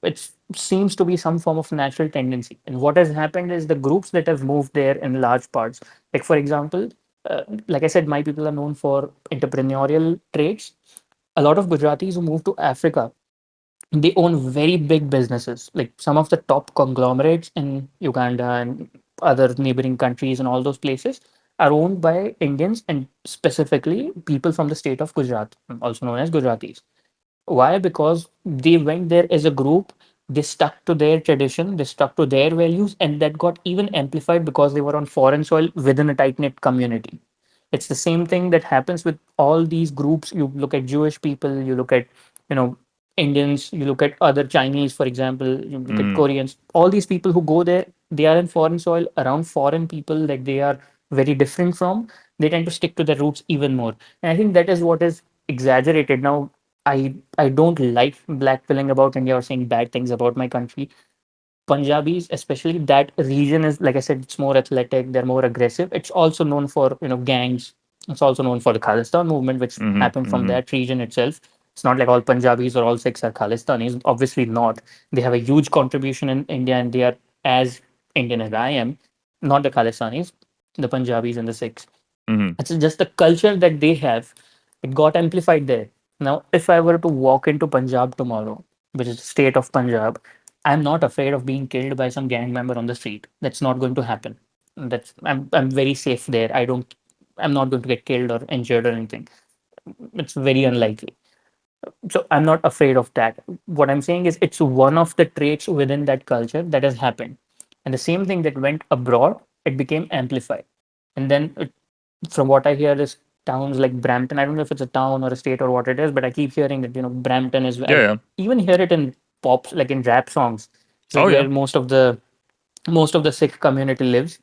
it seems to be some form of natural tendency. And what has happened is the groups that have moved there in large parts, like for example, like I said, my people are known for entrepreneurial traits. A lot of Gujaratis who move to Africa, they own very big businesses. Like some of the top conglomerates in Uganda and other neighboring countries and all those places are owned by Indians, and specifically people from the state of Gujarat, also known as Gujaratis. Why? Because they went there as a group, they stuck to their tradition, they stuck to their values, and that got even amplified because they were on foreign soil within a tight knit community. It's the same thing that happens with all these groups. You look at Jewish people, you look at, you know, Indians, you look at other Chinese, for example, you look at Mm-hmm. Koreans. All these people who go there, they are in foreign soil around foreign people that they are very different from. They tend to stick to their roots even more. And I think that is what is exaggerated. Now, I don't like blackpilling about India or saying bad things about my country. Punjabis, especially that region, is like I said, it's more athletic, they're more aggressive. It's also known for, you know, gangs. It's also known for the Khalistan movement, which happened Mm-hmm. from Mm-hmm. that region itself. It's not like all Punjabis or all Sikhs are Khalistanis. Obviously not. They have a huge contribution in India, and they are as Indian as I am. Not the Khalistanis, the Punjabis and the Sikhs. Mm-hmm. It's just the culture that they have. It got amplified there. Now, if I were to walk into Punjab tomorrow, which is the state of Punjab, I'm not afraid of being killed by some gang member on the street. That's not going to happen. I'm very safe there. I'm not going to get killed or injured or anything. It's very unlikely. So I'm not afraid of that. What I'm saying is it's one of the traits within that culture that has happened. And the same thing that went abroad, it became amplified. And then from what I hear is towns like Brampton. I don't know if it's a town or a state or what it is, but I keep hearing that, you know, Brampton is, Yeah, I yeah. even hear it in pops, like in rap songs, like Oh yeah. where most of the Sikh community lives.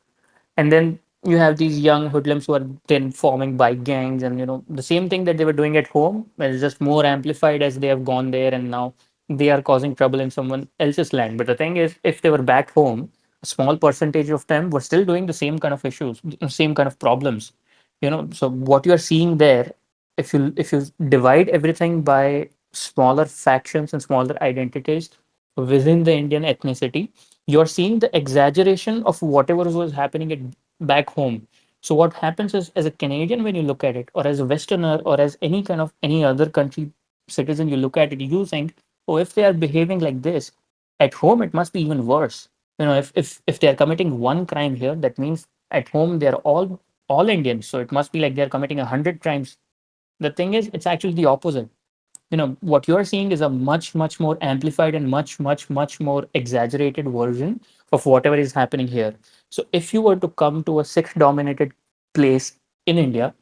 And then you have these young hoodlums who are then forming bike gangs, and, you know, the same thing that they were doing at home is just more amplified as they have gone there, and now they are causing trouble in someone else's land. But the thing is, if they were back home, a small percentage of them were still doing the same kind of issues, the same kind of problems. You know, so what you are seeing there, if you divide everything by smaller factions and smaller identities within the Indian ethnicity, you're seeing the exaggeration of whatever was happening back home. So what happens is, as a Canadian, when you look at it, or as a Westerner, or as any kind of any other country citizen, you look at it, you think, oh, if they are behaving like this at home, it must be even worse. You know, if they are committing one crime here, that means at home they're all Indians, so it must be like they're committing 100 crimes. The thing is, it's actually the opposite. You know, what you're seeing is a much more amplified and much more exaggerated version of whatever is happening here. So if you were to come to a Sikh dominated place in India,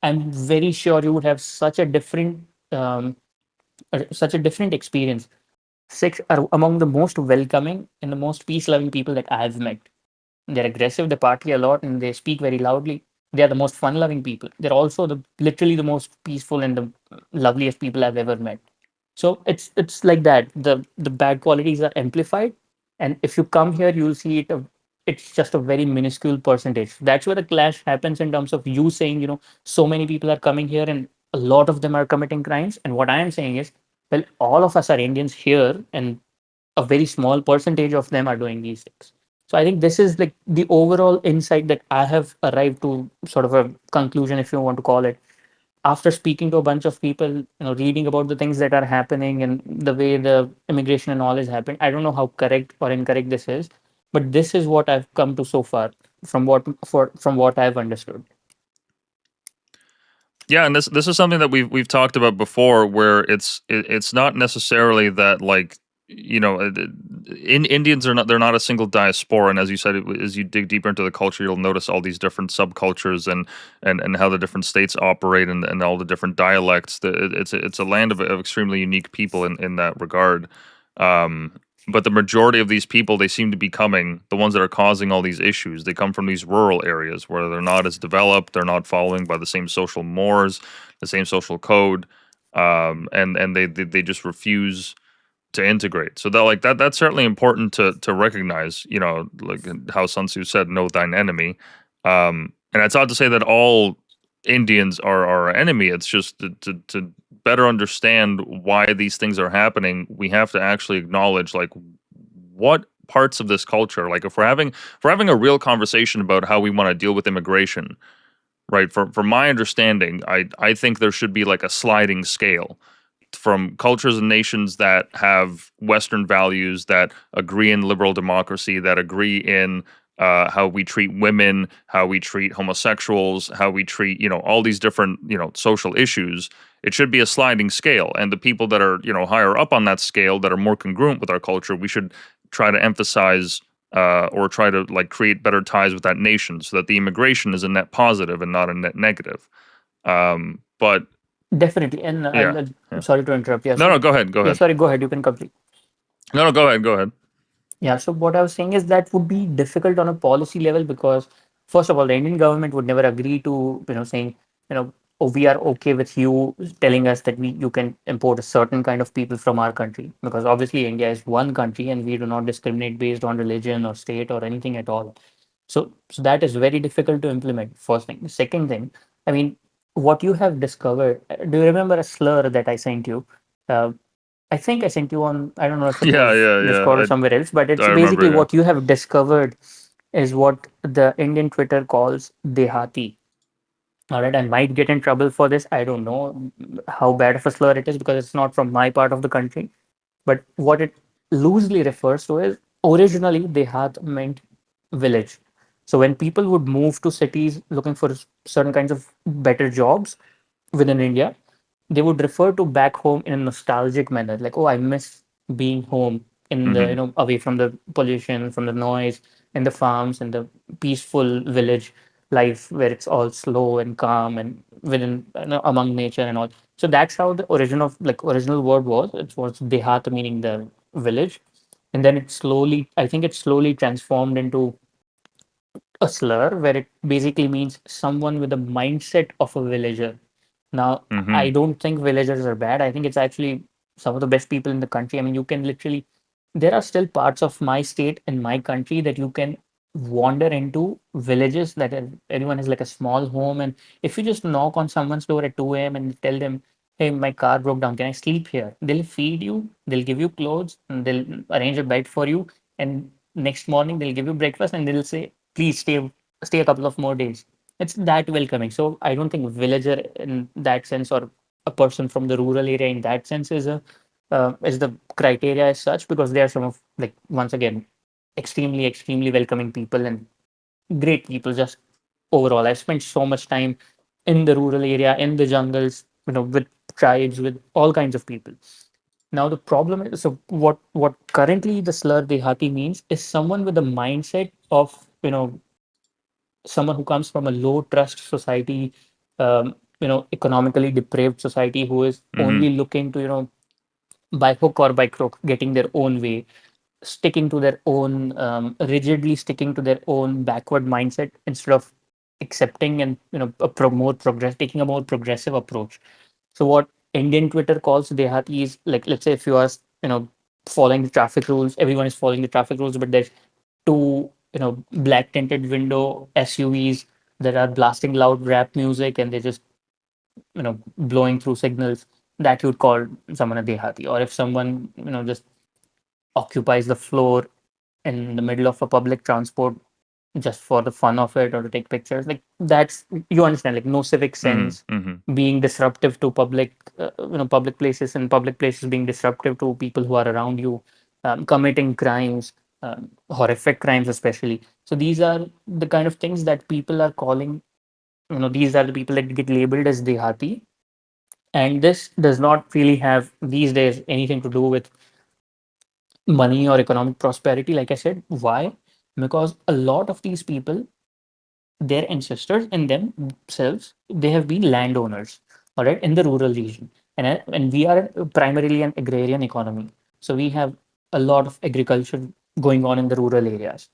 I'm very sure you would have um, such a different experience. Sikhs are among the most welcoming and the most peace loving people that I've met. They're aggressive, they party a lot, and they speak very loudly. They are the most fun loving people. They're also literally the most peaceful and the loveliest people I've ever met. So it's like that. The bad qualities are amplified, and if you come here, you'll see it. It's just a very minuscule percentage. That's where the clash happens in terms of you saying, you know, so many people are coming here and a lot of them are committing crimes. And what I am saying is, well, all of us are Indians here, and a very small percentage of them are doing these things. So I think this is like the overall insight that I have arrived to, sort of a conclusion, if you want to call it, after speaking to a bunch of people, you know, reading about the things that are happening and the way the immigration and all is happening. I don't know how correct or incorrect this is, but this is what I've come to so far from what I've understood. Yeah, and this is something that we've talked about before, where it's not necessarily that, like, Indians are not, they're not a single diaspora, and as you said, as you dig deeper into the culture, you'll notice all these different subcultures and how the different states operate, and all the different dialects. It's a land of extremely unique people in that regard. Um, but the majority of these people, they seem to be coming, the ones that are causing all these issues, they come from these rural areas where they're not as developed, they're not following by the same social mores, the same social code, and they just refuse to integrate. So that, like, that's certainly important to recognize. Like how Sun Tzu said, "Know thine enemy." And it's not to say that all Indians are our enemy. It's just to better understand why these things are happening. We have to actually acknowledge, like, what parts of this culture, like, if we're having a real conversation about how we want to deal with immigration, right? From my understanding, I think there should be like a sliding scale from cultures and nations that have Western values, that agree in liberal democracy, that agree in how we treat women, how we treat homosexuals, how we treat, all these different, social issues. It should be a sliding scale. And the people that are, higher up on that scale, that are more congruent with our culture, we should try to emphasize or try to like create better ties with that nation so that the immigration is a net positive and not a net negative. But Definitely. And yeah, yeah. sorry to interrupt. Yeah. No, So, no, go ahead, go yeah, ahead. sorry, go ahead. You can complete. No, no, go ahead, go ahead. Yeah, so what I was saying is that would be difficult on a policy level because, first of all, the Indian government would never agree to, saying, oh, we are okay with you telling us that you can import a certain kind of people from our country because obviously India is one country and we do not discriminate based on religion or state or anything at all. So that is very difficult to implement. First thing. The second thing, I mean, what you have discovered. Do you remember a slur that I sent you? Uh, I think I sent you on, I don't know if it Yeah, was yeah, Discord yeah. or somewhere else, but I it's remember. basically Yeah. what you have discovered is what the Indian Twitter calls Dehati. All right, I might get in trouble for this. I don't know how bad of a slur it is because it's not from my part of the country. But what it loosely refers to is originally Dehat meant village. So when people would move to cities looking for certain kinds of better jobs within India, they would refer to back home in a nostalgic manner, like, oh, I miss being home in the, Hmm. away from the pollution, from the noise, in the farms, in the peaceful village life where it's all slow and calm and within, among nature and all. So that's how the original word was. It was Dehat, meaning the village. And then I think it slowly transformed into a slur where it basically means someone with the mindset of a villager. Now, Hmm. I don't think villagers are bad. I think it's actually some of the best people in the country. I mean, you can literally, there are still parts of my state and my country that you can wander into villages that everyone has like a small home. And if you just knock on someone's door at 2 a.m. and tell them, hey, my car broke down, can I sleep here? They'll feed you, they'll give you clothes, and they'll arrange a bed for you. And next morning, they'll give you breakfast and they'll say, please stay a couple of more days. It's that welcoming. So I don't think villager in that sense or a person from the rural area in that sense is the criteria as such because they are some of like once again extremely welcoming people and great people just overall. I've spent so much time in the rural area, in the jungles, with tribes, with all kinds of people. Now the problem is, so what currently the slur Dehati means is someone with the mindset of someone who comes from a low trust society, economically depraved society who is Hmm. only looking to by hook or by crook getting their own way, sticking to their own rigidly sticking to their own backward mindset instead of accepting and taking a more progressive approach. So what Indian Twitter calls Dehati is like, let's say if you are, following the traffic rules, everyone is following the traffic rules, but there's two, black tinted window SUVs that are blasting loud rap music and they're just, blowing through signals. That you'd call someone a Dehati. Or if someone, just occupies the floor in the middle of a public transport just for the fun of it or to take pictures, like that's, you understand, like no civic Hmm. sense, Hmm. being disruptive to public places, and public places being disruptive to people who are around you, committing crimes, horrific crimes especially. So these are the kind of things that people are calling, these are the people that get labeled as dehati. And this does not really have these days anything to do with money or economic prosperity. Like I said, why? Because a lot of these people, their ancestors and themselves, they have been landowners, all right, in the rural region. And we are primarily an agrarian economy. So we have a lot of agriculture going on in the rural areas.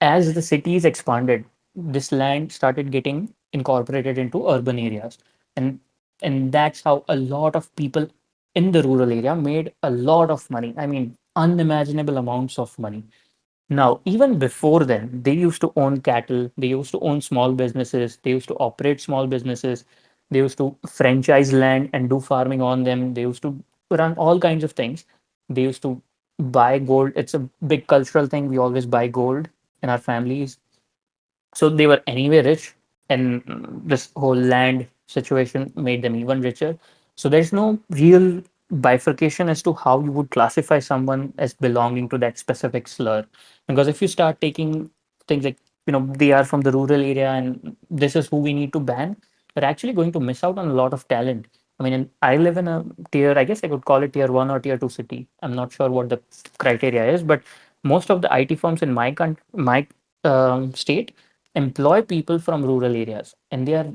As the cities expanded, this land started getting incorporated into urban areas. And and that's how a lot of people in the rural area made a lot of money. I mean, unimaginable amounts of money. Now, even before then, they used to own cattle, they used to own small businesses, they used to operate small businesses, they used to franchise land and do farming on them, they used to run all kinds of things. They used to buy gold. It's a big cultural thing. We always buy gold in our families. So they were anyway rich, and this whole land situation made them even richer. So there's no real bifurcation as to how you would classify someone as belonging to that specific slur. Because if you start taking things like, they are from the rural area and this is who we need to ban, we're actually going to miss out on a lot of talent. I mean, I live in a tier, I guess I could call it tier one or tier two city. I'm not sure what the criteria is, but Most of the IT firms in my state employ people from rural areas, and they are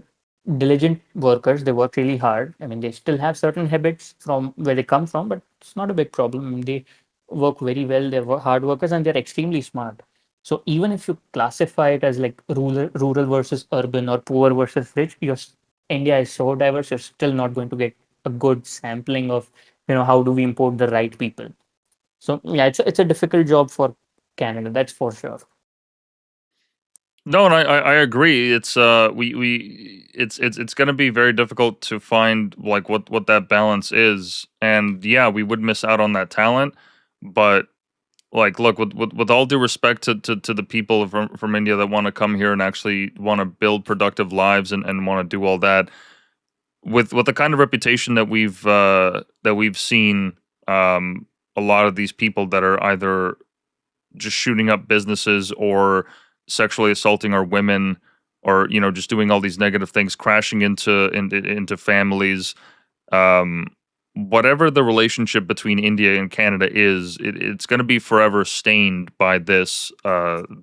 diligent workers. They work really hard. I mean, they still have certain habits from where they come from, but it's not a big problem. I mean, they work very well. They're hard workers, and they're extremely smart. So even if you classify it as like rural versus urban or poor versus rich, India is so diverse. You're still not going to get a good sampling of, how do we import the right people. So yeah, it's a difficult job for Canada, that's for sure. No, and I agree. It's it's going to be very difficult to find like what that balance is, and yeah, we would miss out on that talent. But like, look, with all due respect to the people from India that want to come here and actually want to build productive lives and want to do all that, with the kind of reputation that we've seen, um, a lot of these people that are either just shooting up businesses or sexually assaulting our women, or just doing all these negative things, crashing into families, um, whatever the relationship between India and Canada is, it's going to be forever stained by this,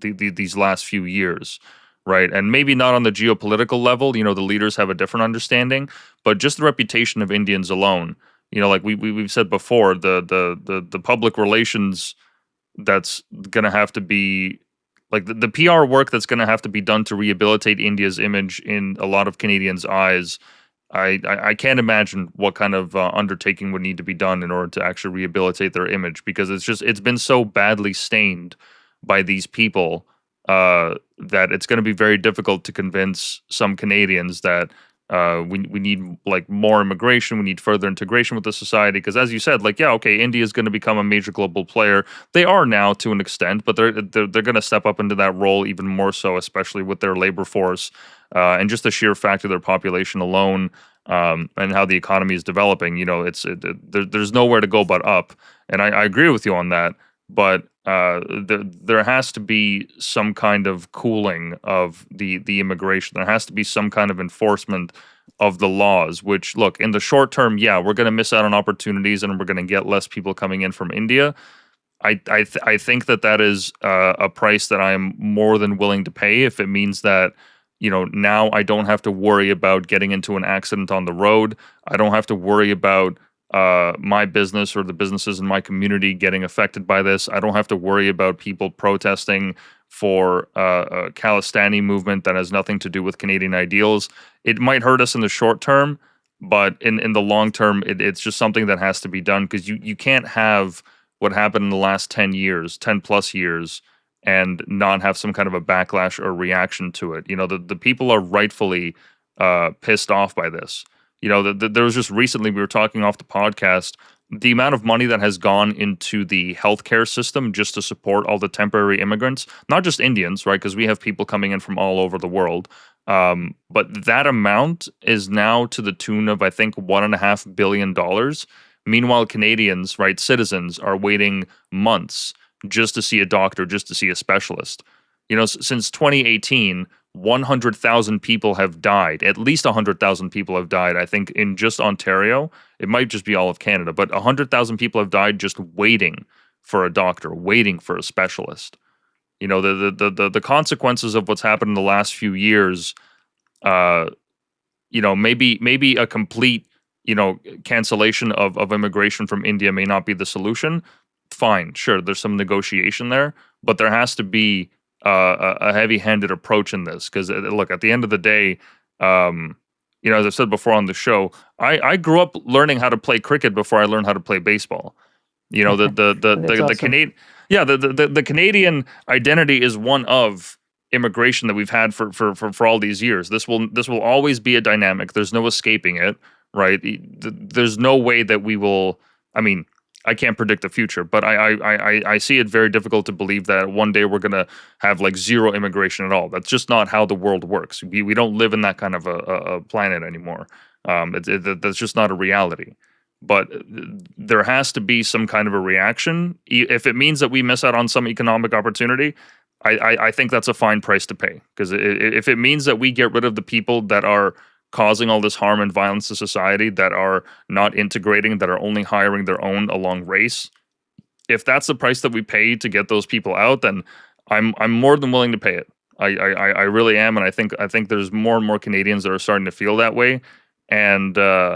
these last few years, right? And maybe not on the geopolitical level. The leaders have a different understanding, but just the reputation of Indians alone. Like we've said before, the public relations that's going to have to be, like, the PR work that's going to have to be done to rehabilitate India's image in a lot of Canadians' eyes. I can't imagine what kind of undertaking would need to be done in order to actually rehabilitate their image, because it's been so badly stained by these people, that it's going to be very difficult to convince some Canadians that we need like more immigration, we need further integration with the society. Because as you said, like, yeah, okay, India is going to become a major global player. They are now to an extent, but they're going to step up into that role even more so, especially with their labor force, and just the sheer fact of their population alone, and how the economy is developing. There's nowhere to go but up, and I agree with you on that. But there has to be some kind of cooling of the immigration. There has to be some kind of enforcement of the laws. Which, look, in the short term, yeah, we're going to miss out on opportunities, and we're going to get less people coming in from India. I think that is a price that I'm more than willing to pay if it means that, now I don't have to worry about getting into an accident on the road. I don't have to worry about my business or the businesses in my community getting affected by this. I don't have to worry about people protesting for a Khalistani movement that has nothing to do with Canadian ideals. It might hurt us in the short term, but in the long term, it's just something that has to be done, because you can't have what happened in the last 10 years, 10 plus years, and not have some kind of a backlash or reaction to it. The people are rightfully pissed off by this. There was just recently, we were talking off the podcast, the amount of money that has gone into the healthcare system just to support all the temporary immigrants, not just Indians, right? Because we have people coming in from all over the world. But that amount is now to the tune of, I think, $1.5 billion. Meanwhile, Canadians, right, citizens, are waiting months just to see a doctor, just to see a specialist. Since 2018, 100,000 people have died. At least 100,000 people have died, I think, in just Ontario. It might just be all of Canada, but 100,000 people have died just waiting for a doctor, waiting for a specialist. The consequences of what's happened in the last few years, uh, maybe a complete, cancellation of immigration from India may not be the solution. Fine, sure, there's some negotiation there, but there has to be a heavy-handed approach in this, because look, at the end of the day, um, as I've said before on the show, I grew up learning how to play cricket before I learned how to play baseball. That's The awesome. Canadian, yeah, the Canadian identity is one of immigration that we've had for all these years. This will always be a dynamic. There's no escaping it, right? There's no way that we will. I mean, I can't predict the future, but I see it very difficult to believe that one day we're gonna have like zero immigration at all. That's just not how the world works. We don't live in that kind of a planet anymore. That's just not a reality. But there has to be some kind of a reaction. If it means that we miss out on some economic opportunity, I think that's a fine price to pay. Because if it means that we get rid of the people that are causing all this harm and violence to society, that are not integrating, that are only hiring their own along race, if that's the price that we pay to get those people out, then I'm more than willing to pay it. I really am, and I think there's more and more Canadians that are starting to feel that way. And as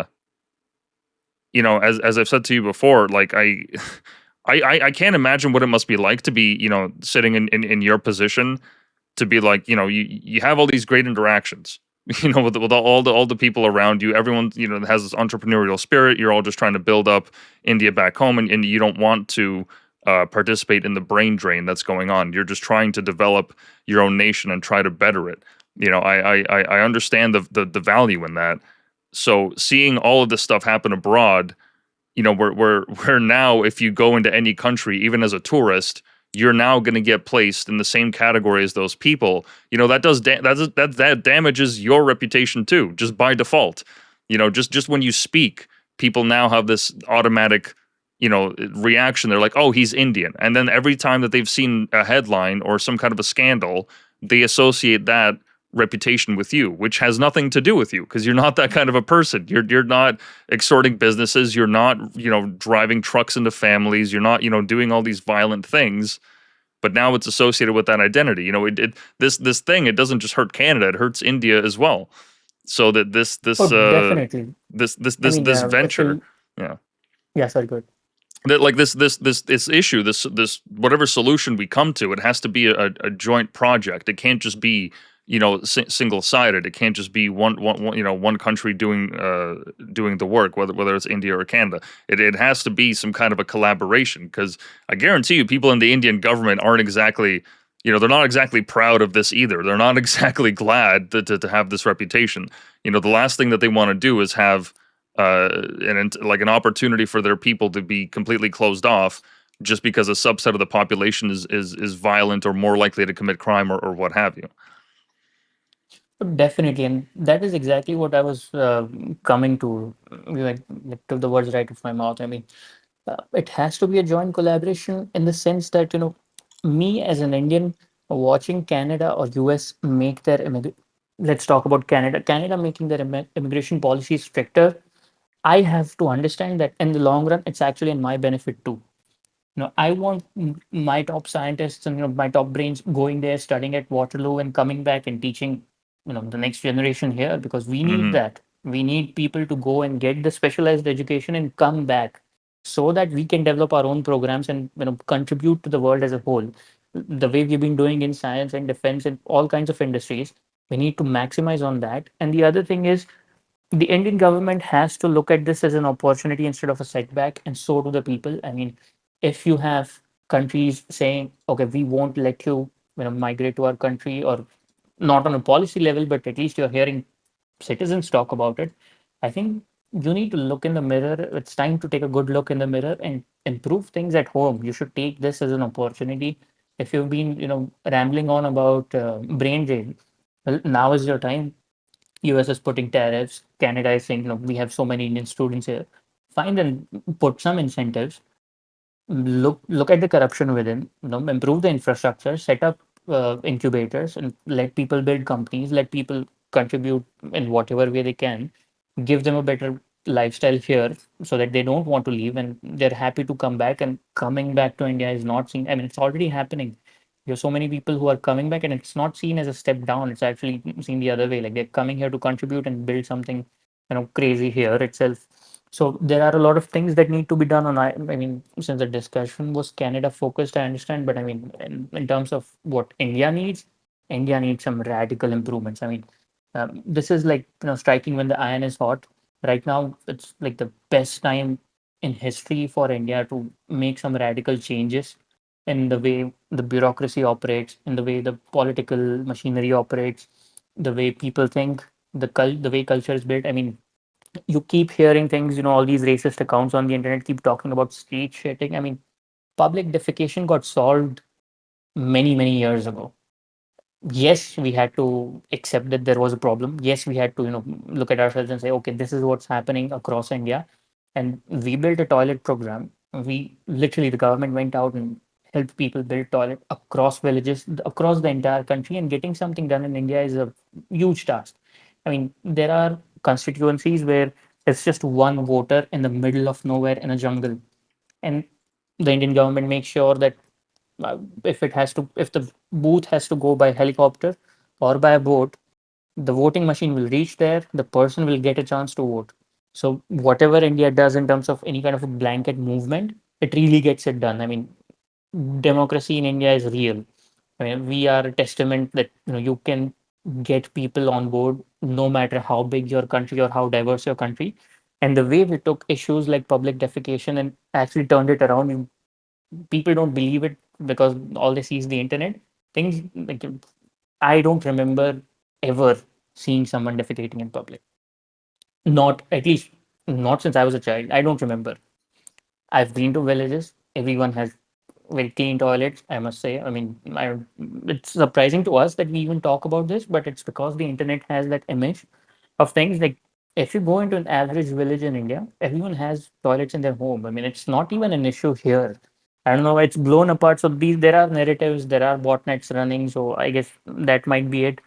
I've said to you before, like I can't imagine what it must be like to be sitting in your position, to be like, you have all these great interactions, with all the people around you. Everyone, has this entrepreneurial spirit. You're all just trying to build up India back home, and you don't want to participate in the brain drain that's going on. You're just trying to develop your own nation and try to better it. I understand the value in that. So seeing all of this stuff happen abroad, where now, if you go into any country, even as a tourist, you're now going to get placed in the same category as those people. That damages your reputation too, just by default. Just when you speak, people now have this automatic reaction. They're like, oh, he's Indian, and then every time that they've seen a headline or some kind of a scandal, they associate that reputation with you, which has nothing to do with you, because you're not that kind of a person. You're not extorting businesses. You're not driving trucks into families. You're not doing all these violent things. But now it's associated with that identity. This thing, it doesn't just hurt Canada; it hurts India as well. So that this Oh, this definitely. this this I this mean, this if venture, you, yeah, yeah, sorry, good. that like this issue, this whatever solution we come to, it has to be a joint project. It can't just be single sided. It can't just be one country doing the work, whether it's India or Canada. It has to be some kind of a collaboration, because I guarantee you, people in the Indian government aren't exactly, they're not exactly proud of this either. They're not exactly glad to have this reputation. The last thing that they want to do is have like an opportunity for their people to be completely closed off, just because a subset of the population is violent or more likely to commit crime, or what have you. Definitely, and that is exactly what I was coming to. Like, took the words right off my mouth. I mean, it has to be a joint collaboration in the sense that, me as an Indian watching Canada or US make their let's talk about Canada making their immigration policy stricter. I have to understand that in the long run, it's actually in my benefit too. I want my top scientists and my top brains going there, studying at Waterloo, and coming back and teaching the next generation here, because we need Hmm. that. We need people to go and get the specialized education and come back, so that we can develop our own programs and contribute to the world as a whole. The way we've been doing in science and defense and all kinds of industries, we need to maximize on that. And the other thing is, the Indian government has to look at this as an opportunity instead of a setback, and so do the people. I mean, if you have countries saying, "Okay, we won't let you, migrate to our country," or not on a policy level, but at least you're hearing citizens talk about it. I think you need to look in the mirror. It's time to take a good look in the mirror and improve things at home. You should take this as an opportunity. If you've been, rambling on about brain drain, well, now is your time. US is putting tariffs. Canada is saying, we have so many Indian students here. Find and put some incentives. Look at the corruption within. Improve the infrastructure. Set up incubators and let people build companies. Let people contribute in whatever way they can. Give them a better lifestyle here, so that they don't want to leave and they're happy to come back. And coming back to India is not seen. I mean, it's already happening. There's so many people who are coming back, and it's not seen as a step down. It's actually seen the other way. Like, they're coming here to contribute and build something, crazy here itself. So there are a lot of things that need to be done on. I mean, since the discussion was Canada focused, I understand, but I mean, in terms of what India needs some radical improvements. I mean, this is like, striking when the iron is hot. Right now, it's like the best time in history for India to make some radical changes in the way the bureaucracy operates, in the way the political machinery operates, the way people think, the way culture is built. I mean, you keep hearing things, all these racist accounts on the internet keep talking about street shitting. I mean, public defecation got solved many, many years ago. Yes, we had to accept that there was a problem. Yes, we had to, look at ourselves and say, okay, this is what's happening across India. And we built a toilet program. We literally, the government went out and helped people build toilet across villages, across the entire country. And getting something done in India is a huge task. I mean, there are constituencies where it's just one voter in the middle of nowhere in a jungle. And The Indian government makes sure that if the booth has to go by helicopter or by a boat, the voting machine will reach there, the person will get a chance to vote. So whatever India does in terms of any kind of a blanket movement, it really gets it done. I mean, democracy in India is real. I mean, we are a testament that you can get people on board no matter how big your country or how diverse your country. And the way we took issues like public defecation and actually turned it around, people don't believe it because all they see is the internet. Things like I don't remember ever seeing someone defecating in public. Not at least not since I was a child. I don't remember. I've been to villages. Everyone has very clean toilets, I must say. I mean, it's surprising to us that we even talk about this, but it's because the internet has that image of things. Like if you go into an average village in India, everyone has toilets in their home. I mean, it's not even an issue here. I don't know why it's blown apart. So these there are narratives, there are botnets running. So I guess that might be it.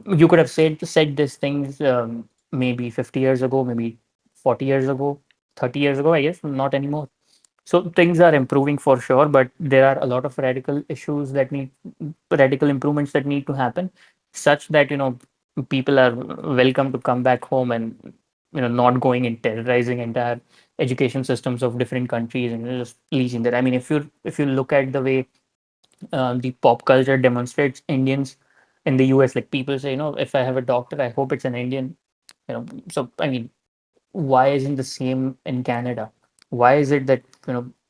You could have said these things maybe 50 years ago, maybe 40 years ago, 30 years ago. I guess not anymore. So things are improving for sure, but there are a lot of radical improvements that need to happen, such that people are welcome to come back home and not going and terrorizing entire education systems of different countries and just leeching that. I mean, if you look at the way the pop culture demonstrates Indians in the US, like people say, if I have a doctor, I hope it's an Indian. So I mean, why isn't the same in Canada? Why is it that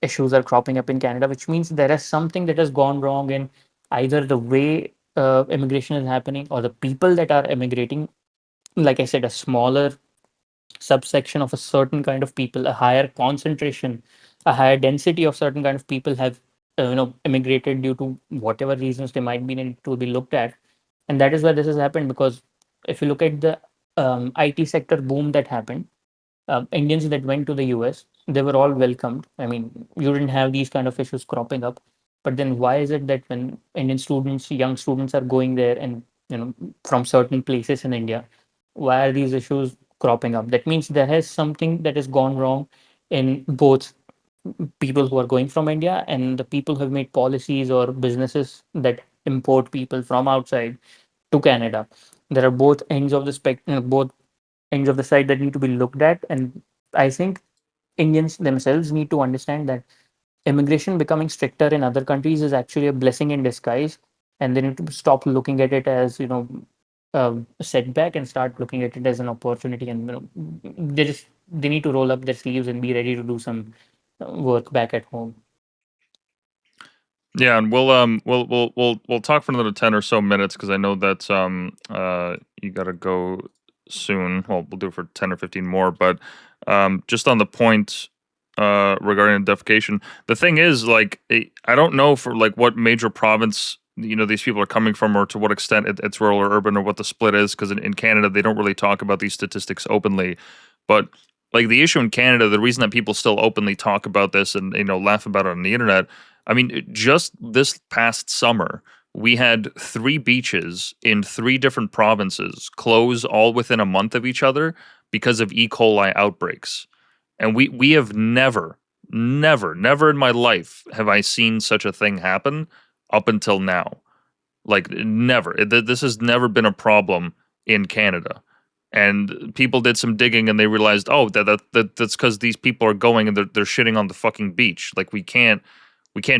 issues are cropping up in Canada, which means there is something that has gone wrong in either the way immigration is happening or the people that are immigrating. Like I said, a smaller subsection of a certain kind of people, a higher concentration, a higher density of certain kind of people have immigrated due to whatever reasons they might be need to be looked at, and that is why this has happened. Because if you look at the IT sector boom that happened, Indians that went to the US, they were all welcomed. I mean, you didn't have these kind of issues cropping up. But then why is it that when Indian students, young students are going there and, from certain places in India, why are these issues cropping up? That means there has something that has gone wrong in both people who are going from India and the people who have made policies or businesses that import people from outside to Canada. There are both ends of the spectrum, both ends of the side that need to be looked at. And I think Indians themselves need to understand that immigration becoming stricter in other countries is actually a blessing in disguise. And they need to stop looking at it as, a setback and start looking at it as an opportunity. And, they need to roll up their sleeves and be ready to do some work back at home. Yeah, and we'll talk for another 10 or so minutes because I know that you gotta go soon. Well, we'll do it for 10 or 15 more, but just on the point regarding defecation, the thing is, like, I don't know for like what major province these people are coming from, or to what extent it's rural or urban, or what the split is, because in Canada they don't really talk about these statistics openly. But like the issue in Canada, the reason that people still openly talk about this and laugh about it on the internet, I mean, just this past summer, we had three beaches in three different provinces close all within a month of each other because of E. coli outbreaks. And we have never in my life have I seen such a thing happen up until now. Like never. This has never been a problem in Canada. And people did some digging and they realized, oh, that's because these people are going and they're shitting on the fucking beach. Like we can't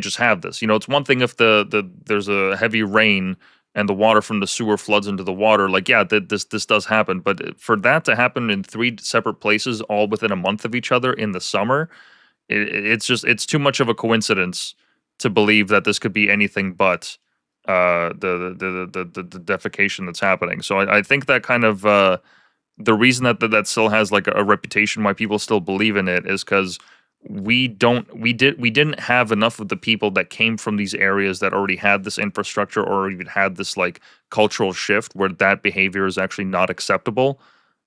just have this. It's one thing if there's a heavy rain and the water from the sewer floods into the water. Like, yeah, this does happen, but for that to happen in three separate places, all within a month of each other in the summer, it's too much of a coincidence to believe that this could be anything but the defecation that's happening. So I think that kind of the reason that still has like a reputation why people still believe in it is because we didn't have enough of the people that came from these areas that already had this infrastructure or even had this like cultural shift where that behavior is actually not acceptable.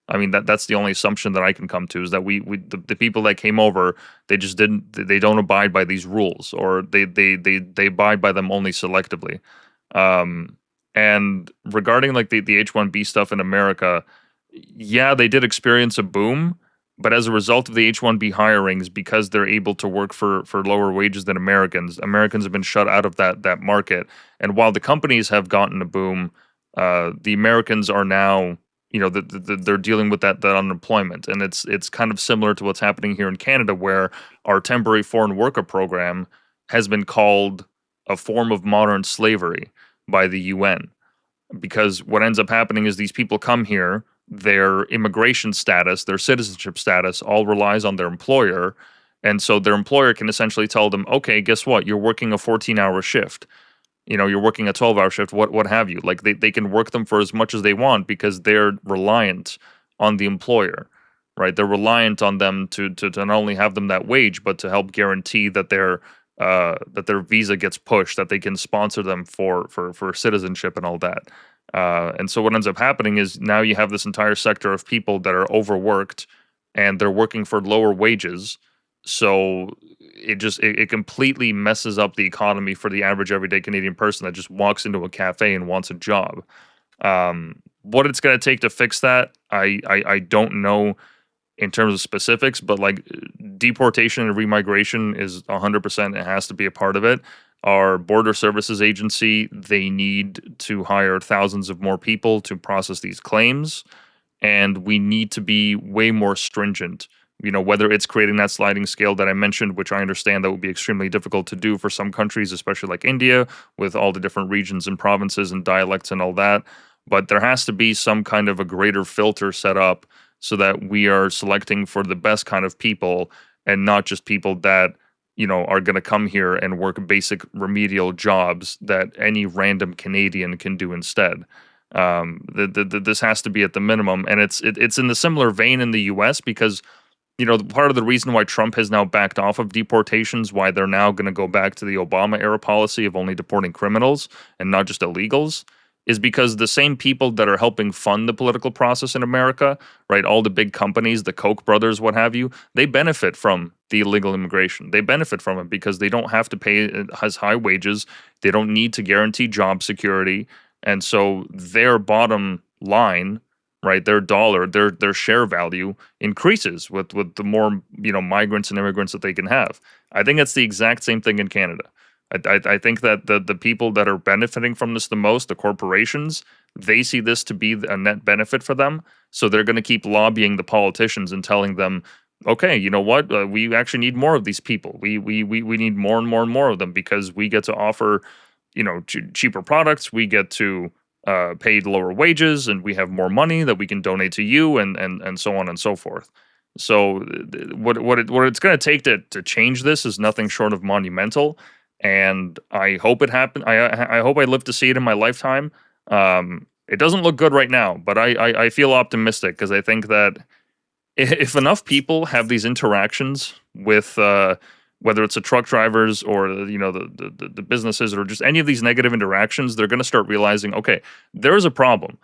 I mean that's the only assumption that I can come to is that the people that came over, they don't abide by these rules, or they abide by them only selectively. Um, and regarding like the H1B stuff in America, yeah, they did experience a boom, But as a result of the H-1B hirings, because they're able to work for lower wages than Americans, Americans have been shut out of that market. And while the companies have gotten a boom, the Americans are now, they're dealing with that unemployment, and it's kind of similar to what's happening here in Canada, where our temporary foreign worker program has been called a form of modern slavery by the UN, because what ends up happening is these people come here, their immigration status, their citizenship status all relies on their employer. And so their employer can essentially tell them, okay, guess what? You're working a 14-hour shift. You're working a 12-hour shift, what have you. Like they can work them for as much as they want because they're reliant on the employer, right? They're reliant on them to not only have them that wage, but to help guarantee that their visa gets pushed, that they can sponsor them for citizenship and all that. And so what ends up happening is now you have this entire sector of people that are overworked and they're working for lower wages. So it completely messes up the economy for the average everyday Canadian person that just walks into a cafe and wants a job. What it's going to take to fix that, I don't know in terms of specifics, but like deportation and remigration is 100%. It has to be a part of it. Our border services agency, they need to hire thousands of more people to process these claims, and we need to be way more stringent. Whether it's creating that sliding scale that I mentioned, which I understand that would be extremely difficult to do for some countries, especially like India, with all the different regions and provinces and dialects and all that. But there has to be some kind of a greater filter set up so that we are selecting for the best kind of people and not just people that are going to come here and work basic remedial jobs that any random Canadian can do instead. This has to be at the minimum, and it's in the similar vein in the U.S. because part of the reason why Trump has now backed off of deportations, why they're now going to go back to the Obama era policy of only deporting criminals and not just illegals, is because the same people that are helping fund the political process in America, right, all the big companies, the Koch brothers, what have you, they benefit from the illegal immigration. They benefit from it because they don't have to pay as high wages. They don't need to guarantee job security. And so their bottom line, right, their dollar, their share value increases with the more migrants and immigrants that they can have. I think it's the exact same thing in Canada. I think that the people that are benefiting from this the most, the corporations, they see this to be a net benefit for them. So they're going to keep lobbying the politicians and telling them, okay, you know what, we actually need more of these people. We need more and more and more of them because we get to offer cheaper products. We get to pay lower wages, and we have more money that we can donate to you, and so on and so forth. So what it's going to take to change this is nothing short of monumental, and I hope it happen. I hope I live to see it in my lifetime. It doesn't look good right now, but I feel optimistic because I think that if enough people have these interactions with whether it's the truck drivers or the businesses or just any of these negative interactions, they're going to start realizing, okay, there is a problem.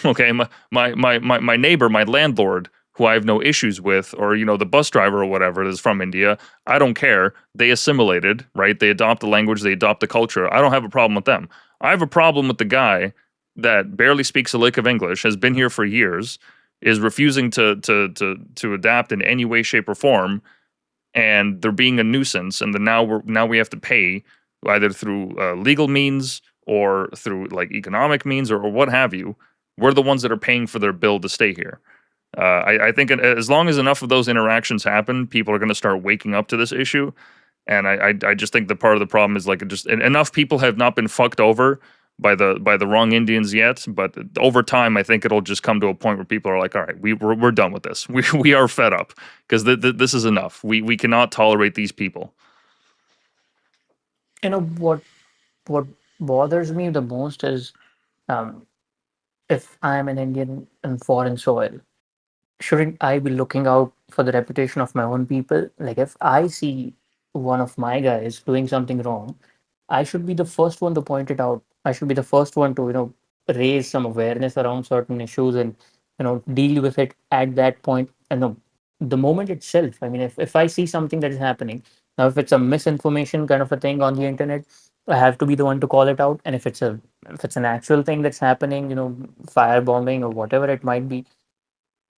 Okay, my neighbor, my landlord, who I have no issues with, or the bus driver or whatever that is from India, I don't care. They assimilated, right? They adopt the language, they adopt the culture. I don't have a problem with them. I have a problem with the guy that barely speaks a lick of English, has been here for years, is refusing to adapt in any way, shape, or form, and they're being a nuisance. And then now we have to pay either through legal means or through like economic means or what have you. We're the ones that are paying for their bill to stay here. I think as long as enough of those interactions happen, people are going to start waking up to this issue. And I just think that part of the problem is like just enough people have not been fucked over by the wrong Indians yet, but over time, I think it'll just come to a point where people are like, all right, we're done with this. We are fed up because this is enough. We cannot tolerate these people. What bothers me the most is, um, if I'm an Indian in foreign soil, shouldn't I be looking out for the reputation of my own people? Like, if I see one of my guys doing something wrong, I should be the first one to point it out. I should be the first one to, raise some awareness around certain issues and, deal with it at that point. And the moment itself, I mean, if I see something that is happening, now if it's a misinformation kind of a thing on the internet, I have to be the one to call it out. And if it's an actual thing that's happening, firebombing or whatever it might be,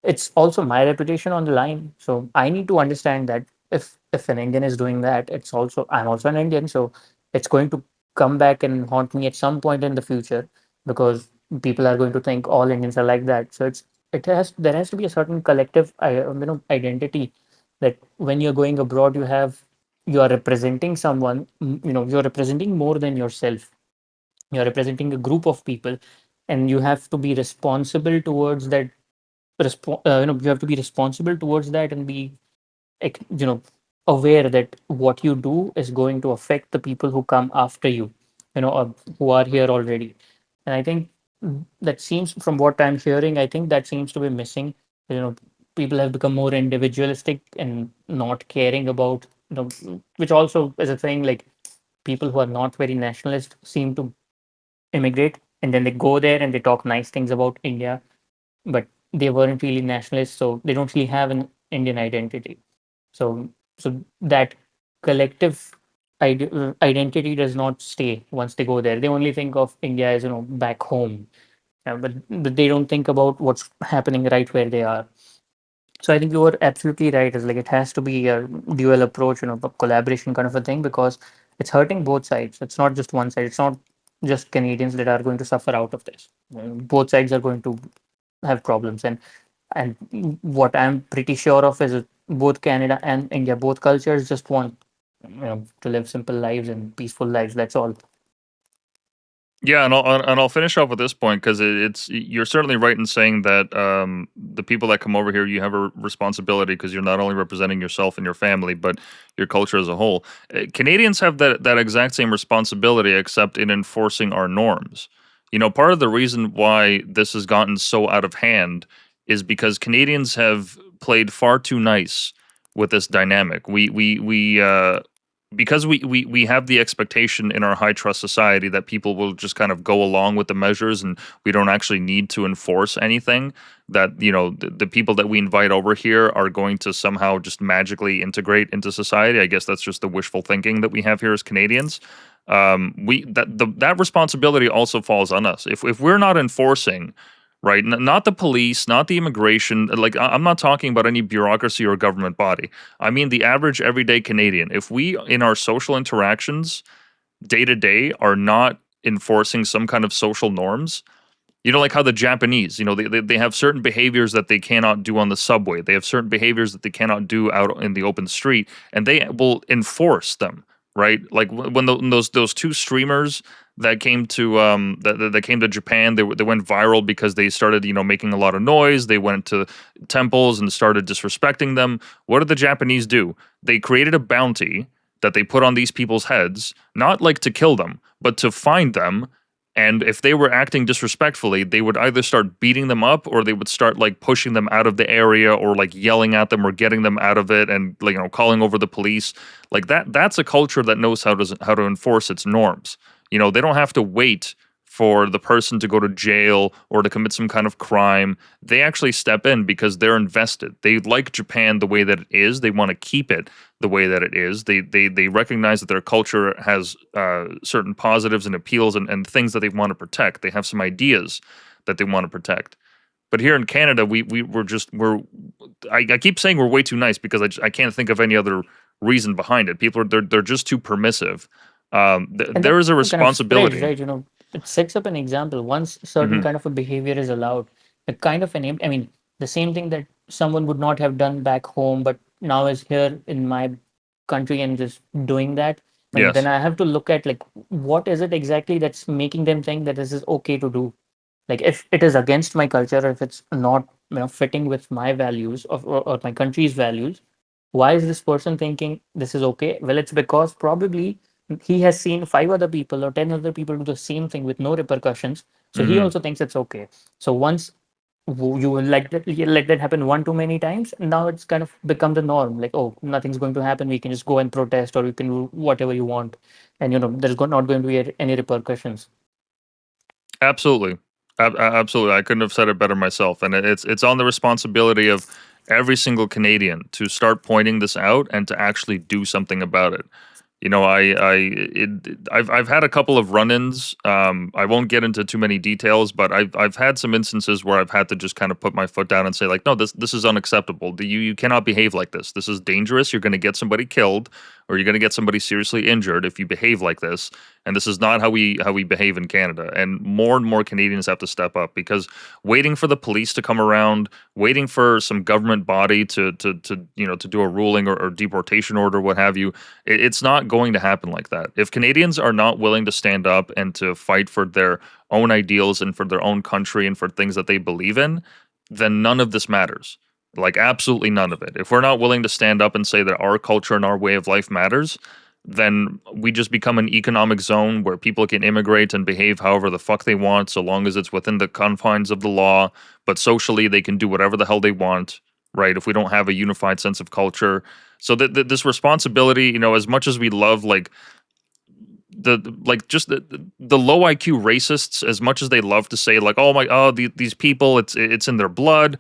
it's also my reputation on the line. So I need to understand that if an Indian is doing that, it's also I'm also an Indian, so it's going to come back and haunt me at some point in the future because people are going to think all Indians are like that. So it has there has to be a certain collective identity that when you're going abroad, you are representing someone, you're representing more than yourself. You're representing a group of people, and you have to be responsible towards that you have to be responsible towards that and be ex- you know aware that what you do is going to affect the people who come after you, who are here already. And I think that seems, from what I'm hearing, I think that seems to be missing. you know People have become more individualistic and not caring about, which also is a thing. Like, people who are not very nationalist seem to immigrate, and then they go there and they talk nice things about India, but they weren't really nationalists, so they don't really have an Indian identity. So, so that collective identity does not stay once they go there. They only think of India as, back home, but they don't think about what's happening right where they are. So I think you were absolutely right. It's like it has to be a dual approach, a collaboration kind of a thing, because it's hurting both sides. It's not just one side. It's not just Canadians that are going to suffer out of this. Both sides are going to have problems. And what I'm pretty sure of is that both Canada and India, both cultures just want, to live simple lives and peaceful lives. That's all. Yeah, and I'll finish off with this point because it's you're certainly right in saying that the people that come over here, you have a responsibility because you're not only representing yourself and your family, but your culture as a whole. Canadians have that exact same responsibility, except in enforcing our norms. Part of the reason why this has gotten so out of hand is because Canadians have played far too nice with this dynamic. We because we have the expectation in our high trust society that people will just kind of go along with the measures and we don't actually need to enforce anything, that the people that we invite over here are going to somehow just magically integrate into society. I guess that's just the wishful thinking that we have here as Canadians. We that responsibility also falls on us if we're not enforcing, right? Not the police, not the immigration. Like, I'm not talking about any bureaucracy or government body. I mean the average everyday Canadian. If we, in our social interactions day to day, are not enforcing some kind of social norms, like how the Japanese, they have certain behaviors that they cannot do on the subway. They have certain behaviors that they cannot do out in the open street, and they will enforce them, right? Like when those two streamers that came to that came to Japan, they went viral because they started making a lot of noise. They went to temples and started disrespecting them. What did the Japanese do? They created a bounty that they put on these people's heads, not like to kill them, but to find them, and if they were acting disrespectfully, they would either start beating them up or they would start like pushing them out of the area or like yelling at them or getting them out of it and like calling over the police. Like that's a culture that knows how to enforce its norms. They don't have to wait for the person to go to jail or to commit some kind of crime. They actually step in because they're invested. They like Japan the way that it is. They want to keep it the way that it is. They recognize that their culture has certain positives and appeals and things that they want to protect. They have some ideas that they want to protect. But here in Canada, I keep saying we're way too nice because I can't think of any other reason behind it. People are they're just too permissive. And There that is a kind of spreads, responsibility. right? It sets up an example. Once certain Hmm. kind of a behavior is allowed, the kind of an, I mean, the same thing that someone would not have done back home, but now is here in my country and just doing that. And then Yes. I have to look at, like, what is it exactly that's making them think that this is okay to do? Like, if it is against my culture, if it's not, fitting with my values or my country's values, why is this person thinking this is okay? Well, it's because probably he has seen five other people or 10 other people do the same thing with no repercussions, so he Hmm. also thinks it's okay. So once you will let that happen one too many times, now it's kind of become the norm. Like, oh, nothing's going to happen, we can just go and protest, or you can do whatever you want, and not going to be any repercussions. Absolutely. Absolutely. I couldn't have said it better myself. And it's on the responsibility of every single Canadian to start pointing this out and to actually do something about it. I've had a couple of run-ins. I won't get into too many details, but I've had some instances where I've had to just kind of put my foot down and say like, no, this is unacceptable. You cannot behave like this. This is dangerous. You're going to get somebody killed, or you're going to get somebody seriously injured if you behave like this. And this is not how we behave in Canada. And more Canadians have to step up, because waiting for the police to come around, waiting for some government body to do a ruling or deportation order, what have you, it's not going to happen like that. If Canadians are not willing to stand up and to fight for their own ideals and for their own country and for things that they believe in, then none of this matters. Like, absolutely none of it. If we're not willing to stand up and say that our culture and our way of life matters, then we just become an economic zone where people can immigrate and behave however the fuck they want, so long as it's within the confines of the law. But socially, they can do whatever the hell they want, right? If we don't have a unified sense of culture. So this responsibility, as much as we love like the low IQ racists, as much as they love to say like, these people, it's in their blood.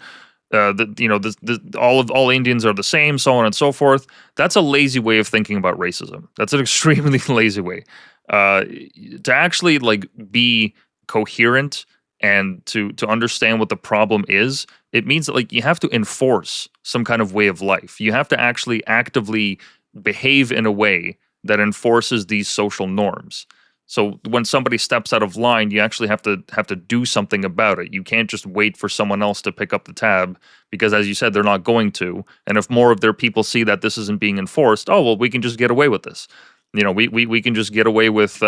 All Indians are the same, so on and so forth. That's a lazy way of thinking about racism. That's an extremely lazy way. To actually like be coherent and to understand what the problem is, it means that like you have to enforce some kind of way of life. You have to actually actively behave in a way that enforces these social norms. So when somebody steps out of line, you actually have to do something about it. You can't just wait for someone else to pick up the tab, because, as you said, they're not going to. And if more of their people see that this isn't being enforced, oh well, we can just get away with this. We can just get away with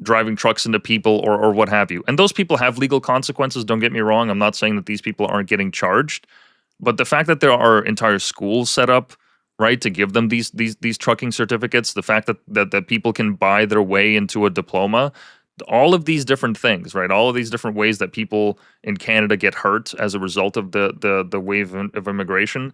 driving trucks into people or what have you. And those people have legal consequences. Don't get me wrong. I'm not saying that these people aren't getting charged, but the fact that there are entire schools set up, right, to give them these trucking certificates, the fact that people can buy their way into a diploma, all of these different things, right, all of these different ways that people in Canada get hurt as a result of the wave of immigration,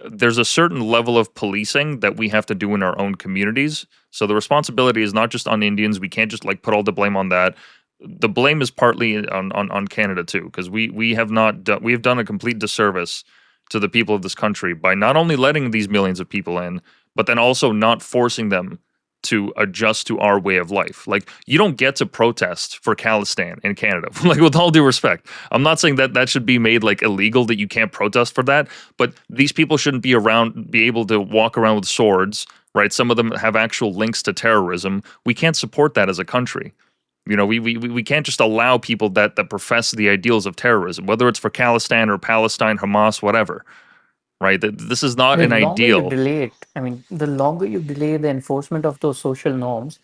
there's a certain level of policing that we have to do in our own communities. So the responsibility is not just on Indians. We can't just like put all the blame on that. The blame is partly on Canada too, because we have done a complete disservice to the people of this country by not only letting these millions of people in, but then also not forcing them to adjust to our way of life. Like, you don't get to protest for Khalistan in Canada. Like, with all due respect, I'm not saying that should be made like illegal, that you can't protest for that, but these people shouldn't be able to walk around with swords, right? Some of them have actual links to terrorism. We can't support that as a country. We can't just allow people that profess the ideals of terrorism, whether it's for Khalistan or Palestine, Hamas, whatever, right? This is not The an longer you ideal. delay it, I mean, the longer you delay the enforcement of those social norms,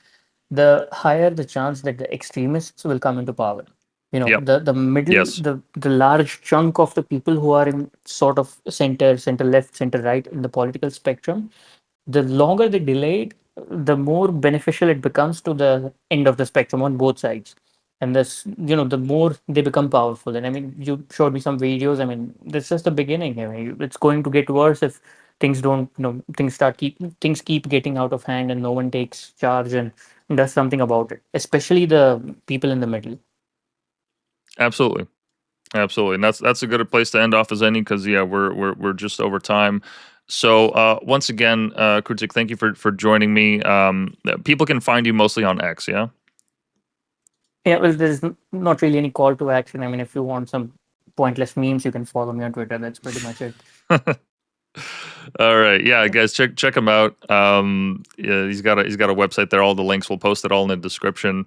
the higher the chance that the extremists will come into power. Yep. The middle, Yes. the large chunk of the people who are in sort of center left, center right in the political spectrum, the longer they delay it, the more beneficial it becomes to the end of the spectrum on both sides. And the more they become powerful. And I mean, you showed me some videos. I mean, this is just the beginning. I mean, it's going to get worse if things don't, things keep getting out of hand and no one takes charge and does something about it, especially the people in the middle. Absolutely. Absolutely. And that's a good place to end off as any, because yeah, we're just over time. So once again, Krutik, thank you for joining me. People can find you mostly on X, yeah? Yeah, well, there's not really any call to action. I mean, if you want some pointless memes, you can follow me on Twitter. That's pretty much it. All right. Yeah, guys, check him out. Yeah, he's got a website there. All the links, we'll post it all in the description.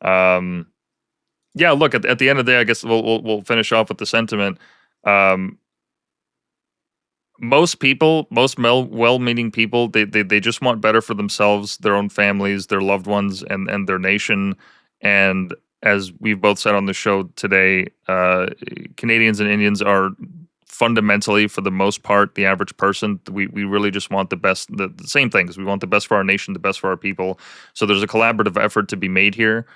Um, yeah, look, at the end of the day, I guess we'll finish off with the sentiment. Um, most people, most well-meaning people, they just want better for themselves, their own families, their loved ones, and their nation. And as we've both said on the show today, Canadians and Indians are fundamentally, for the most part, the average person. We really just want the best, the same things. We want the best for our nation, the best for our people. So there's a collaborative effort to be made here.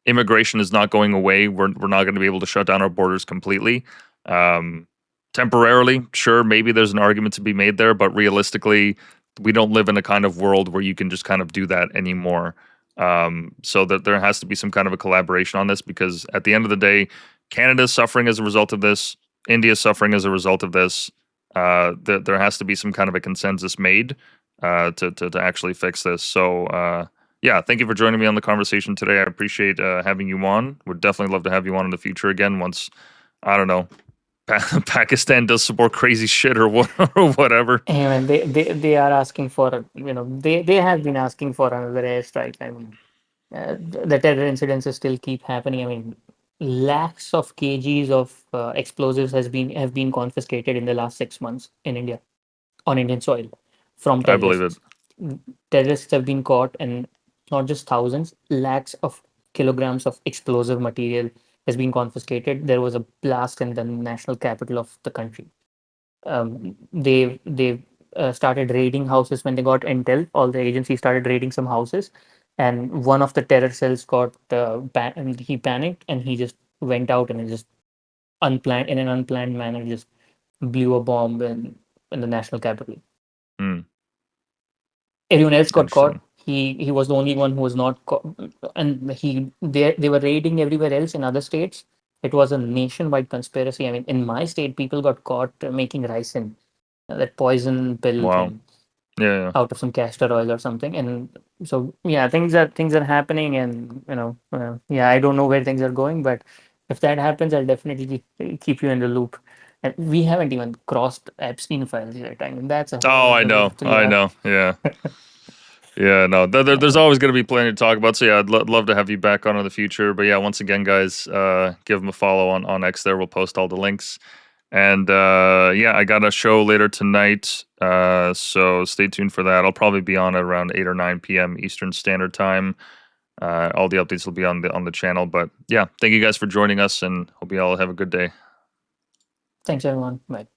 Immigration is not going away. We're not going to be able to shut down our borders completely. Um, Temporarily, sure, maybe there's an argument to be made there, but realistically, we don't live in a kind of world where you can just kind of do that anymore. So that there has to be some kind of a collaboration on this, because at the end of the day, Canada's suffering as a result of this. India's suffering as a result of this. There has to be some kind of a consensus made. to actually fix this. So yeah, thank you for joining me on the conversation today. I appreciate having you on. Would definitely love to have you on in the future again once, I don't know, Pakistan does some more crazy shit or what or whatever. And they are asking for, they have been asking for another airstrike. I mean, the terror incidences still keep happening. I mean, lakhs of kgs of explosives have been confiscated in the last 6 months in India, on Indian soil, from I believe it. terrorists. Terrorists have been caught, and not just thousands, lakhs of kilograms of explosive material has been confiscated. There was a blast in the national capital of the country. They started raiding houses when they got intel. All the agencies started raiding some houses, and one of the terror cells got and he panicked, and he just went out and just unplanned in an unplanned manner just blew a bomb in the national capital. Hmm. Everyone else got caught. Interesting. He was the only one who was not caught, and they were raiding everywhere else in other states. It was a nationwide conspiracy. I mean, in my state, people got caught making ricin, that poison pill Wow. thing, Yeah, yeah. out of some castor oil or something. And so yeah, things are happening, and yeah, I don't know where things are going, but if that happens, I'll definitely keep you in the loop. And we haven't even crossed Epstein files yet. I mean, that's a Oh, whole I other know. three I hour. know. Yeah. Yeah, no, there's always going to be plenty to talk about. So yeah, I'd love to have you back on in the future. But yeah, once again, guys, give them a follow on X. There, we'll post all the links. And yeah, I got a show later tonight, so stay tuned for that. I'll probably be on at around 8 or 9 p.m. Eastern Standard Time. All the updates will be on the channel. But yeah, thank you guys for joining us, and hope you all have a good day. Thanks everyone. Bye.